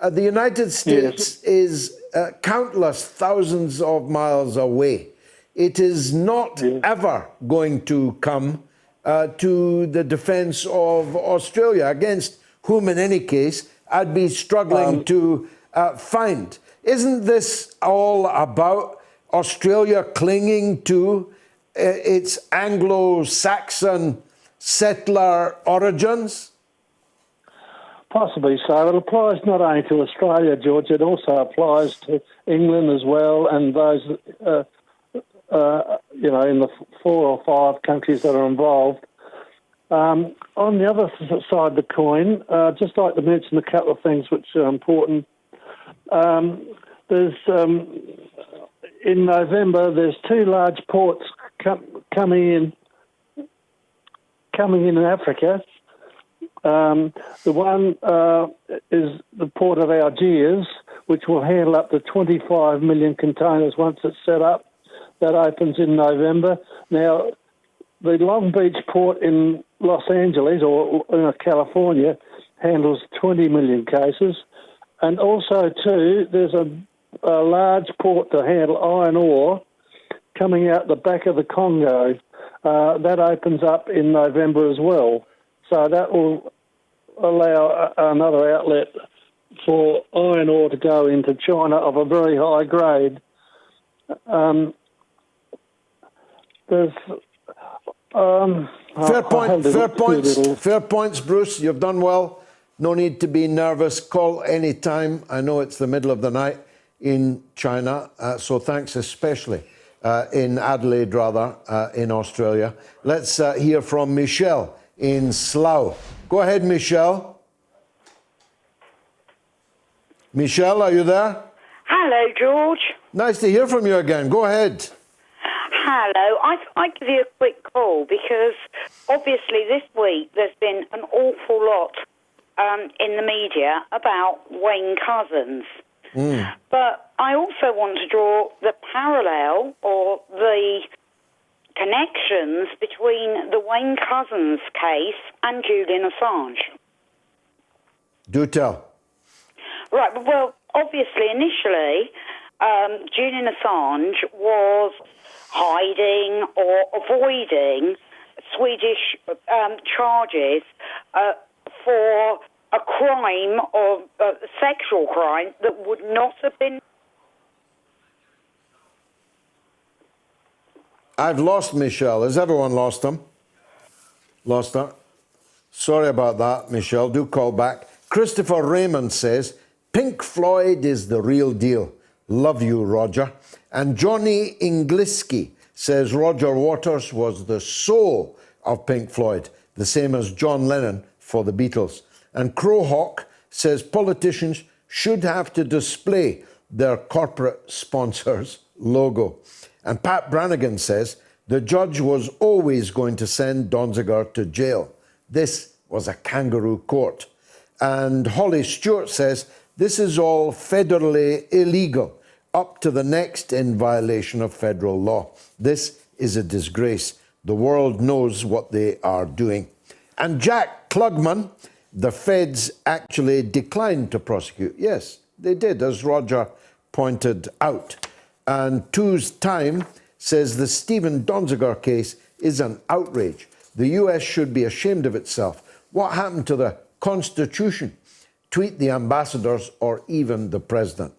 The United States is countless thousands of miles away. It is not ever going to come to the defence of Australia, against whom, in any case, I'd be struggling to find. Isn't this all about Australia clinging to its Anglo-Saxon settler origins? Possibly so. It applies not only to Australia, George, it also applies to England as well, and those, in the 4 or 5 countries that are involved. On the other side of the coin, just like to mention a couple of things which are important. There's in November, there's 2 large ports coming in Africa. The one is the port of Algiers, which will handle up to 25 million containers once it's set up. That opens in November. Now, the Long Beach port in Los Angeles or in California handles 20 million cases. And also, too, there's a large port to handle iron ore coming out the back of the Congo. That opens up in November as well. So that will allow another outlet for iron ore to go into China of a very high grade. There's... Fair points, Bruce. You've done well. No need to be nervous. Call any time. I know it's the middle of the night in China, so thanks especially in Adelaide, in Australia. Let's hear from Michelle in Slough. Go ahead, Michelle. Michelle, are you there? Hello, George. Nice to hear from you again. Go ahead. Hello. I give you a quick call because obviously this week there's been an awful lot in the media about Wayne Couzens. But I also want to draw the parallel or the connections between the Wayne Couzens case and Julian Assange. Do tell. Right, well, obviously, initially, Julian Assange was hiding or avoiding Swedish charges for a crime or a sexual crime that would not have been... I've lost Michelle. Has everyone lost him? Lost her? Sorry about that, Michelle. Do call back. Christopher Raymond says, Pink Floyd is the real deal. Love you, Roger. And Johnny Ingliski says Rodger Waters was the soul of Pink Floyd, the same as John Lennon for the Beatles. And Crowhawk says politicians should have to display their corporate sponsors' logo. And Pat Brannigan says the judge was always going to send Donziger to jail. This was a kangaroo court. And Holly Stewart says this is all federally illegal, up to the next in violation of federal law. This is a disgrace. The world knows what they are doing. And Jack Klugman, the feds actually declined to prosecute. Yes, they did, as Roger pointed out. And Two's Time says the Stephen Donziger case is an outrage. The US should be ashamed of itself. What happened to the Constitution? Tweet the ambassadors or even the president.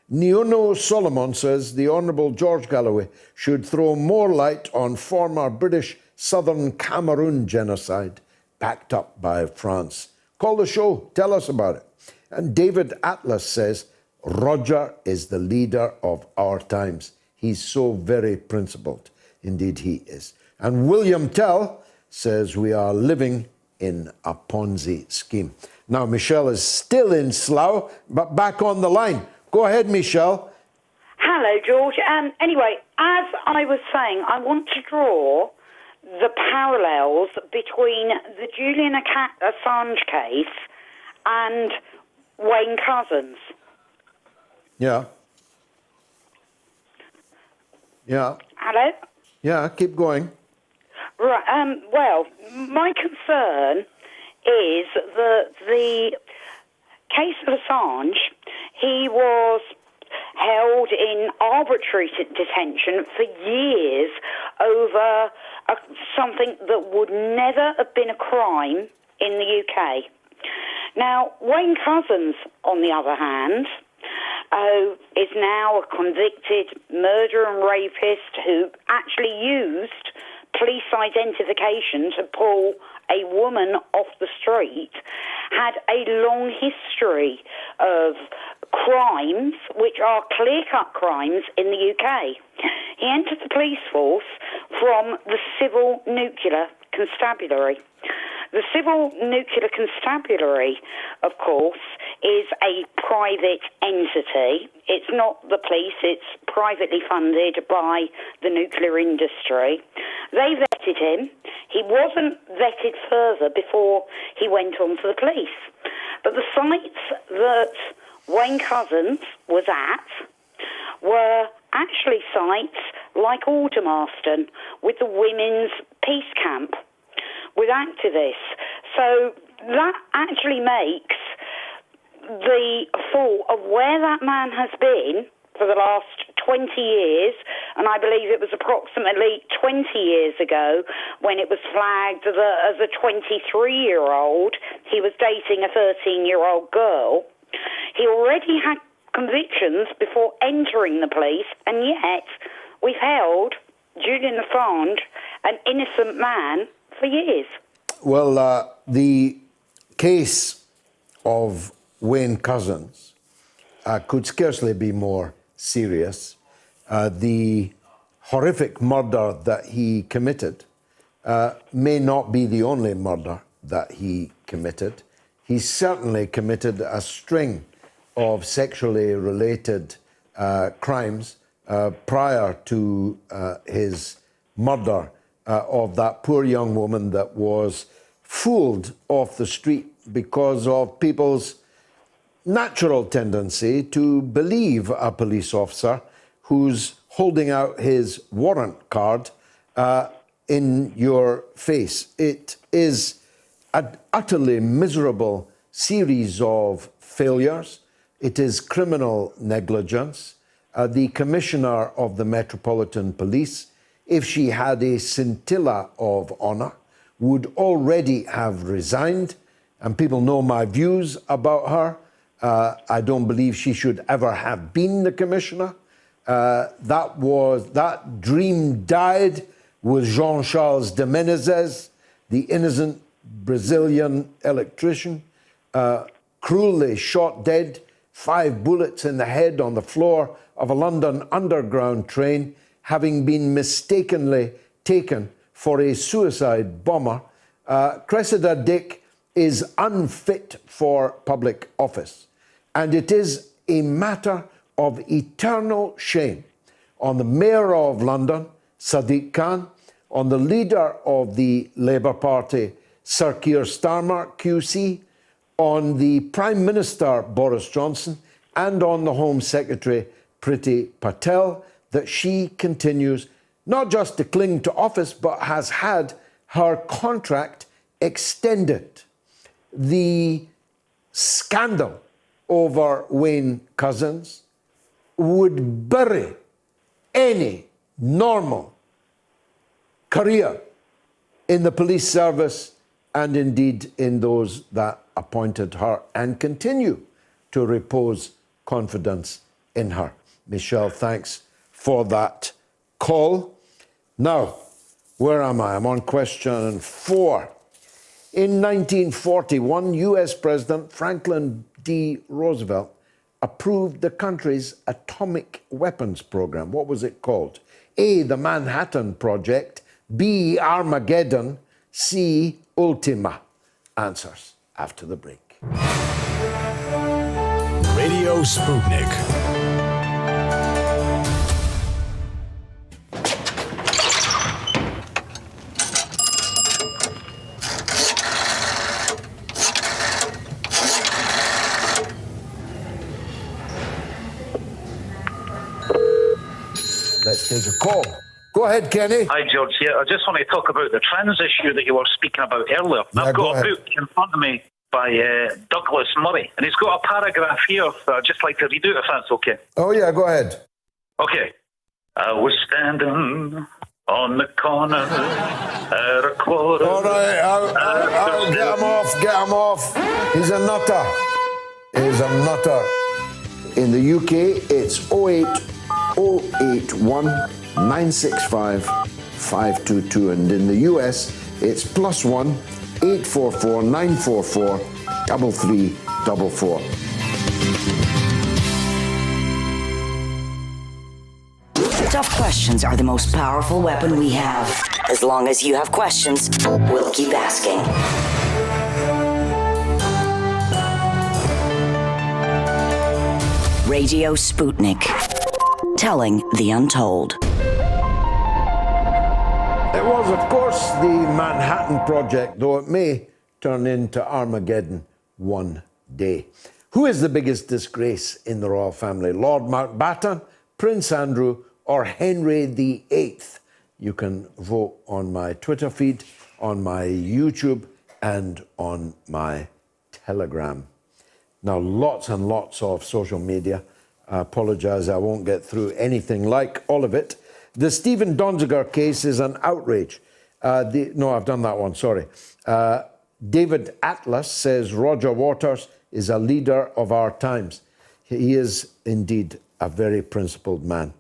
Neono Solomon says the Honourable George Galloway should throw more light on former British Southern Cameroon genocide backed up by France. Call the show, tell us about it. And David Atlas says Roger is the leader of our times. He's so very principled. Indeed he is. And William Tell says we are living in a Ponzi scheme. Now, Michelle is still in Slough, but back on the line. Go ahead, Michelle. Hello, George. Anyway, as I was saying, I want to draw the parallels between the Julian Assange case and Wayne Couzens. Yeah. Yeah. Hello? Yeah, keep going. Right. Well, my concern is that the case of Assange, he was held in arbitrary detention for years over something that would never have been a crime in the UK. Now, Wayne Couzens, on the other hand, is now a convicted murderer and rapist who actually used police identification to pull a woman off the street, had a long history of crimes, which are clear-cut crimes in the UK. He entered the police force from the Civil Nuclear Constabulary. The Civil Nuclear Constabulary, of course, is a private entity. It's not the police, it's privately funded by the nuclear industry. They vetted him. He wasn't vetted further before he went on to the police. But the sites that Wayne Couzens was at were actually sites like Aldermaston with the Women's Peace Camp, with activists. So that actually makes the thought of where that man has been for the last 20 years, and I believe it was approximately 20 years ago when it was flagged that as a 23-year-old, he was dating a 13-year-old girl. He already had convictions before entering the police, and yet we've held Julian Assange, an innocent man, for years. Well, the case of Wayne Couzens could scarcely be more serious. The horrific murder that he committed may not be the only murder that he committed. He certainly committed a string of sexually related crimes prior to his murder of that poor young woman that was fooled off the street because of people's natural tendency to believe a police officer who's holding out his warrant card in your face. It is an utterly miserable series of failures. It is criminal negligence. The Commissioner of the Metropolitan Police, if she had a scintilla of honour, would already have resigned. And people know my views about her. I don't believe she should ever have been the Commissioner. That dream died with Jean-Charles de Menezes, the innocent Brazilian electrician, cruelly shot dead, 5 bullets in the head on the floor of a London Underground train, having been mistakenly taken for a suicide bomber. Cressida Dick is unfit for public office. And it is a matter of eternal shame on the Mayor of London, Sadiq Khan, on the leader of the Labour Party, Sir Keir Starmer, QC, on the Prime Minister, Boris Johnson, and on the Home Secretary, Priti Patel, that she continues not just to cling to office, but has had her contract extended. The scandal over Wayne Couzens would bury any normal career in the police service and indeed in those that appointed her and continue to repose confidence in her. Michelle, thanks for that call. Now, where am I? I'm on question 4. In 1941, US President Franklin D. Roosevelt approved the country's atomic weapons program. What was it called? A, the Manhattan Project, B, Armageddon, C, Ultima. Answers after the break. Radio Sputnik. Let's take a call. Go ahead, Kenny. Hi, George. Yeah, I just want to talk about the trans issue that you were speaking about earlier. Yeah, I've got go a book in front of me by Douglas Murray, and he's got a paragraph here that I'd just like to read out, if that's okay. Oh, yeah, go ahead. Okay. I was standing on the corner at a quarter. All right, I'll get him off. He's a nutter. He's a nutter. In the UK, it's 08081 965 522, and in the US, it's +1 844 944 3344. Tough questions are the most powerful weapon we have. As long as you have questions, we'll keep asking. Radio Sputnik. Telling the untold. It was, of course, the Manhattan Project, though it may turn into Armageddon one day. Who is the biggest disgrace in the royal family? Lord Mountbatten, Prince Andrew, or Henry VIII? You can vote on my Twitter feed, on my YouTube, and on my Telegram. Now, lots and lots of social media. I apologise, I won't get through anything like all of it. The Stephen Donziger case is an outrage. No, I've done that one, sorry. David Atlas says Rodger Waters is a leader of our times. He is indeed a very principled man.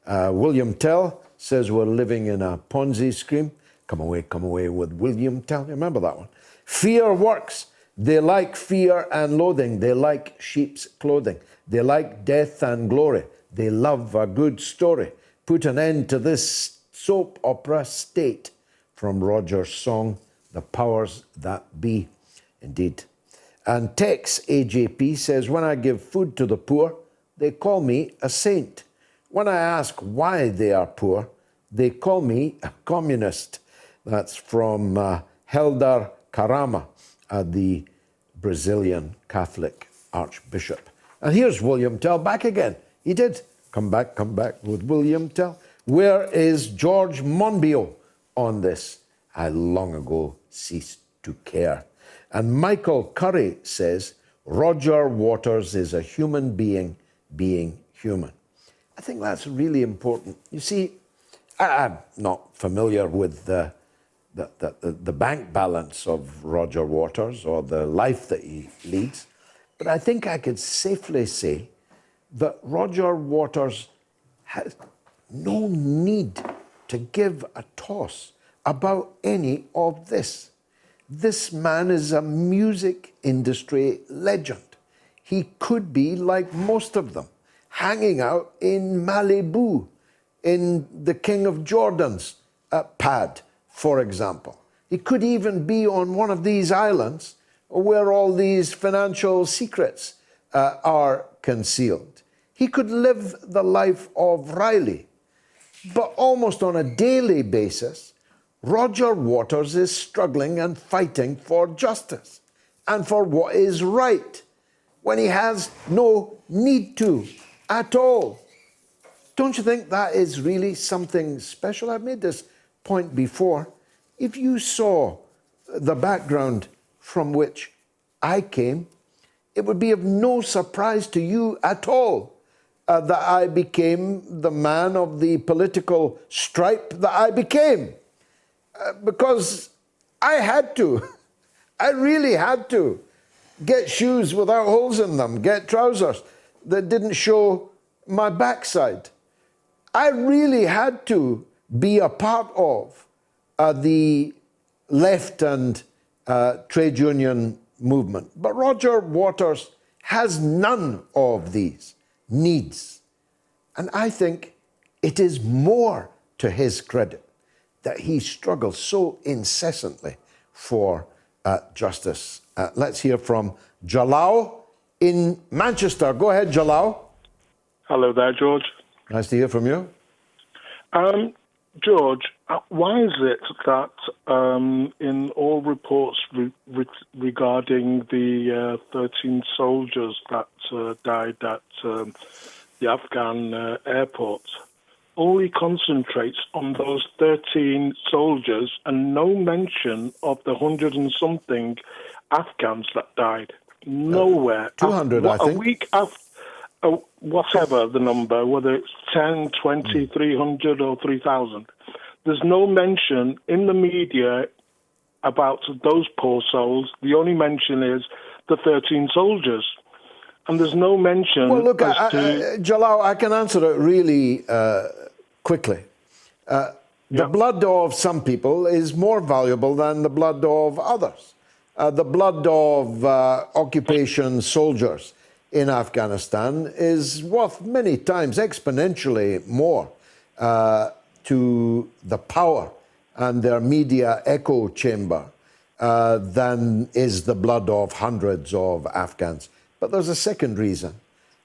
William Tell says we're living in a Ponzi scheme. Come away with William Tell. Remember that one. Fear works. They like fear and loathing. They like sheep's clothing. They like death and glory. They love a good story. Put an end to this soap opera state. From Roger's song, The Powers That Be. Indeed. And Tex AJP says, when I give food to the poor, they call me a saint. When I ask why they are poor, they call me a communist. That's from Heldar Karama, the Brazilian Catholic Archbishop. And here's William Tell back again. He did come back with William Tell. Where is George Monbiot on this, I long ago ceased to care. And Michael Curry says, Rodger Waters is a human being human. I think that's really important. You see, I'm not familiar with the bank balance of Rodger Waters or the life that he leads, but I think I could safely say that Rodger Waters has no need to give a toss about any of this. This man is a music industry legend. He could be, like most of them, hanging out in Malibu, in the King of Jordan's pad, for example. He could even be on one of these islands where all these financial secrets are concealed. He could live the life of Riley. But almost on a daily basis, Rodger Waters is struggling and fighting for justice and for what is right when he has no need to at all. Don't you think that is really something special? I've made this point before. If you saw the background from which I came, it would be of no surprise to you at all that I became the man of the political stripe that I became. Because I had to. I really had to get shoes without holes in them, get trousers that didn't show my backside. I really had to be a part of the left and trade union movement. But Rodger Waters has none of these needs. And I think it is more to his credit that he struggles so incessantly for justice. Let's hear from Jalal in Manchester. Go ahead, Jalal. Hello there, George. Nice to hear from you. George, why is it that in all reports regarding the 13 soldiers that died at the Afghan airport, only concentrates on those 13 soldiers and no mention of the 100 and something Afghans that died? Nowhere. 200, I think. A week after, whatever the number, whether it's 10, 20, 300 or 3,000, there's no mention in the media about those poor souls. The only mention is the 13 soldiers. And there's no mention... Well, look, Jalal, I can answer it really quickly. The blood of some people is more valuable than the blood of others. The blood of occupation soldiers in Afghanistan is worth many times, exponentially more, to the power and their media echo chamber than is the blood of hundreds of Afghans. But there's a second reason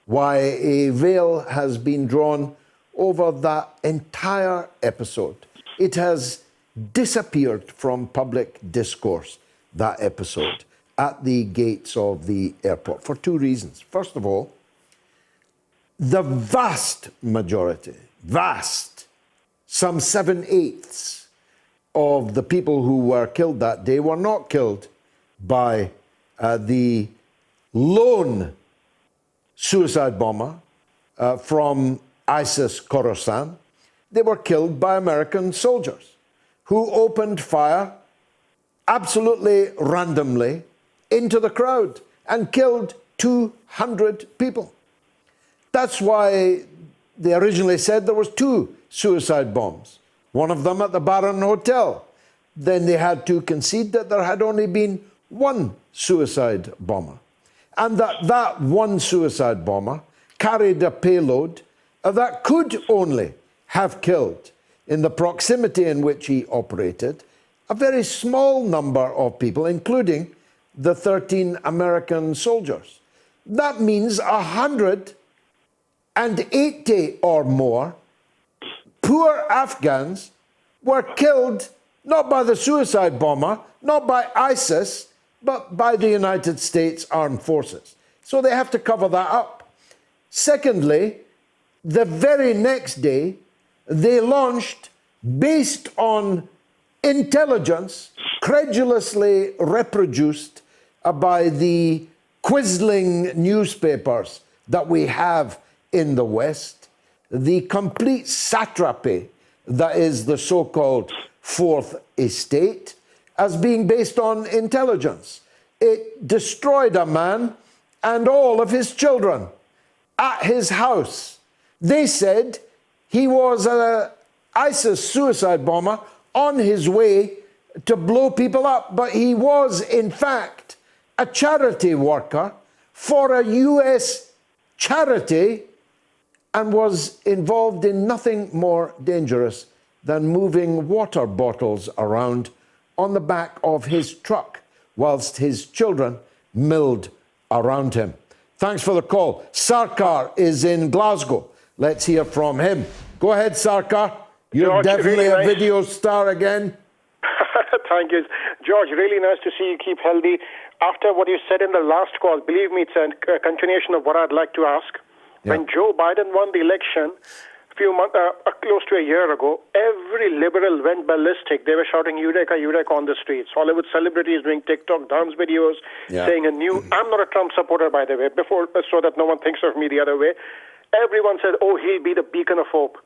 why a veil has been drawn over that entire episode. It has disappeared from public discourse, that episode, at the gates of the airport for two reasons. First of all, the vast majority, some 7/8 of the people who were killed that day were not killed by the lone suicide bomber from ISIS Khorasan. They were killed by American soldiers who opened fire absolutely randomly into the crowd and killed 200 people. That's why they originally said there was 2 suicide bombs, one of them at the Baron Hotel. Then they had to concede that there had only been 1 suicide bomber, and that one suicide bomber carried a payload that could only have killed, in the proximity in which he operated, a very small number of people, including the 13 American soldiers. That means 180 or more poor Afghans were killed not by the suicide bomber, not by ISIS, but by the United States Armed Forces. So they have to cover that up. Secondly, the very next day, they launched, based on intelligence credulously reproduced by the quisling newspapers that we have in the West, the complete satrapy that is the so-called Fourth Estate, as being based on intelligence. It destroyed a man and all of his children at his house. They said he was an ISIS suicide bomber on his way to blow people up, but he was, in fact, a charity worker for a US charity and was involved in nothing more dangerous than moving water bottles around on the back of his truck whilst his children milled around him. Thanks for the call. Sarkar is in Glasgow. Let's hear from him. Go ahead, Sarkar. You're George, definitely really a video star again. Thank you. George, really nice to see you keep healthy. After what you said in the last call, believe me, it's a continuation of what I'd like to ask. Yeah. When Joe Biden won the election a few months, close to a year ago, every liberal went ballistic. They were shouting Eureka, Eureka on the streets. Hollywood celebrities doing TikTok dance videos, saying I'm not a Trump supporter, by the way, before, so that no one thinks of me the other way. Everyone said, oh, he'll be the beacon of hope.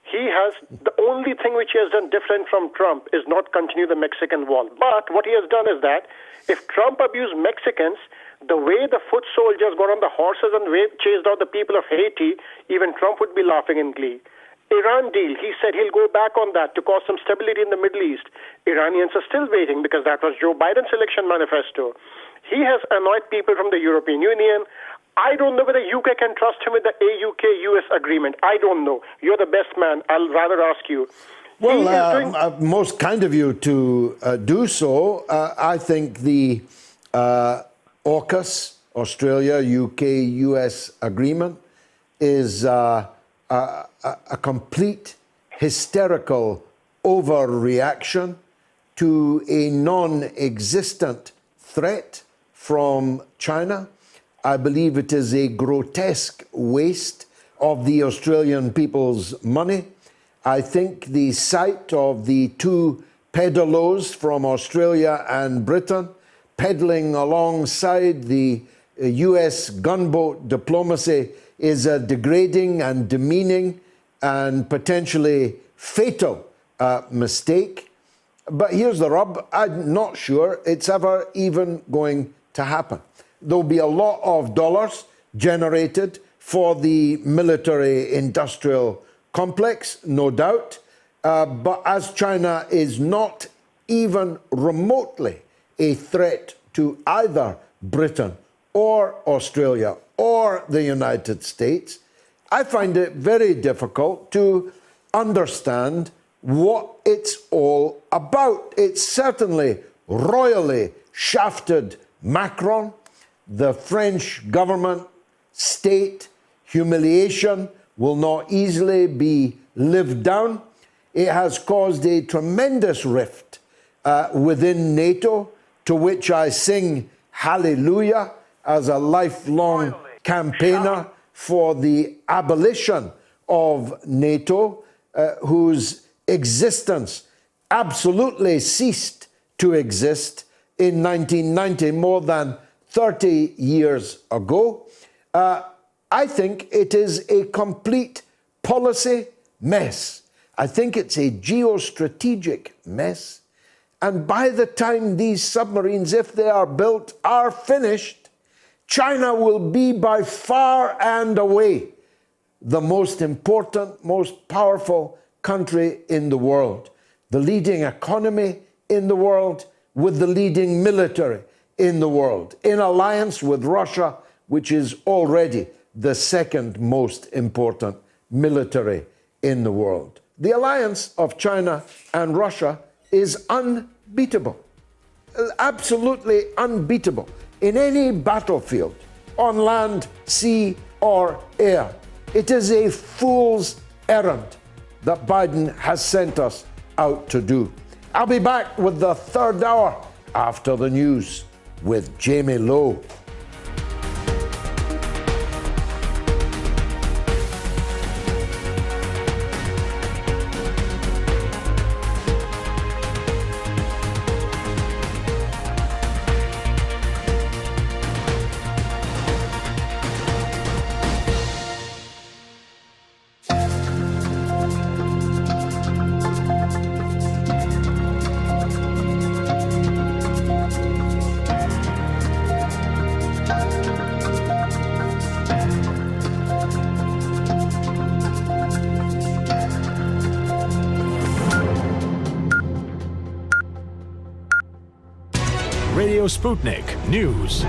He has, the only thing which he has done different from Trump is not continue the Mexican wall. But what he has done is that if Trump abused Mexicans, the way the foot soldiers got on the horses and chased out the people of Haiti, even Trump would be laughing in glee. Iran deal, he said he'll go back on that to cause some stability in the Middle East. Iranians are still waiting because that was Joe Biden's election manifesto. He has annoyed people from the European Union. I don't know whether UK can trust him with the AUK-US agreement. I don't know. You're the best man. I'll rather ask you. Well, most kind of you to do so. I think the AUKUS, Australia, UK, US agreement is a complete hysterical overreaction to a non-existent threat from China. I believe it is a grotesque waste of the Australian people's money. I think the sight of the two pedalos from Australia and Britain pedaling alongside the US gunboat diplomacy is a degrading and demeaning and potentially fatal mistake. But here's the rub. I'm not sure it's ever even going to happen. There'll be a lot of dollars generated for the military-industrial complex, no doubt. But as China is not even remotely a threat to either Britain or Australia or the United States, I find it very difficult to understand what it's all about. It's certainly royally shafted Macron. The French government, state, humiliation will not easily be lived down. It has caused a tremendous rift within NATO, to which I sing hallelujah as a lifelong campaigner for the abolition of NATO, whose existence absolutely ceased to exist in 1990, more than 30 years ago. I think it is a complete policy mess. I think it's a geostrategic mess. And by the time these submarines, if they are built, are finished, China will be by far and away the most important, most powerful country in the world, the leading economy in the world, with the leading military in the world, in alliance with Russia, which is already the second most important military in the world. The alliance of China and Russia is unbeatable, absolutely unbeatable in any battlefield, on land, sea, or air. It is a fool's errand that Biden has sent us out to do. I'll be back with the third hour after the news with Jamie Lowe. Radio Sputnik News.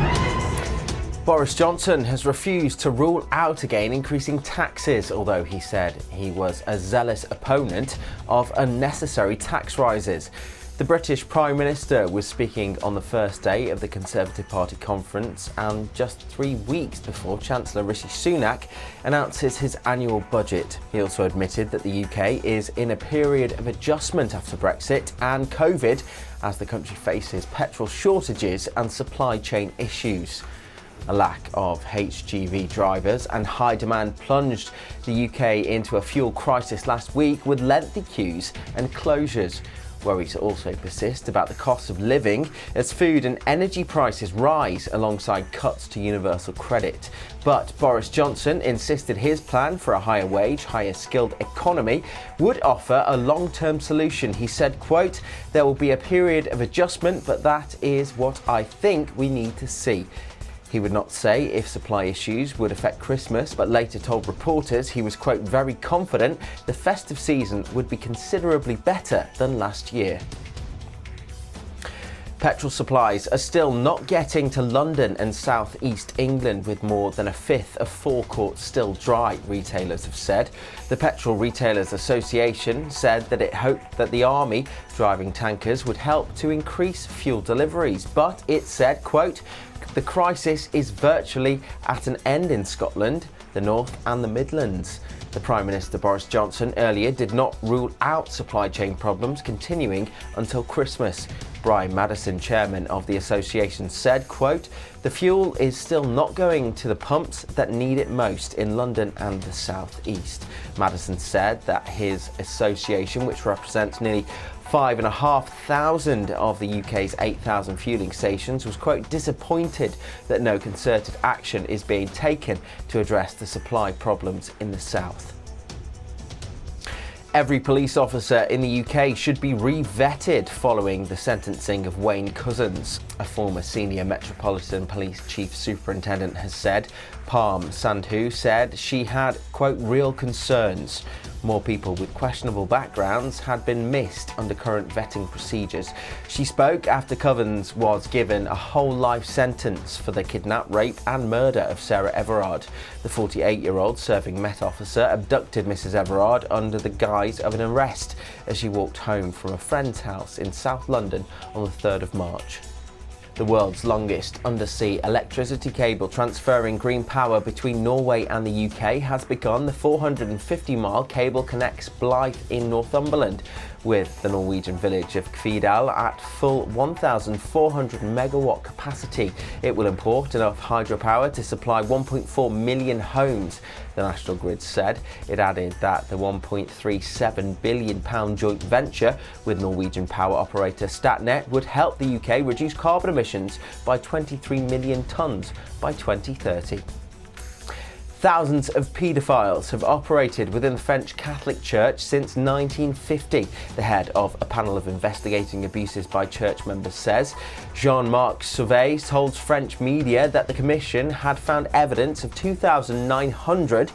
Boris Johnson has refused to rule out again increasing taxes, although he said he was a zealous opponent of unnecessary tax rises. The British Prime Minister was speaking on the first day of the Conservative Party conference and just 3 weeks before Chancellor Rishi Sunak announces his annual budget. He also admitted that the UK is in a period of adjustment after Brexit and COVID as the country faces petrol shortages and supply chain issues. A lack of HGV drivers and high demand plunged the UK into a fuel crisis last week with lengthy queues and closures. Worries also persist about the cost of living as food and energy prices rise alongside cuts to universal credit. But Boris Johnson insisted his plan for a higher wage, higher skilled economy would offer a long-term solution. He said, quote, "There will be a period of adjustment, but that is what I think we need to see." He would not say if supply issues would affect Christmas, but later told reporters he was, quote, "very confident the festive season would be considerably better than last year." Petrol supplies are still not getting to London and South East England, with more than a fifth of forecourts still dry, retailers have said. The Petrol Retailers Association said that it hoped that the army driving tankers would help to increase fuel deliveries, but it said, quote, "The crisis is virtually at an end in Scotland, the North and the Midlands." The Prime Minister Boris Johnson earlier did not rule out supply chain problems continuing until Christmas. Brian Maddison, chairman of the association, said, quote, "The fuel is still not going to the pumps that need it most in London and the South East. Maddison said that his association, which represents nearly 5,500 of the UK's 8,000 fueling stations, was, quote, "disappointed that no concerted action is being taken to address the supply problems in the south." Every police officer in the UK should be re-vetted following the sentencing of Wayne Couzens, a former senior Metropolitan Police Chief Superintendent has said. Parm Sandhu said she had, quote, "real concerns." More people with questionable backgrounds had been missed under current vetting procedures. She spoke after Couzens was given a whole life sentence for the kidnap, rape and murder of Sarah Everard. The 48-year-old serving Met officer abducted Mrs Everard under the guise of an arrest as she walked home from a friend's house in South London on the 3rd of March. The world's longest undersea electricity cable transferring green power between Norway and the UK has begun. The 450-mile cable connects Blyth in Northumberland with the Norwegian village of Kvidal at full 1,400 megawatt capacity. It will import enough hydropower to supply 1.4 million homes, the National Grid said. It added that the £1.37 billion joint venture with Norwegian power operator Statnett would help the UK reduce carbon emissions by 23 million tonnes by 2030. Thousands of paedophiles have operated within the French Catholic Church since 1950, the head of a panel of investigating abuses by church members says. Jean-Marc Sauvé told French media that the commission had found evidence of 2,900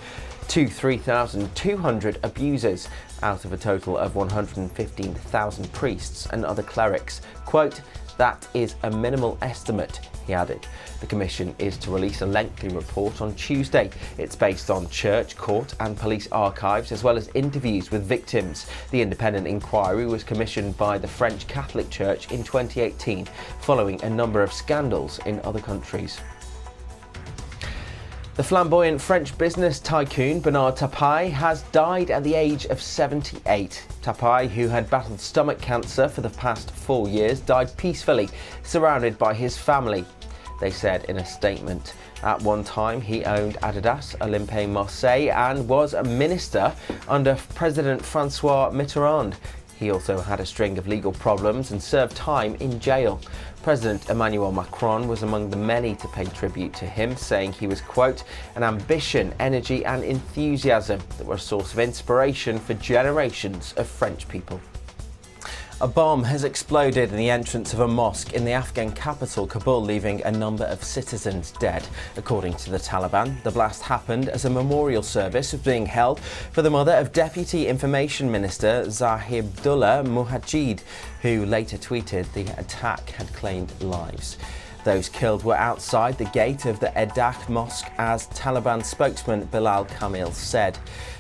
to 3,200 abusers out of a total of 115,000 priests and other clerics. Quote, "That is a minimal estimate," he added. The commission is to release a lengthy report on Tuesday. It's based on church, court and police archives, as well as interviews with victims. The independent inquiry was commissioned by the French Catholic Church in 2018, following a number of scandals in other countries. The flamboyant French business tycoon Bernard Tapie has died at the age of 78. Tapie, who had battled stomach cancer for the past 4 years, died peacefully, surrounded by his family, they said in a statement. At one time, he owned Adidas, Olympique Marseille, and was a minister under President François Mitterrand. He also had a string of legal problems and served time in jail. President Emmanuel Macron was among the many to pay tribute to him, saying he was, quote, "an ambition, energy and enthusiasm that were a source of inspiration for generations of French people." A bomb has exploded in the entrance of a mosque in the Afghan capital, Kabul, leaving a number of citizens dead. According to the Taliban, the blast happened as a memorial service was being held for the mother of Deputy Information Minister Zahibullah Mujahid, who later tweeted the attack had claimed lives. Those killed were outside the gate of the Edak Mosque, as Taliban spokesman Bilal Kamil said.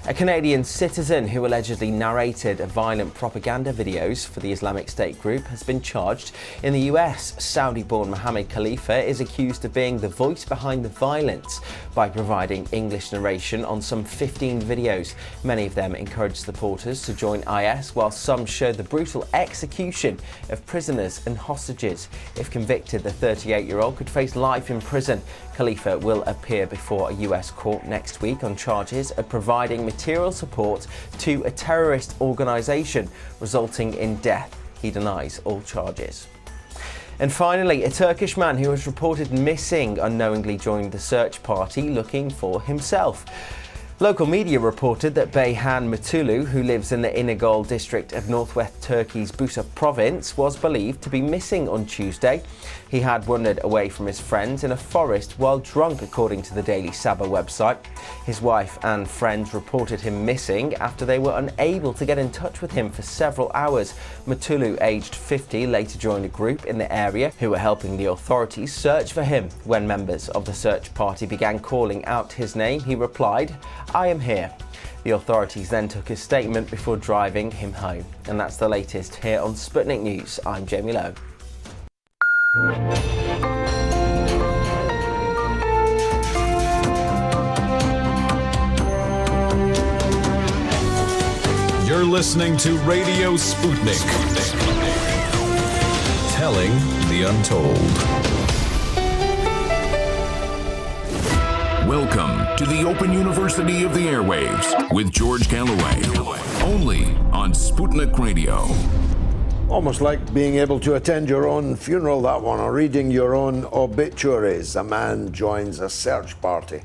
A Canadian citizen who allegedly narrated violent propaganda videos for the Islamic State group has been charged in the US. Saudi-born Mohammed Khalifa is accused of being the voice behind the violence by providing English narration on some 15 videos. Many of them encouraged supporters to join IS, while some showed the brutal execution of prisoners and hostages. If convicted, the 38-year-old could face life in prison. Khalifa will appear before a US court next week on charges of providing material support to a terrorist organisation, resulting in death. He denies all charges. And finally, a Turkish man who was reported missing unknowingly joined the search party looking for himself. Local media reported that Beyhan Mutulu, who lives in the Inegöl district of northwest Turkey's Bursa province, was believed to be missing on Tuesday. He had wandered away from his friends in a forest while drunk, according to the Daily Sabah website. His wife and friends reported him missing after they were unable to get in touch with him for several hours. Mutulu, aged 50, later joined a group in the area who were helping the authorities search for him. When members of the search party began calling out his name, he replied, "I am here." The authorities then took his statement before driving him home. And that's the latest here on Sputnik News. I'm Jamie Lowe. You're listening to Radio Sputnik. Telling the untold. Welcome to the Open University of the Airwaves with George Galloway, only on Sputnik Radio. Almost like being able to attend your own funeral, that one, or reading your own obituaries. A man joins a search party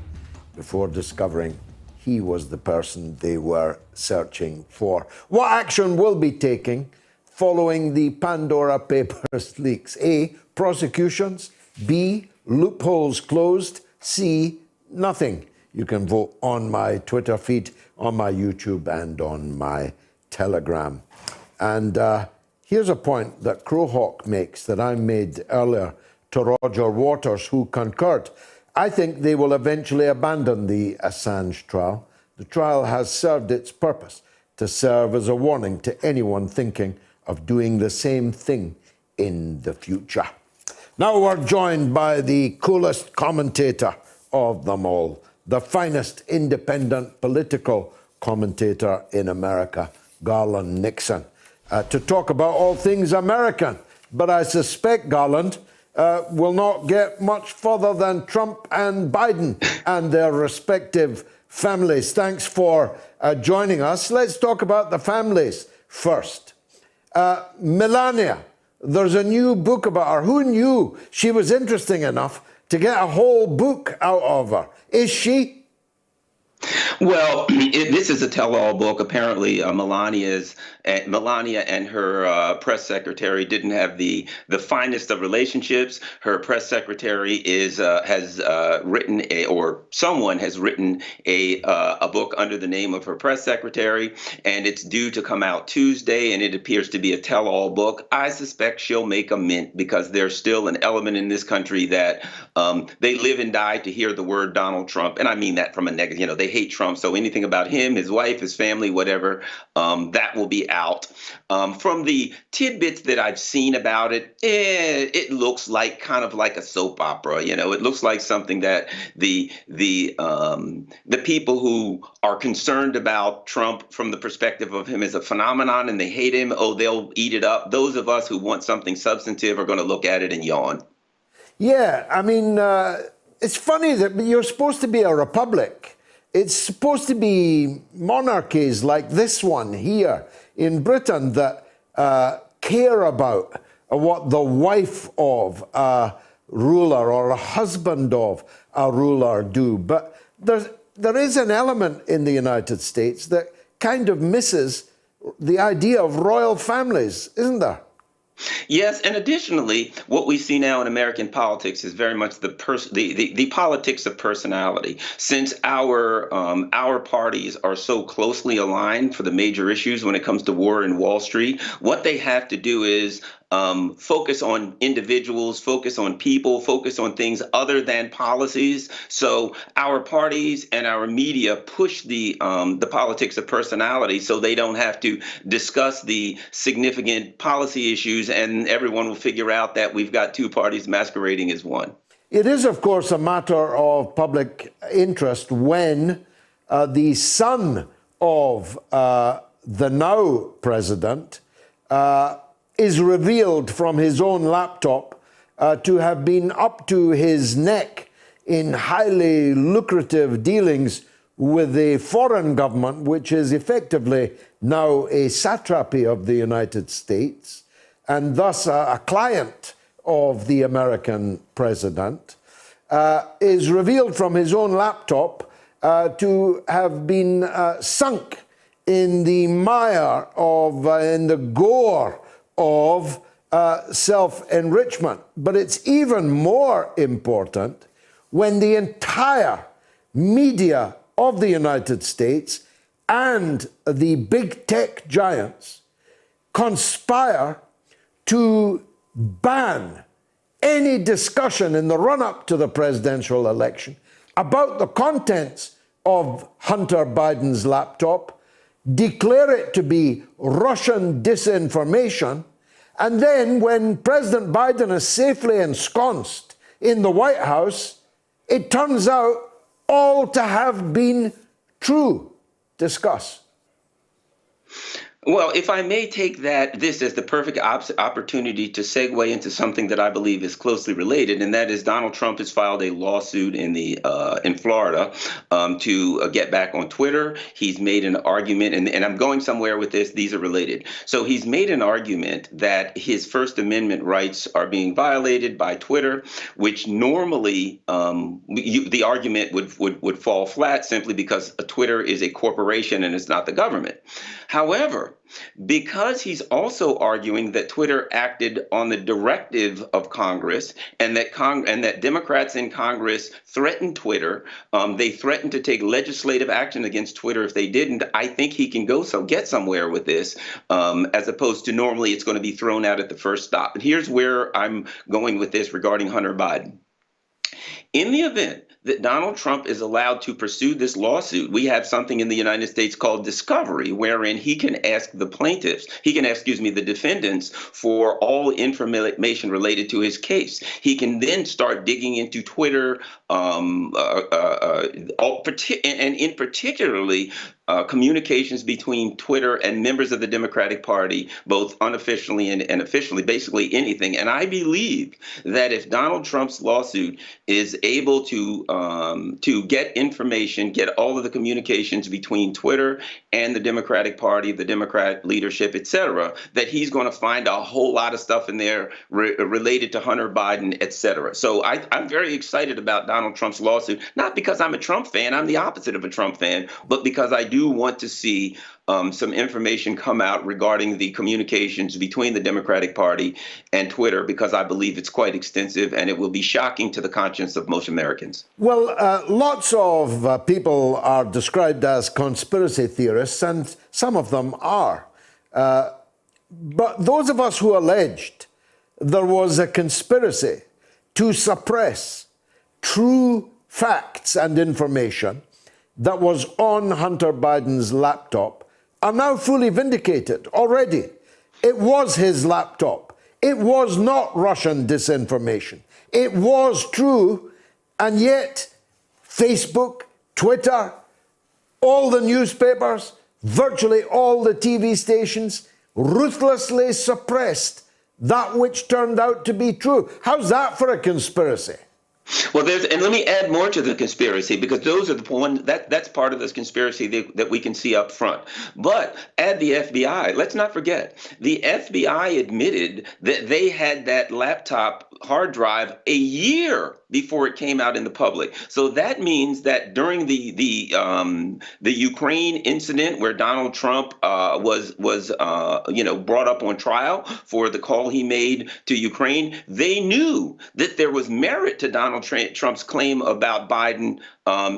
before discovering he was the person they were searching for. What action will be taken following the Pandora Papers leaks? A, prosecutions. B, loopholes closed. C, nothing. You can vote on my Twitter feed, on my YouTube, and on my Telegram. And here's a point that Crowhawk makes that I made earlier to Rodger Waters, who concurred. I think they will eventually abandon the Assange trial. The trial has served its purpose to serve as a warning to anyone thinking of doing the same thing in the future. Now we're joined by the coolest commentator of them all, the finest independent political commentator in America, Garland Nixon, to talk about all things American. But I suspect Garland will not get much further than Trump and Biden and their respective families. Thanks for joining us. Let's talk about the families first. Melania, there's a new book about her. Who knew she was interesting enough to get a whole book out of her? Is she? Well, this is a tell-all book. Apparently, Melania and her press secretary didn't have the finest of relationships. Her press secretary has written someone has written a book under the name of her press secretary, and it's due to come out Tuesday. And it appears to be a tell-all book. I suspect she'll make a mint because there's still an element in this country that they live and die to hear the word Donald Trump, and I mean that from a negative. You know, they hate Trump, so anything about him, his wife, his family, whatever, that will be out. From the tidbits that I've seen about it, it looks like kind of like a soap opera. You know, it looks like something that the people who are concerned about Trump from the perspective of him as a phenomenon and they hate him, they'll eat it up. Those of us who want something substantive are going to look at it and yawn. Yeah, I mean, it's funny that you're supposed to be a republic. It's supposed to be monarchies like this one here in Britain that care about what the wife of a ruler or a husband of a ruler do. But there is an element in the United States that kind of misses the idea of royal families, isn't there? Yes, and additionally, what we see now in American politics is very much the politics of personality. Since our parties are so closely aligned for the major issues when it comes to war and Wall Street, what they have to do is focus on individuals, focus on people, focus on things other than policies. So our parties and our media push the politics of personality so they don't have to discuss the significant policy issues, and everyone will figure out that we've got two parties masquerading as one. It is, of course, a matter of public interest when the son of the now president is revealed from his own laptop to have been up to his neck in highly lucrative dealings with a foreign government, which is effectively now a satrapy of the United States, and thus a client of the American president, is revealed from his own laptop to have been sunk in the mire of, in the gore of self-enrichment. But it's even more important when the entire media of the United States and the big tech giants conspire to ban any discussion in the run-up to the presidential election about the contents of Hunter Biden's laptop, declare it to be Russian disinformation, and then when President Biden is safely ensconced in the White House, it turns out all to have been true. Discuss. Well, if I may take this as the perfect opportunity to segue into something that I believe is closely related, and that is Donald Trump has filed a lawsuit in Florida to get back on Twitter. He's made an argument, and I'm going somewhere with this. These are related. So he's made an argument that his First Amendment rights are being violated by Twitter, which normally the argument would fall flat simply because Twitter is a corporation and it's not the government. However, because he's also arguing that Twitter acted on the directive of Congress and that Democrats in Congress threatened Twitter, they threatened to take legislative action against Twitter if they didn't, I think he can get somewhere with this, as opposed to normally it's going to be thrown out at the first stop. And here's where I'm going with this regarding Hunter Biden. In the event that Donald Trump is allowed to pursue this lawsuit, we have something in the United States called discovery, wherein he can ask the the defendants for all information related to his case. He can then start digging into Twitter, and in particularly communications between Twitter and members of the Democratic Party, both unofficially and officially, basically anything. And I believe that if Donald Trump's lawsuit is able to get information, get all of the communications between Twitter and the Democratic Party, the Democrat leadership, et cetera, that he's going to find a whole lot of stuff in there related to Hunter Biden, et cetera. So I'm very excited about Donald Trump's lawsuit, not because I'm a Trump fan, I'm the opposite of a Trump fan, but because I do want to see some information come out regarding the communications between the Democratic Party and Twitter, because I believe it's quite extensive and it will be shocking to the conscience of most Americans. Well, lots of people are described as conspiracy theorists, and some of them are. But those of us who alleged there was a conspiracy to suppress true facts and information that was on Hunter Biden's laptop are now fully vindicated already. It was his laptop. It was not Russian disinformation. It was true, and yet Facebook, Twitter, all the newspapers, virtually all the TV stations ruthlessly suppressed that which turned out to be true. How's that for a conspiracy? Well, and let me add more to the conspiracy, because those are the one that's part of this conspiracy that we can see up front. But add the FBI. Let's not forget, the FBI admitted that they had that laptop hard drive a year before it came out in the public. So that means that during the Ukraine incident, where Donald Trump was brought up on trial for the call he made to Ukraine, they knew that there was merit to Donald Trump's claim about Biden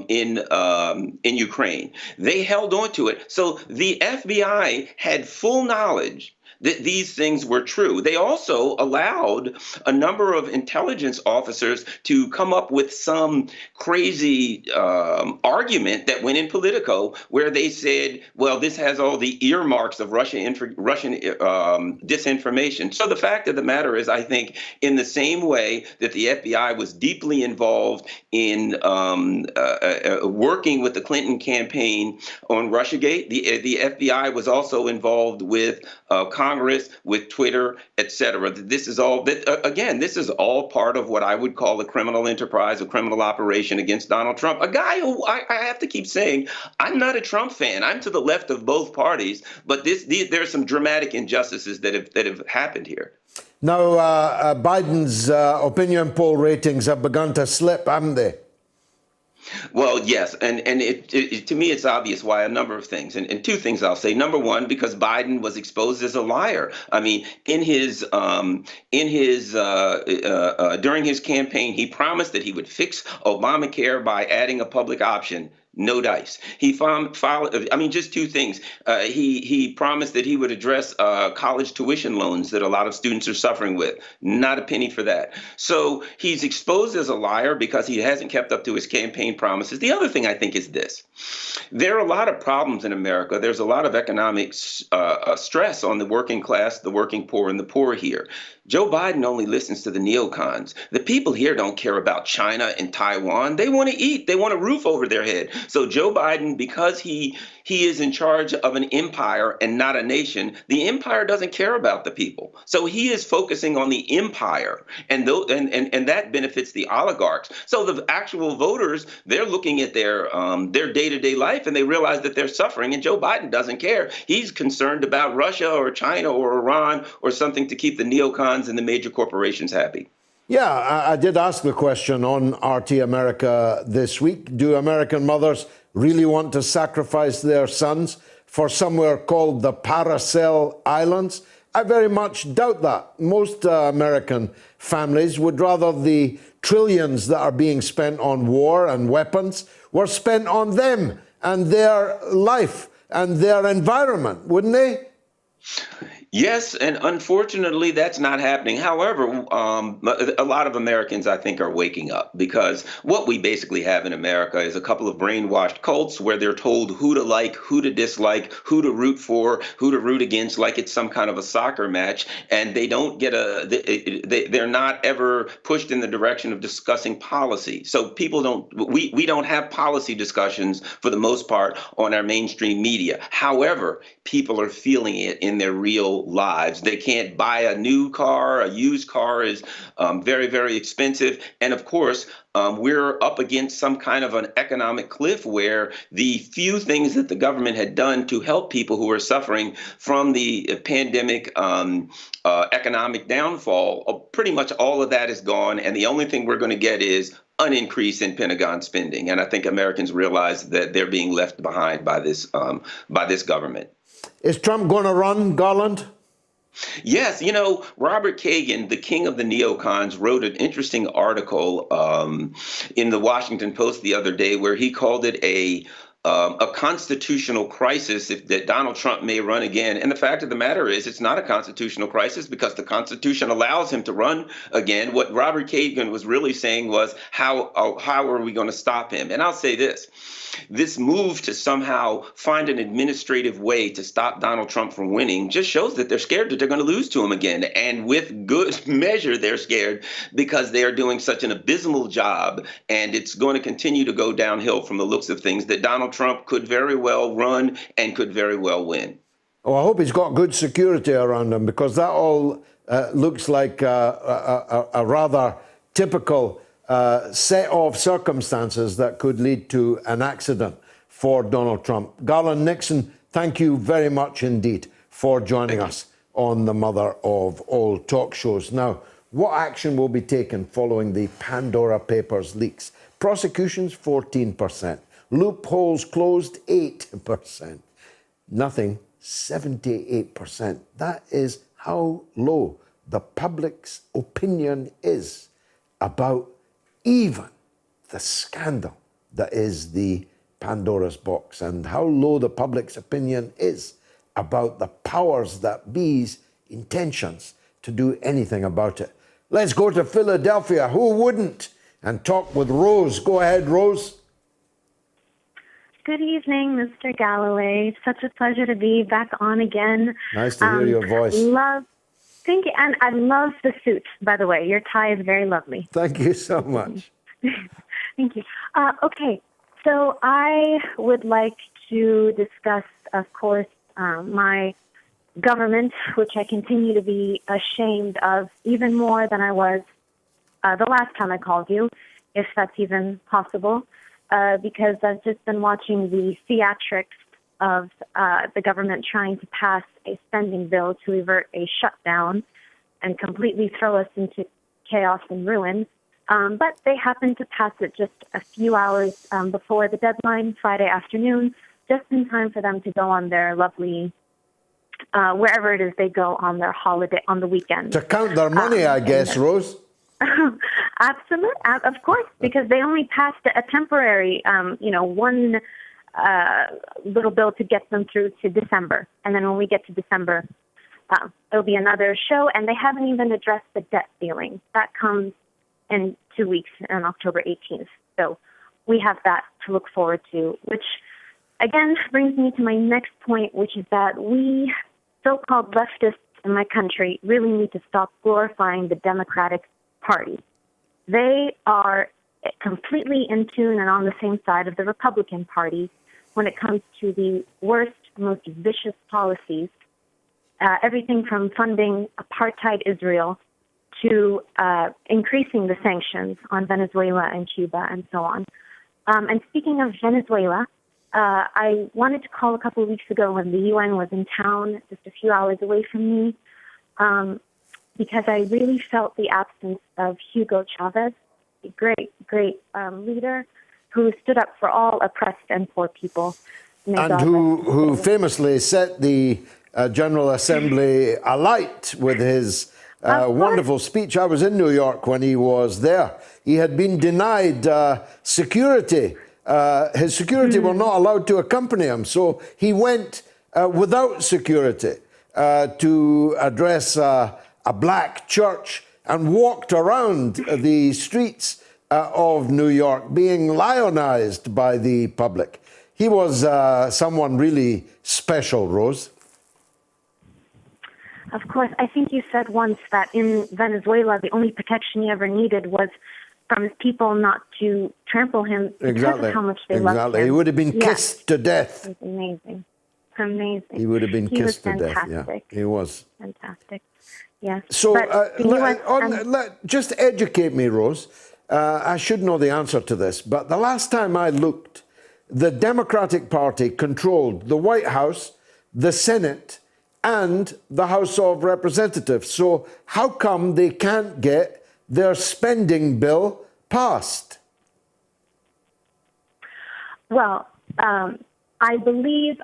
in Ukraine. They held on to it. So the FBI had full knowledge that these things were true. They also allowed a number of intelligence officers to come up with some crazy argument that went in Politico, where they said, well, this has all the earmarks of Russian disinformation. So the fact of the matter is, I think, in the same way that the FBI was deeply involved in working with the Clinton campaign on Russiagate, the FBI was also involved with Congress, with Twitter, etc. This is all, this is all part of what I would call a criminal enterprise, a criminal operation against Donald Trump, a guy who I have to keep saying, I'm not a Trump fan. I'm to the left of both parties, but there's some dramatic injustices that have happened here. Now, Biden's opinion poll ratings have begun to slip, haven't they? Well, yes, and to me, it's obvious why. A number of things, and two things I'll say. Number one, because Biden was exposed as a liar. I mean, during his campaign, he promised that he would fix Obamacare by adding a public option. No dice. He just two things. He promised that he would address college tuition loans that a lot of students are suffering with. Not a penny for that. So he's exposed as a liar because he hasn't kept up to his campaign promises. The other thing I think is this. There are a lot of problems in America. There's a lot of economic stress on the working class, the working poor, and the poor here. Joe Biden only listens to the neocons. The people here don't care about China and Taiwan. They want to eat. They want a roof over their head. So Joe Biden, because he is in charge of an empire and not a nation, the empire doesn't care about the people. So he is focusing on the empire, and that benefits the oligarchs. So the actual voters, they're looking at their day-to-day life, and they realize that they're suffering, and Joe Biden doesn't care. He's concerned about Russia or China or Iran or something to keep the neocons and the major corporations happy. Yeah, I did ask the question on RT America this week. Do American mothers really want to sacrifice their sons for somewhere called the Paracel Islands? I very much doubt that. Most American families would rather the trillions that are being spent on war and weapons were spent on them and their life and their environment, wouldn't they? Yes, and unfortunately, that's not happening. However, a lot of Americans, I think, are waking up, because what we basically have in America is a couple of brainwashed cults where they're told who to like, who to dislike, who to root for, who to root against, like it's some kind of a soccer match, and they don't get they're not ever pushed in the direction of discussing policy. So we don't have policy discussions for the most part on our mainstream media. However, people are feeling it in their real lives. They can't buy a new car. A used car is very, very expensive. And of course, we're up against some kind of an economic cliff where the few things that the government had done to help people who are suffering from the pandemic economic downfall, pretty much all of that is gone. And the only thing we're going to get is an increase in Pentagon spending. And I think Americans realize that they're being left behind by this government. Is Trump going to run, Garland? Yes. Robert Kagan, the king of the neocons, wrote an interesting article in the Washington Post the other day where he called it a constitutional crisis that Donald Trump may run again. And the fact of the matter is, it's not a constitutional crisis because the Constitution allows him to run again. What Robert Kagan was really saying was, how are we going to stop him? And I'll say this move to somehow find an administrative way to stop Donald Trump from winning just shows that they're scared that they're going to lose to him again. And with good measure, they're scared because they are doing such an abysmal job. And it's going to continue to go downhill from the looks of things, that Donald Trump could very well run and could very well win. Oh, I hope he's got good security around him, because that all looks like a rather typical set of circumstances that could lead to an accident for Donald Trump. Garland Nixon, thank you very much indeed for joining us on the Mother of All Talk Shows. Now, What action will be taken following the Pandora Papers leaks? Prosecutions, 14%. Loopholes closed, 8%. Nothing, 78%. That is how low the public's opinion is about even the scandal that is the Pandora's box, and how low the public's opinion is about the powers that be's intentions to do anything about it. Let's go to Philadelphia. Who wouldn't? And talk with Rose. Go ahead, Rose. Good evening, Mr. Galloway. Such a pleasure to be back on again. Nice to hear your voice. Thank you. And I love the suit, by the way. Your tie is very lovely. Thank you so much. Thank you. Okay, so I would like to discuss, of course, my government, which I continue to be ashamed of even more than I was the last time I called you, if that's even possible, because I've just been watching the theatrics of the government trying to pass a spending bill to avert a shutdown and completely throw us into chaos and ruin. But they happened to pass it just a few hours before the deadline, Friday afternoon, just in time for them to go on their lovely, wherever it is they go on their holiday, on the weekend. To count their money, I guess, Rose. Absolutely, of course, because they only passed a temporary, one little bill to get them through to December. And then when we get to December, there'll be another show, and they haven't even addressed the debt ceiling. That comes in 2 weeks, on October 18th. So we have that to look forward to, which again brings me to my next point, which is that we so-called leftists in my country really need to stop glorifying the Democratic Party. They are completely in tune and on the same side of the Republican Party when it comes to the worst, most vicious policies, everything from funding apartheid Israel to increasing the sanctions on Venezuela and Cuba and so on. And speaking of Venezuela, I wanted to call a couple of weeks ago when the UN was in town, just a few hours away from me, because I really felt the absence of Hugo Chavez, a great leader who stood up for all oppressed and poor people. And who famously set the General Assembly alight with his wonderful speech. I was in New York when he was there. He had been denied security. His security were not allowed to accompany him, so he went without security to address a black church and walked around the streets of New York being lionized by the public. He was someone really special, Rose. Of course, I think you said once that in Venezuela, the only protection he ever needed was from his people not to trample him because of how much they loved him. He would have been kissed to death. It was amazing. Amazing. He would have been kissed to death. Yeah, he was. Fantastic. Yes. So just educate me, Rose. I should know the answer to this, but the last time I looked, the Democratic Party controlled the White House, the Senate, and the House of Representatives. So how come they can't get their spending bill passed? Well, I believe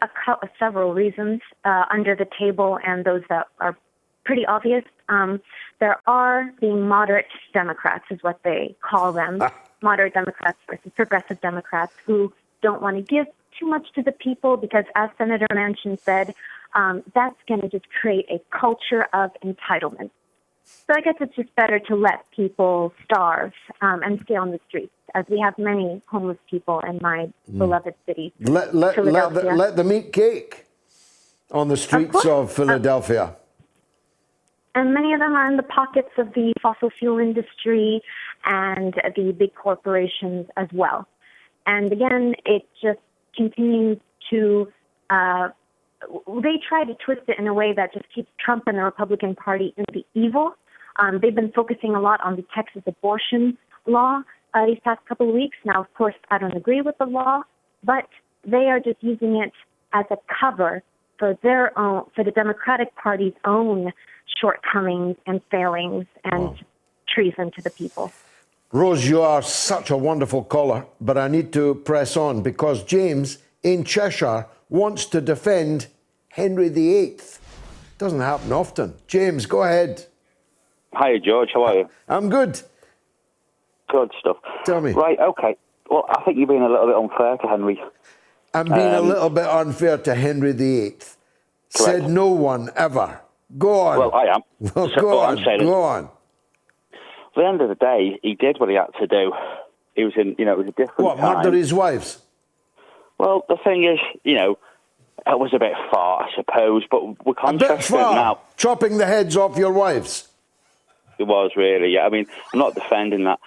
several reasons under the table, and those that are pretty obvious. There are the moderate Democrats, is what they call them, moderate Democrats versus progressive Democrats, who don't want to give too much to the people because, as Senator Manchin said, that's going to just create a culture of entitlement. So I guess it's just better to let people starve and stay on the streets, as we have many homeless people in my beloved city, Philadelphia. Let them eat cake on the streets of Philadelphia. And many of them are in the pockets of the fossil fuel industry and the big corporations as well. And again, it just continues to, they try to twist it in a way that just keeps Trump and the Republican Party in the evil. They've been focusing a lot on the Texas abortion law these past couple of weeks. Now, of course, I don't agree with the law, but they are just using it as a cover for their own, for the Democratic Party's own shortcomings and failings and treason to the people. Rose, you are such a wonderful caller, but I need to press on because James in Cheshire wants to defend Henry VIII. Doesn't happen often. James, go ahead. Hi, George. How are you? I'm good. Good stuff. Tell me. Right, okay. Well, I think you're being a little bit unfair to Henry. I'm being a little bit unfair to Henry VIII. Said no one ever. Go on. Well, I am. Well, go on. At the end of the day, he did what he had to do. He was in, it was a different What, time. murder his wives? Well, the thing is, it was a bit far, I suppose, but we're contrasting it now. Chopping the heads off your wives? It was really, yeah. I mean, I'm not defending that.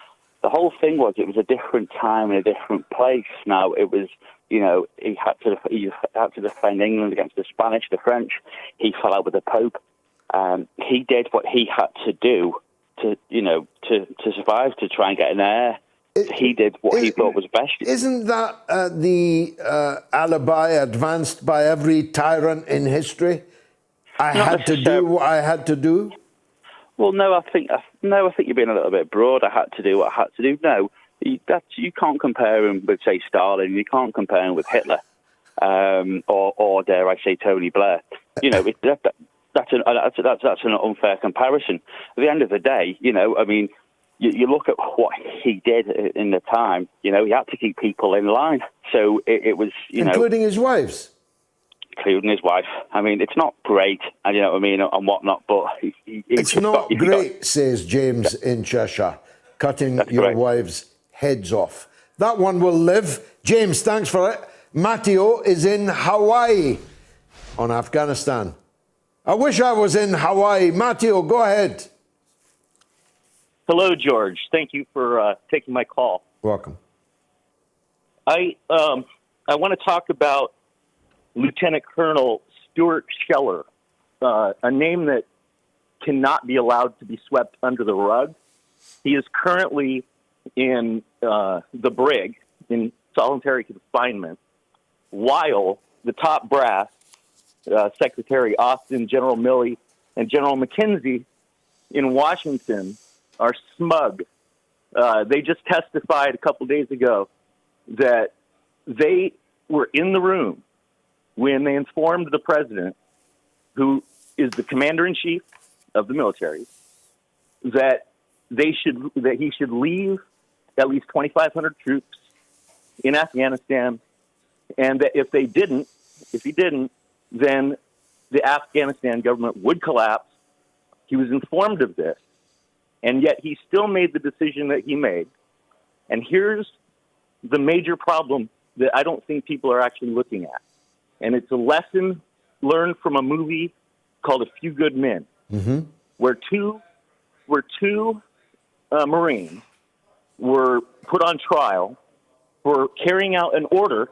The whole thing was it was a different time and a different place. Now, it was, he had to defend England against the Spanish, the French. He fell out with the Pope. He did what he had to do to survive, to try and get an heir. He did what he thought was best. Isn't that the alibi advanced by every tyrant in history? I had to do what I had to do? Well, no, I think you're being a little bit broad. I had to do what I had to do. No, you can't compare him with, say, Stalin. You can't compare him with Hitler, or dare I say, Tony Blair. That's an unfair comparison. At the end of the day, you look at what he did in the time. He had to keep people in line. So it was, including his wives. Including his wife. I mean, it's not great, and and whatnot, but it's not great, says James in Cheshire, cutting your wives' heads off. That one will live. James, thanks for it. Matteo is in Hawaii on Afghanistan. I wish I was in Hawaii. Matteo, go ahead. Hello, George. Thank you for taking my call. Welcome. I want to talk about Lieutenant Colonel Stuart Scheller, a name that cannot be allowed to be swept under the rug. He is currently in the brig in solitary confinement, while the top brass, Secretary Austin, General Milley, and General McKenzie in Washington are smug. They just testified a couple days ago that they were in the room when they informed the president, who is the commander-in-chief of the military, that he should leave at least 2,500 troops in Afghanistan, and that if he didn't, then the Afghanistan government would collapse. He was informed of this, and yet he still made the decision that he made. And here's the major problem that I don't think people are actually looking at. And it's a lesson learned from a movie called A Few Good Men, where two Marines were put on trial for carrying out an order,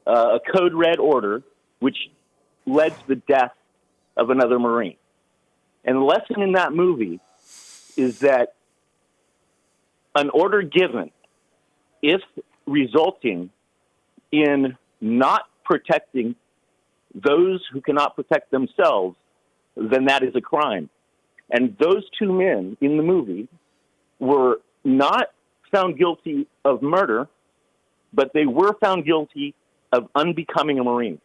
a code red order, which led to the death of another Marine. And the lesson in that movie is that an order given, if resulting in not protecting those who cannot protect themselves, then that is a crime. And those two men in the movie were not found guilty of murder, but they were found guilty of unbecoming a Marine.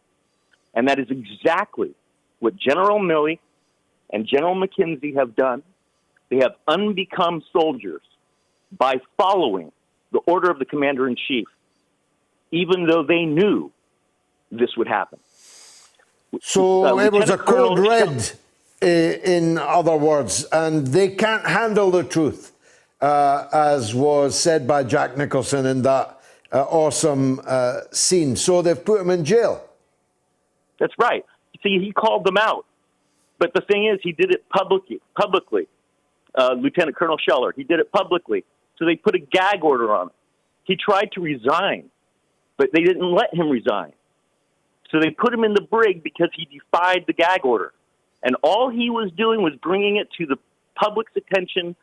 And that is exactly what General Milley and General McKenzie have done. They have unbecome soldiers by following the order of the commander-in-chief, even though they knew this would happen. So it was a code red, in other words, and they can't handle the truth, as was said by Jack Nicholson in that awesome scene. So they've put him in jail. That's right. See, he called them out. But the thing is, he did it publicly. Lieutenant Colonel Scheller, he did it publicly. So they put a gag order on him. He tried to resign, but they didn't let him resign. So they put him in the brig because he defied the gag order. And all he was doing was bringing it to the public's attention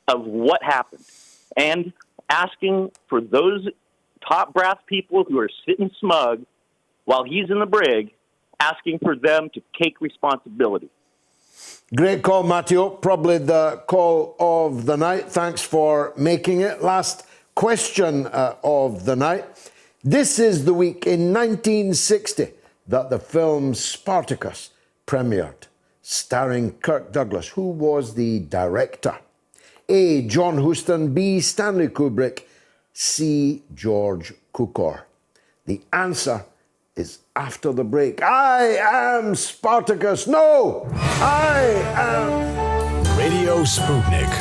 of what happened and asking for those top brass people who are sitting smug while he's in the brig, asking for them to take responsibility. Great call, Matteo. Probably the call of the night. Thanks for making it. Last question of the night. This is the week in 1960 that the film Spartacus premiered, starring Kirk Douglas. Who was the director? A. John Huston, B. Stanley Kubrick, C. George Cukor. The answer is after the break. I am Spartacus. No, I am Radio Sputnik.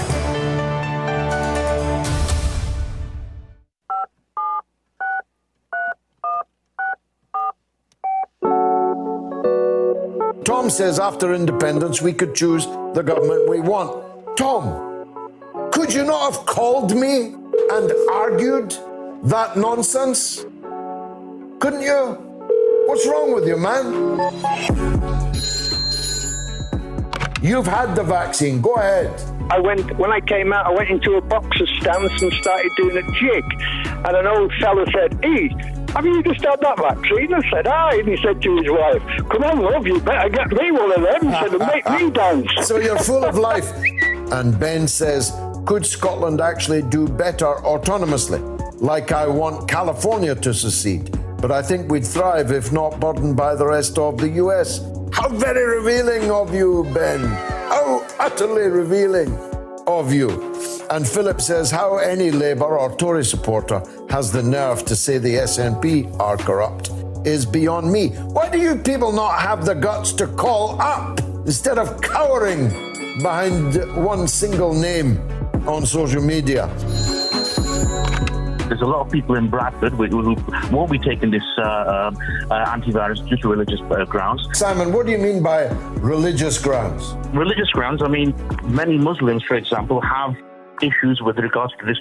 Tom says after independence we could choose the government we want. Tom, could you not have called me and argued that nonsense? Couldn't you? What's wrong with you, man? You've had the vaccine. Go ahead. When I came out, I went into a boxer's stance and started doing a jig. And an old fella said, "Hey, have you just had that vaccine?" I said, "Aye." And he said to his wife, "Come on, love, you better get me one of them." He said, "And make me dance." So you're full of life. And Ben says, could Scotland actually do better autonomously? Like I want California to secede. But I think we'd thrive if not burdened by the rest of the US. How very revealing of you, Ben. How utterly revealing of you. And Philip says, how any Labour or Tory supporter has the nerve to say the SNP are corrupt is beyond me. Why do you people not have the guts to call up instead of cowering behind one single name on social media? There's a lot of people in Bradford who won't be taking this antivirus due to religious grounds. Simon, what do you mean by religious grounds? Religious grounds, I mean, many Muslims, for example, have issues with regards to this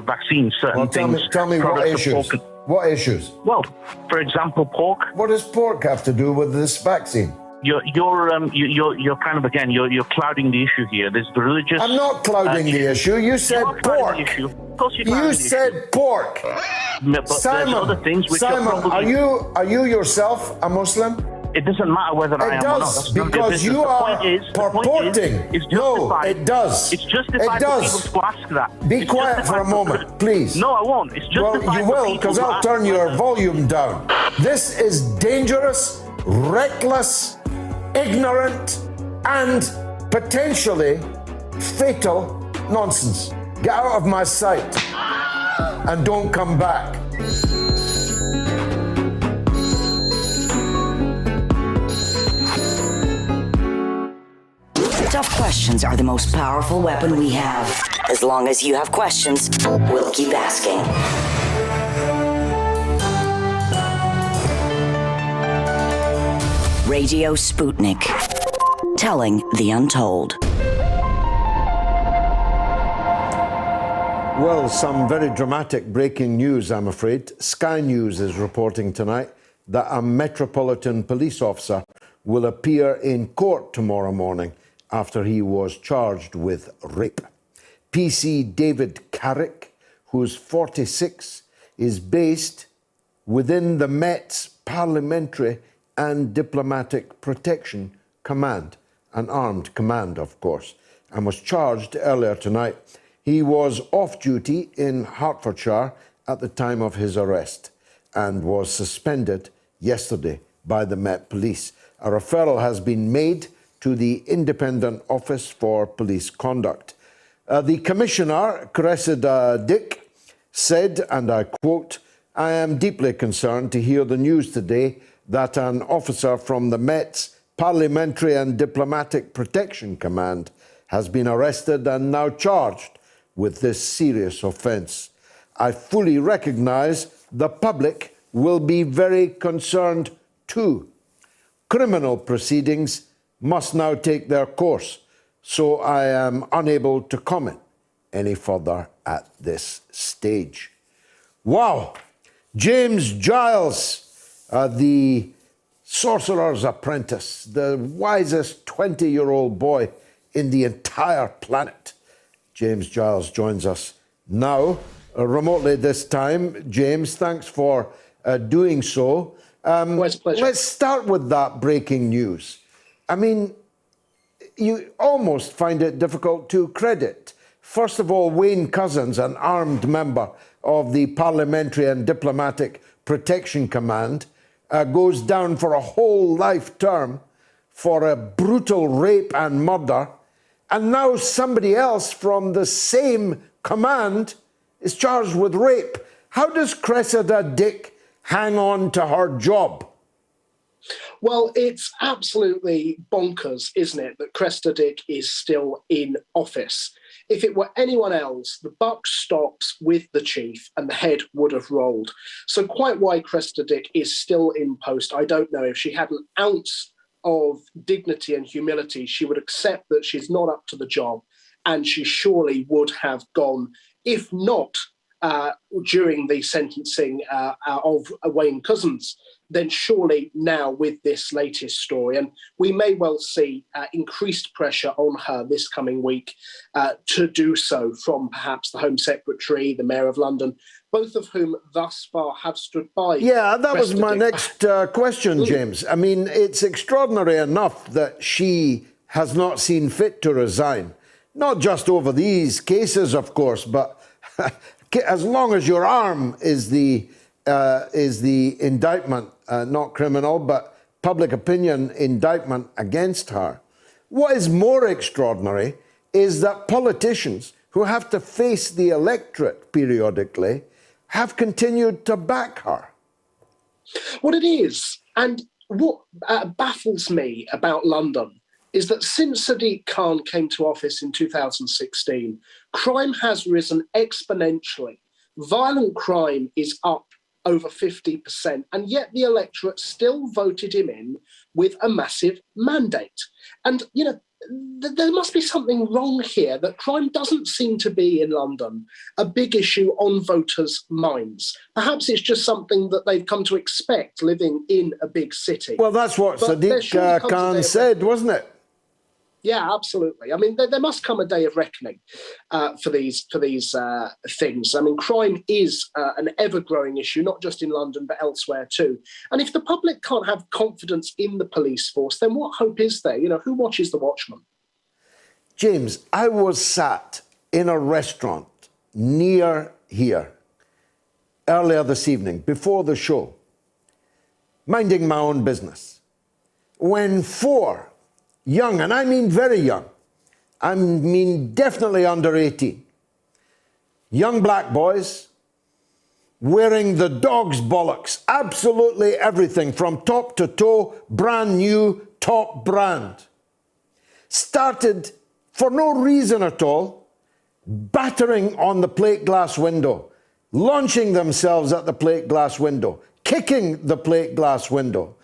vaccine. Certain tell me what issues? What issues? Well, for example, pork. What does pork have to do with this vaccine? You're kind of, again, you're clouding the issue here. There's the religious... I'm not clouding the issue. You said pork. Of course you said pork. But Simon, there's other things which are you yourself a Muslim? It doesn't matter whether I am or not. It does, because you are purporting. No, it does. It's justified for people to ask that. Be quiet for a moment, please. No, I won't. It's justified. Well, you will, because I'll turn your volume down. This is dangerous, reckless, ignorant, and potentially fatal nonsense. Get out of my sight and don't come back. Tough questions are the most powerful weapon we have. As long as you have questions, we'll keep asking. Radio Sputnik. Telling the untold. Well, some very dramatic breaking news, I'm afraid. Sky News is reporting tonight that a Metropolitan Police officer will appear in court tomorrow morning after he was charged with rape. PC David Carrick, who's 46, is based within the Met's Parliamentary and Diplomatic Protection Command, an armed command, of course, and was charged earlier tonight. He was off duty in Hertfordshire at the time of his arrest and was suspended yesterday by the Met Police. A referral has been made to the Independent Office for Police Conduct. The Commissioner, Cressida Dick, said, and I quote, "I am deeply concerned to hear the news today that an officer from the Met's Parliamentary and Diplomatic Protection Command has been arrested and now charged with this serious offence. I fully recognise the public will be very concerned too. Criminal proceedings must now take their course, so I am unable to comment any further at this stage." Wow! James Giles, the sorcerer's apprentice, the wisest 20-year-old boy in the entire planet. James Giles joins us now, remotely this time. James, thanks for doing so. It's a pleasure. Let's start with that breaking news. I mean, you almost find it difficult to credit. First of all, Wayne Couzens, an armed member of the Parliamentary and Diplomatic Protection Command, goes down for a whole life term for a brutal rape and murder. And now somebody else from the same command is charged with rape. How does Cressida Dick hang on to her job? Well, it's absolutely bonkers, isn't it, that Cressida Dick is still in office. If it were anyone else, the buck stops with the chief and the head would have rolled. So quite why Cressida Dick is still in post, I don't know. If she had an ounce of dignity and humility, she would accept that she's not up to the job, and she surely would have gone, if not during the sentencing of Wayne Couzens, then surely now with this latest story. And we may well see increased pressure on her this coming week to do so from perhaps the Home Secretary, the Mayor of London, both of whom thus far have stood by. Yeah, that was my next question, James. I mean, it's extraordinary enough that she has not seen fit to resign, not just over these cases, of course, but as long as your arm is the indictment, not criminal, but public opinion indictment against her. What is more extraordinary is that politicians who have to face the electorate periodically have continued to back her. Well, it is. And what baffles me about London is that since Sadiq Khan came to office in 2016, crime has risen exponentially. Violent crime is up over 50%, and yet the electorate still voted him in with a massive mandate. And, you know, there must be something wrong here, that crime doesn't seem to be in London a big issue on voters' minds. Perhaps it's just something that they've come to expect living in a big city. Well, that's what Sadiq Khan said, wasn't it? Yeah, absolutely. I mean, there must come a day of reckoning for these things. I mean, crime is an ever-growing issue, not just in London, but elsewhere too. And if the public can't have confidence in the police force, then what hope is there? You know, who watches the watchman? James, I was sat in a restaurant near here earlier this evening, before the show, minding my own business, when four young, and I mean very young, I mean definitely under 18, young black boys wearing the dog's bollocks, absolutely everything from top to toe, brand new, top brand, started for no reason at all, battering on the plate glass window, launching themselves at the plate glass window, kicking the plate glass window.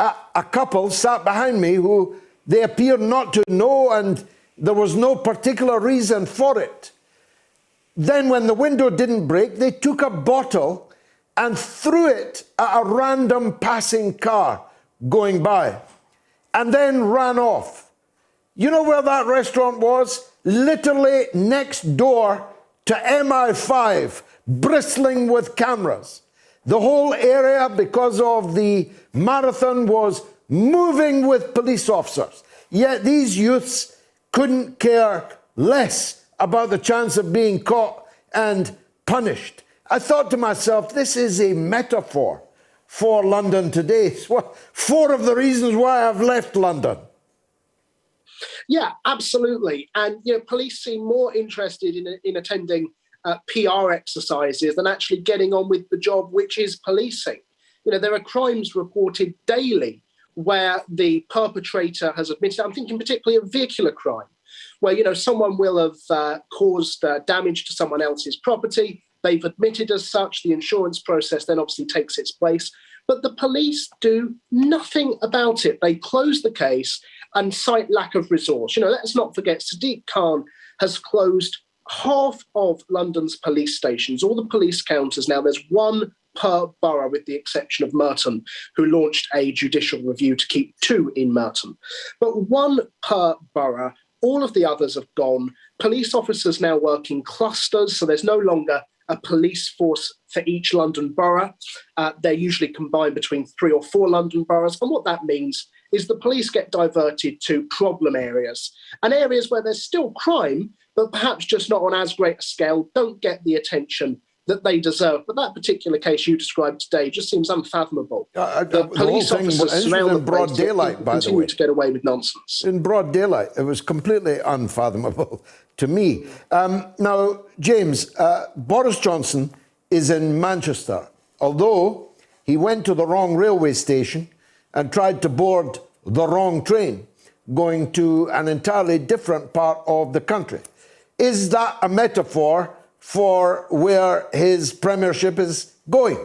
A couple sat behind me who they appeared not to know, and there was no particular reason for it. Then when the window didn't break, they took a bottle and threw it at a random passing car going by, and then ran off. You know where that restaurant was? Literally next door to MI5, bristling with cameras. The whole area, because of the marathon, was moving with police officers. Yet these youths couldn't care less about the chance of being caught and punished. I thought to myself, this is a metaphor for London today. It's four of the reasons why I've left London. Yeah, absolutely. And you know, police seem more interested in attending PR exercises than actually getting on with the job, which is policing. You know, there are crimes reported daily where the perpetrator has admitted, I'm thinking particularly of vehicular crime, where, you know, someone will have caused damage to someone else's property. They've admitted as such. The insurance process then obviously takes its place. But the police do nothing about it. They close the case and cite lack of resource. You know, let's not forget, Sadiq Khan has closed half of London's police stations, all the police counters. Now there's one per borough, with the exception of Merton, who launched a judicial review to keep two in Merton. But one per borough, all of the others have gone. Police officers now work in clusters, so there's no longer a police force for each London borough. They're usually combined between 3 or 4 London boroughs. And what that means is the police get diverted to problem areas and areas where there's still crime, but perhaps just not on as great a scale, don't get the attention that they deserve. But that particular case you described today just seems unfathomable. The police officers surround the broad daylight, by the way, to get away with nonsense. In broad daylight, it was completely unfathomable to me. Now, James, Boris Johnson is in Manchester, although he went to the wrong railway station and tried to board the wrong train, going to an entirely different part of the country. Is that a metaphor for where his premiership is going?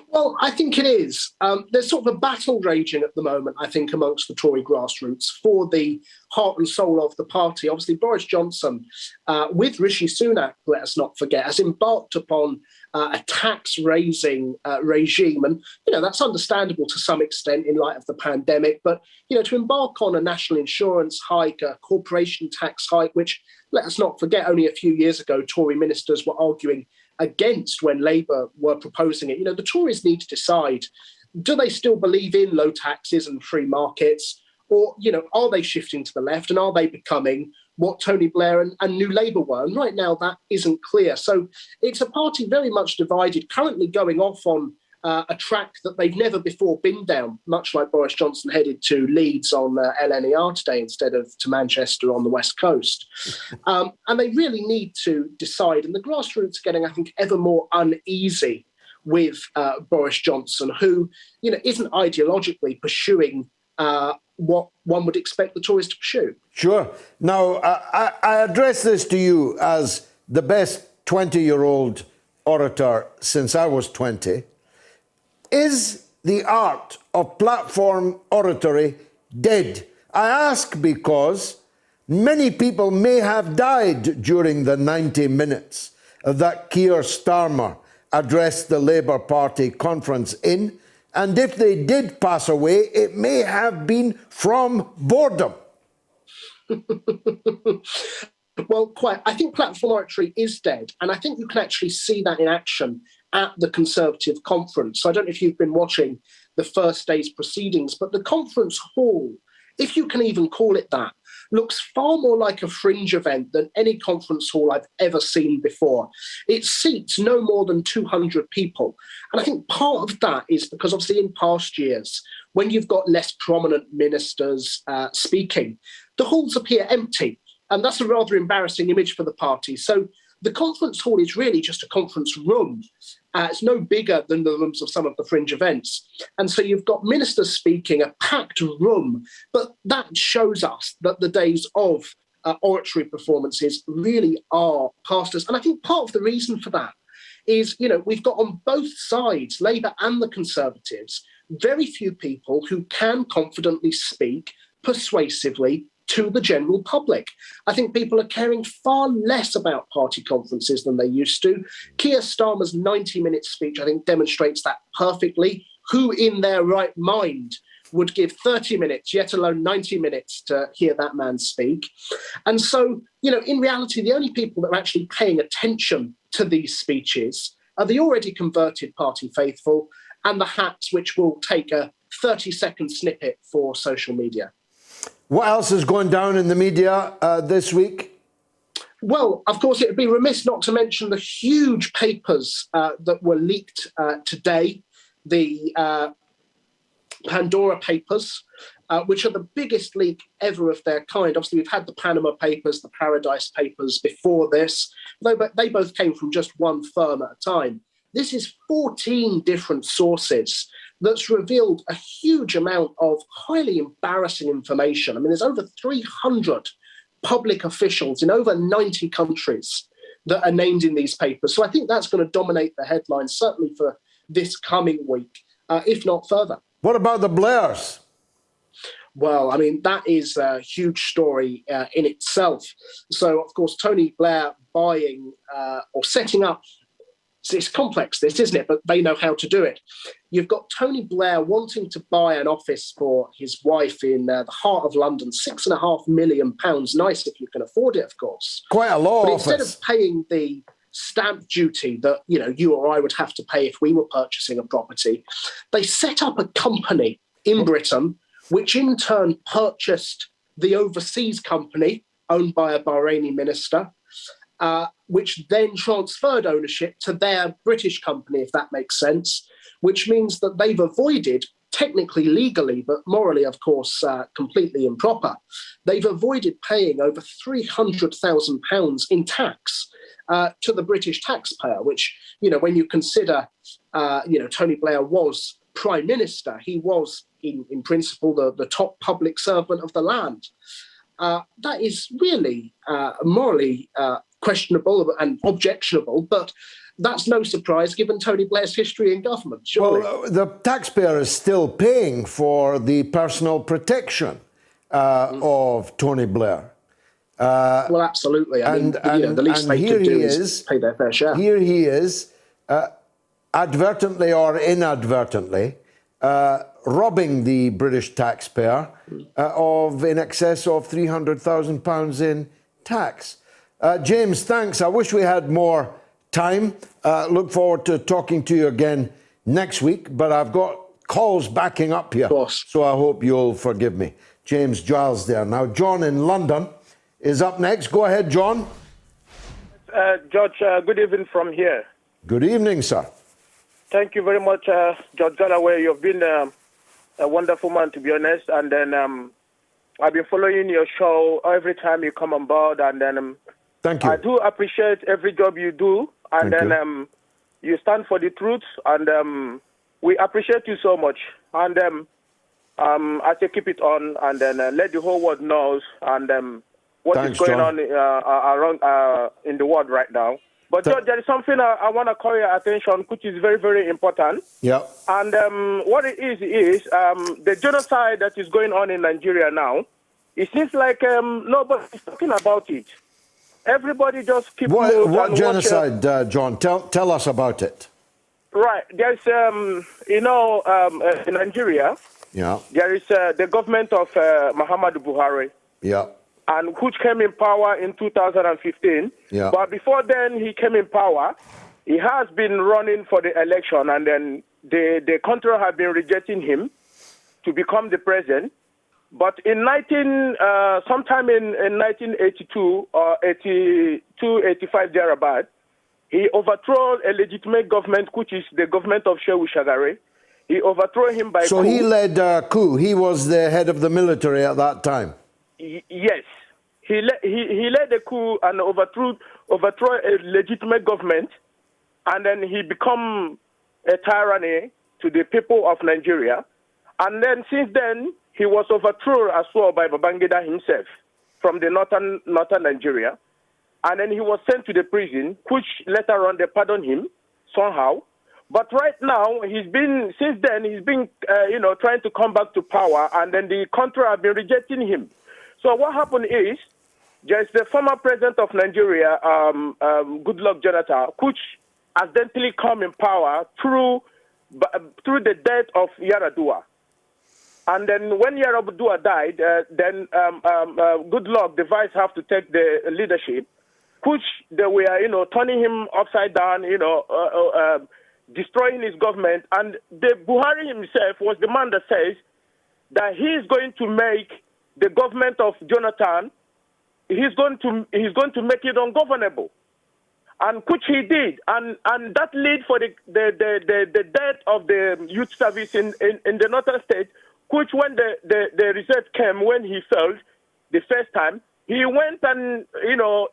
Well, I think it is. There's sort of a battle raging at the moment, I think, amongst the Tory grassroots for the heart and soul of the party. Obviously, Boris Johnson, with Rishi Sunak, let us not forget, has embarked upon a tax-raising regime. And, that's understandable to some extent in light of the pandemic. But, to embark on a national insurance hike, a corporation tax hike, which, let us not forget, only a few years ago, Tory ministers were arguing against when Labour were proposing it. The Tories need to decide, do they still believe in low taxes and free markets? Or, are they shifting to the left and are they becoming what Tony Blair and New Labour were? And right now that isn't clear. So it's a party very much divided, currently going off on a track that they've never before been down, much like Boris Johnson headed to Leeds on LNER today instead of to Manchester on the West Coast. And they really need to decide. And the grassroots are getting, I think, ever more uneasy with Boris Johnson, who, isn't ideologically pursuing what one would expect the Tories to pursue. Sure. Now, I address this to you as the best 20-year-old orator since I was 20. Is the art of platform oratory dead? I ask because many people may have died during the 90 minutes that Keir Starmer addressed the Labour Party conference in, and if they did pass away, it may have been from boredom. Well, quite. I think platform oratory is dead, and I think you can actually see that in action at the Conservative conference. So I don't know if you've been watching the first day's proceedings, but the conference hall, if you can even call it that, looks far more like a fringe event than any conference hall I've ever seen before. It seats no more than 200 people. And I think part of that is because obviously in past years, when you've got less prominent ministers speaking, the halls appear empty. And that's a rather embarrassing image for the party. So the conference hall is really just a conference room. It's no bigger than the rooms of some of the fringe events. And so you've got ministers speaking, a packed room. But that shows us that the days of oratory performances really are past us. And I think part of the reason for that is, we've got on both sides, Labour and the Conservatives, very few people who can confidently speak persuasively to the general public. I think people are caring far less about party conferences than they used to. Keir Starmer's 90-minute speech, I think, demonstrates that perfectly. Who in their right mind would give 30 minutes, yet alone 90 minutes, to hear that man speak? And so, in reality, the only people that are actually paying attention to these speeches are the already converted party faithful and the hats which will take a 30-second snippet for social media. What else is going down in the media this week? Well, of course, it would be remiss not to mention the huge papers that were leaked today, the Pandora Papers, which are the biggest leak ever of their kind. Obviously, we've had the Panama Papers, the Paradise Papers before this, but they both came from just one firm at a time. This is 14 different sources that's revealed a huge amount of highly embarrassing information. I mean, there's over 300 public officials in over 90 countries that are named in these papers. So I think that's going to dominate the headlines, certainly for this coming week, if not further. What about the Blairs? Well, I mean, that is a huge story in itself. So, of course, Tony Blair buying or setting up, it's complex, this, isn't it? But they know how to do it. You've got Tony Blair wanting to buy an office for his wife in the heart of London, £6.5 million. Nice if you can afford it, of course. Quite a law But office. instead of paying the stamp duty that, you or I would have to pay if we were purchasing a property, they set up a company in Britain which in turn purchased the overseas company owned by a Bahraini minister, which then transferred ownership to their British company, if that makes sense, which means that they've avoided, technically legally, but morally, of course, completely improper, they've avoided paying over £300,000 in tax to the British taxpayer, which, when you consider, Tony Blair was Prime Minister, he was, in principle, the top public servant of the land. That is really morally questionable and objectionable, but that's no surprise given Tony Blair's history in government, surely. Well, the taxpayer is still paying for the personal protection of Tony Blair. Well, absolutely. I mean, the least they could do is pay their fair share. Here he is, advertently or inadvertently, robbing the British taxpayer of in excess of £300,000 in tax. James, thanks. I wish we had more time. Look forward to talking to you again next week, but I've got calls backing up here, so I hope you'll forgive me. James Giles there. Now, John in London is up next. Go ahead, John. George, good evening from here. Good evening, sir. Thank you very much, George Galloway. You've been a wonderful man, to be honest. And then I've been following your show every time you come on board. And then thank you. I do appreciate every job you do. And then you stand for the truth. And we appreciate you so much. And I say keep it on. And then let the whole world knows. And what is going on around in the world right now. But George, there is something I want to call your attention, which is very, very important. Yeah. And what it is the genocide that is going on in Nigeria now. It seems like nobody is talking about it. Everybody just keep what genocide, John? Tell us about it. Right. There's in Nigeria. Yeah. There is the government of Muhammadu Buhari. Yeah. And which came in power in 2015. Yeah. But before then he came in power, he has been running for the election, and then the country have been rejecting him to become the president. But in sometime in 1982 or 82, 85 thereabout, he overthrew a legitimate government, which is the government of Shehu Shagari. He overthrew him by coup. So he led a coup. He was the head of the military at that time. Yes. He led a coup and overthrew a legitimate government, and then he become a tyranny to the people of Nigeria. And then since then, he was overthrown as well by Babangida himself from the northern Nigeria. And then he was sent to the prison, which later on they pardoned him somehow. But right now, since then, he's been trying to come back to power, and then the country have been rejecting him. So what happened is, there's the former president of Nigeria, Goodluck Jonathan, which accidentally come in power through the death of Yar'Adua. And then when Yar'Adua died, then Goodluck, the vice, have to take the leadership, which they were, turning him upside down, destroying his government. And the Buhari himself was the man that says that he's going to make the government of Jonathan, he's going to make it ungovernable, and which he did, and that led for the death of the youth service in the northern state, which when the result came, when he failed the first time, he went and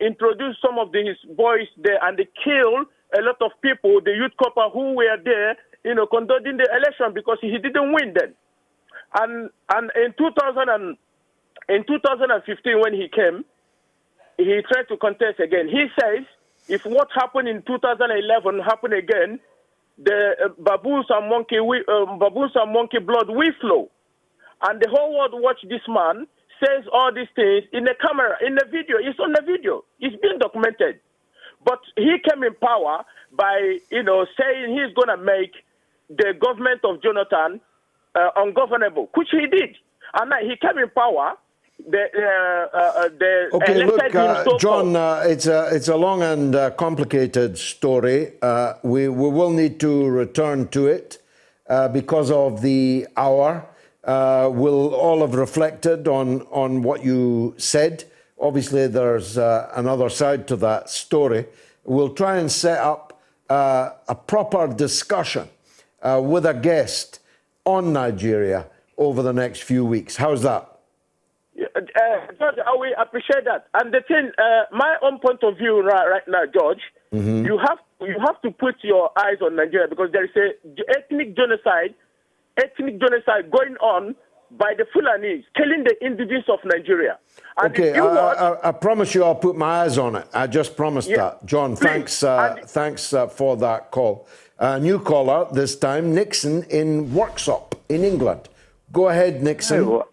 introduced some of his boys there, and they killed a lot of people, the youth corps who were there, conducting the election, because he didn't win then, and in 2015, when he came, he tried to contest again. He says, if what happened in 2011 happened again, the baboons and monkey blood will flow. And the whole world watch this man says all these things in the camera, in the video. It's on the video. It's been documented. But he came in power by, saying he's going to make the government of Jonathan ungovernable, which he did. And he came in power. Okay, look, John, it's a long and complicated story. We will need to return to it because of the hour. will all have reflected on what you said. Obviously, there's another side to that story. We'll try and set up a proper discussion with a guest on Nigeria over the next few weeks. How's that? George, I will appreciate that. And the thing, my own point of view right now, George, you have to put your eyes on Nigeria because there is a ethnic genocide going on by the Fulanis, killing the indigenous of Nigeria. And okay, I promise you I'll put my eyes on it. I just promised that. John, thanks for that call. New caller, this time, Nixon in Worksop in England. Go ahead, Nixon. Well,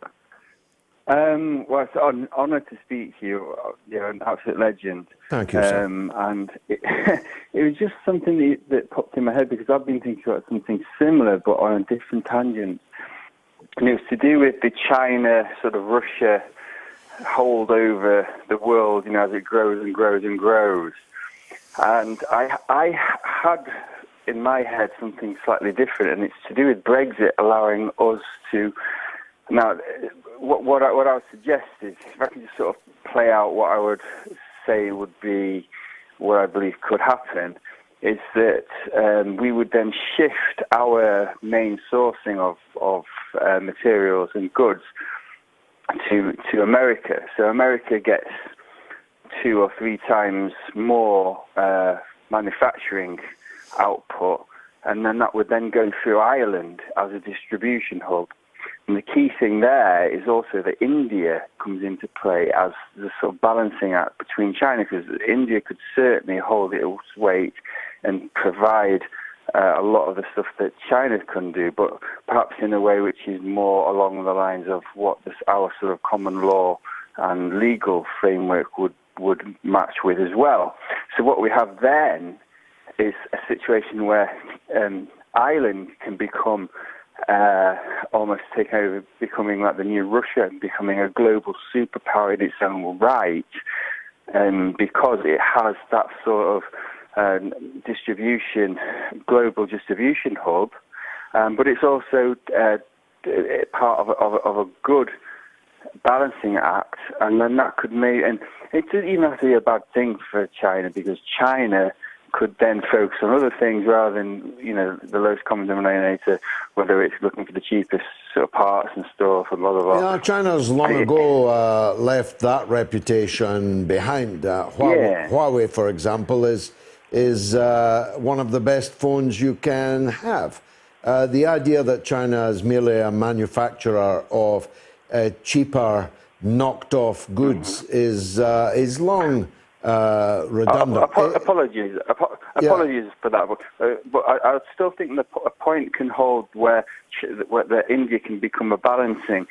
it's an honour to speak to you. You're an absolute legend. Thank you, sir. And it was just something that popped in my head because I've been thinking about something similar but on a different tangent. And it was to do with the China, sort of Russia hold over the world, as it grows and grows and grows. And I had in my head something slightly different, and it's to do with Brexit allowing us to... Now, what I would suggest is, if I can just sort of play out what I would say would be what I believe could happen, is that we would then shift our main sourcing of materials and goods to America. So America gets 2 or 3 times more manufacturing output, and then that would then go through Ireland as a distribution hub. And the key thing there is also that India comes into play as the sort of balancing act between China, because India could certainly hold its weight and provide a lot of the stuff that China can do, but perhaps in a way which is more along the lines of what our sort of common law and legal framework would match with as well. So what we have then is a situation where Ireland can become almost take over, becoming like the new Russia, becoming a global superpower in its own right, because it has that sort of global distribution hub, but it's also part of a good balancing act, and then that could make, and it doesn't even have to be a bad thing for China, because China could then focus on other things rather than, the lowest common denominator, whether it's looking for the cheapest sort of parts and stuff and blah, blah, blah. Yeah, China's long ago left that reputation behind. Huawei, for example, is one of the best phones you can have. The idea that China is merely a manufacturer of cheaper, knocked-off goods is long redundant. Apologies for that, but I still think that a point can hold where India can become a balancing.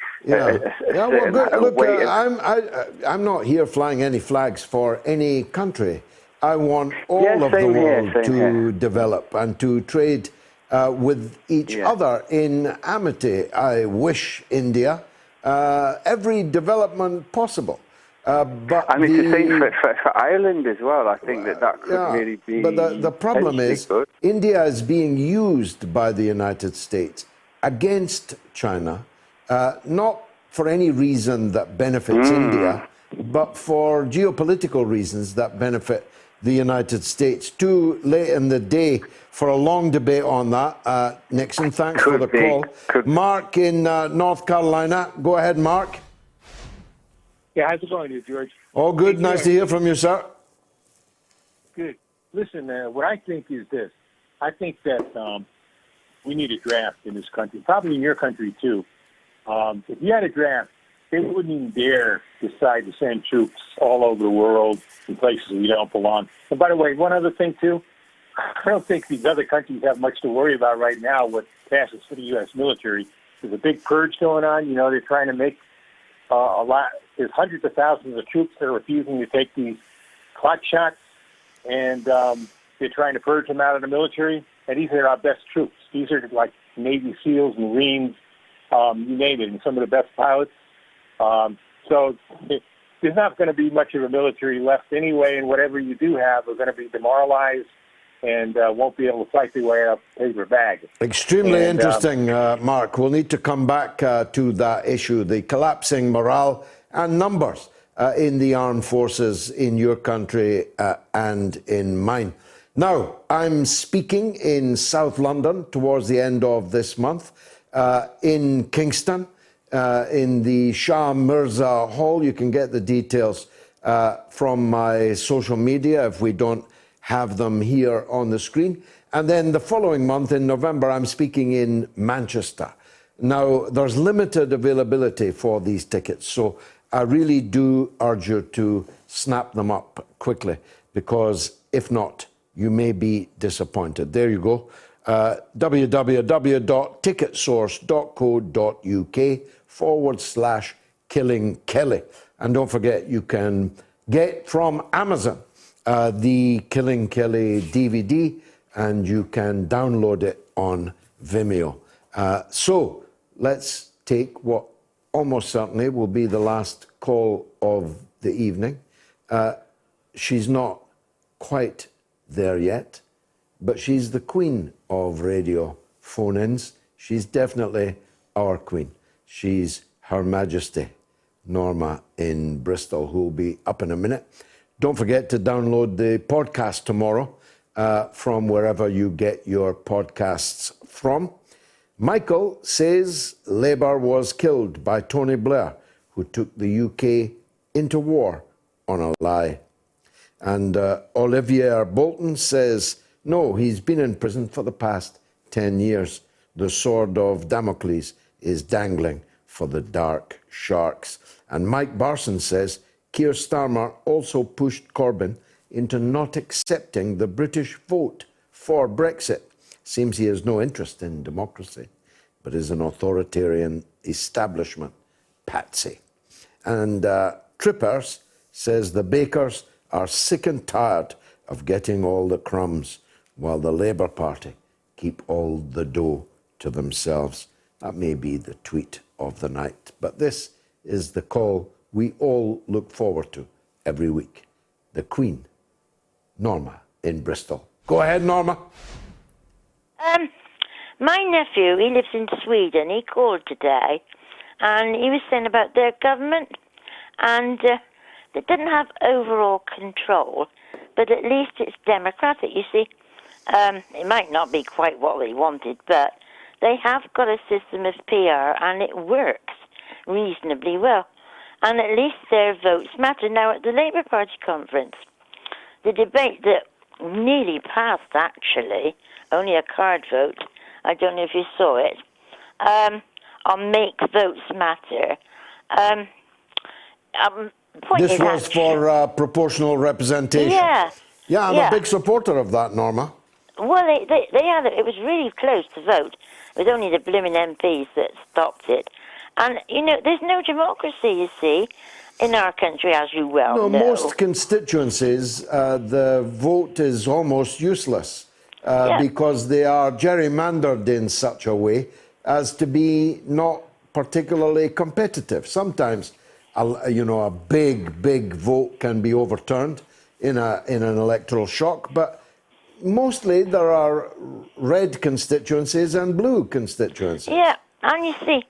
I'm not here flying any flags for any country. I want all of the world to develop and to trade with each other in amity. I wish India every development possible. But it's the same for Ireland as well. I think that could really be... But the problem is, India is being used by the United States against China, not for any reason that benefits India, but for geopolitical reasons that benefit the United States. Too late in the day for a long debate on that. Nixon, thanks for the call. Mark in North Carolina. Go ahead, Mark. Yeah, how's it going, George? All good. Hey, nice to hear from you, sir. Good. Listen, what I think is this. I think that we need a draft in this country, probably in your country, too. If you had a draft, they wouldn't even dare decide to send troops all over the world in places we don't belong. And by the way, one other thing, too. I don't think these other countries have much to worry about right now what passes for the U.S. military. There's a big purge going on. They're trying to make a lot. There's hundreds of thousands of troops that are refusing to take these clot shots, and they're trying to purge them out of the military. And these are our best troops. These are like Navy SEALs, Marines, you name it, and some of the best pilots. So there's not going to be much of a military left anyway, and whatever you do have are going to be demoralized and won't be able to fight their way out of a paper bag. Extremely interesting, Mark. We'll need to come back to that issue, the collapsing morale and numbers in the armed forces in your country and in mine. Now, I'm speaking in South London towards the end of this month, in Kingston, in the Shah Mirza Hall. You can get the details from my social media if we don't have them here on the screen. And then the following month in November, I'm speaking in Manchester. Now, there's limited availability for these tickets, so I really do urge you to snap them up quickly, because if not, you may be disappointed. There you go. www.ticketsource.co.uk/Killing Kelly. And don't forget, you can get from Amazon the Killing Kelly DVD, and you can download it on Vimeo. So let's take what almost certainly will be the last call of the evening. She's not quite there yet, but she's the queen of radio phone-ins. She's definitely our queen. She's Her Majesty Norma in Bristol, who will be up in a minute. Don't forget to download the podcast tomorrow from wherever you get your podcasts from. Michael says Labour was killed by Tony Blair, who took the UK into war on a lie. And Olivier Bolton says, no, he's been in prison for the past 10 years. The sword of Damocles is dangling for the dark sharks. And Mike Barson says, Keir Starmer also pushed Corbyn into not accepting the British vote for Brexit. Seems he has no interest in democracy, but is an authoritarian establishment patsy. And Trippers says the bakers are sick and tired of getting all the crumbs, while the Labour Party keep all the dough to themselves. That may be the tweet of the night, but this is the call we all look forward to every week. The Queen, Norma in Bristol. Go ahead, Norma. My nephew, he lives in Sweden. He called today, and he was saying about their government, and they didn't have overall control, but at least it's democratic. You see, it might not be quite what they wanted, but they have got a system of PR, and it works reasonably well. And at least their votes matter. Now, at the Labour Party conference, the debate that nearly passed, actually, only a card vote, I don't know if you saw it, on Make Votes Matter. This was for proportional representation. Yeah, I'm a big supporter of that, Norma. Well, they had it. It was really close to vote. It was only the blooming MPs that stopped it. And, you know, there's no democracy, you see, in our country, as you well know. Most constituencies, the vote is almost useless because they are gerrymandered in such a way as to be not particularly competitive. Sometimes, a big vote can be overturned in an electoral shock, but mostly there are red constituencies and blue constituencies. Yeah, and you see,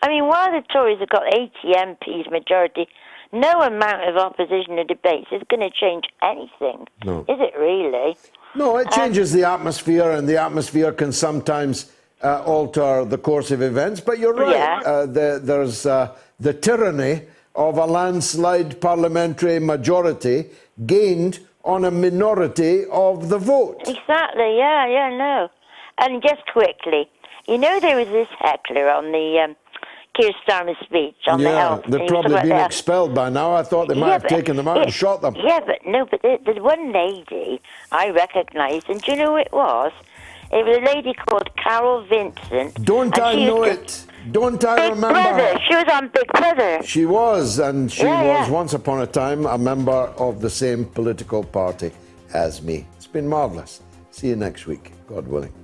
I mean, while the Tories have got 80 MPs majority, no amount of opposition or debates is going to change anything. No. Is it really? No, it changes the atmosphere, and the atmosphere can sometimes alter the course of events. But you're right. Yeah. There's the tyranny of a landslide parliamentary majority gained on a minority of the vote. Exactly, no. And just quickly, you know there was this heckler on the Keir Starmer's speech on the health. They've probably been expelled by now. I thought they might have taken them out and shot them. Yeah, but there's one lady I recognised, and do you know who it was? It was a lady called Carol Vincent. Don't I know it? Don't I remember? Big Brother. She was on Big Brother. She was, and she was once upon a time a member of the same political party as me. It's been marvellous. See you next week, God willing.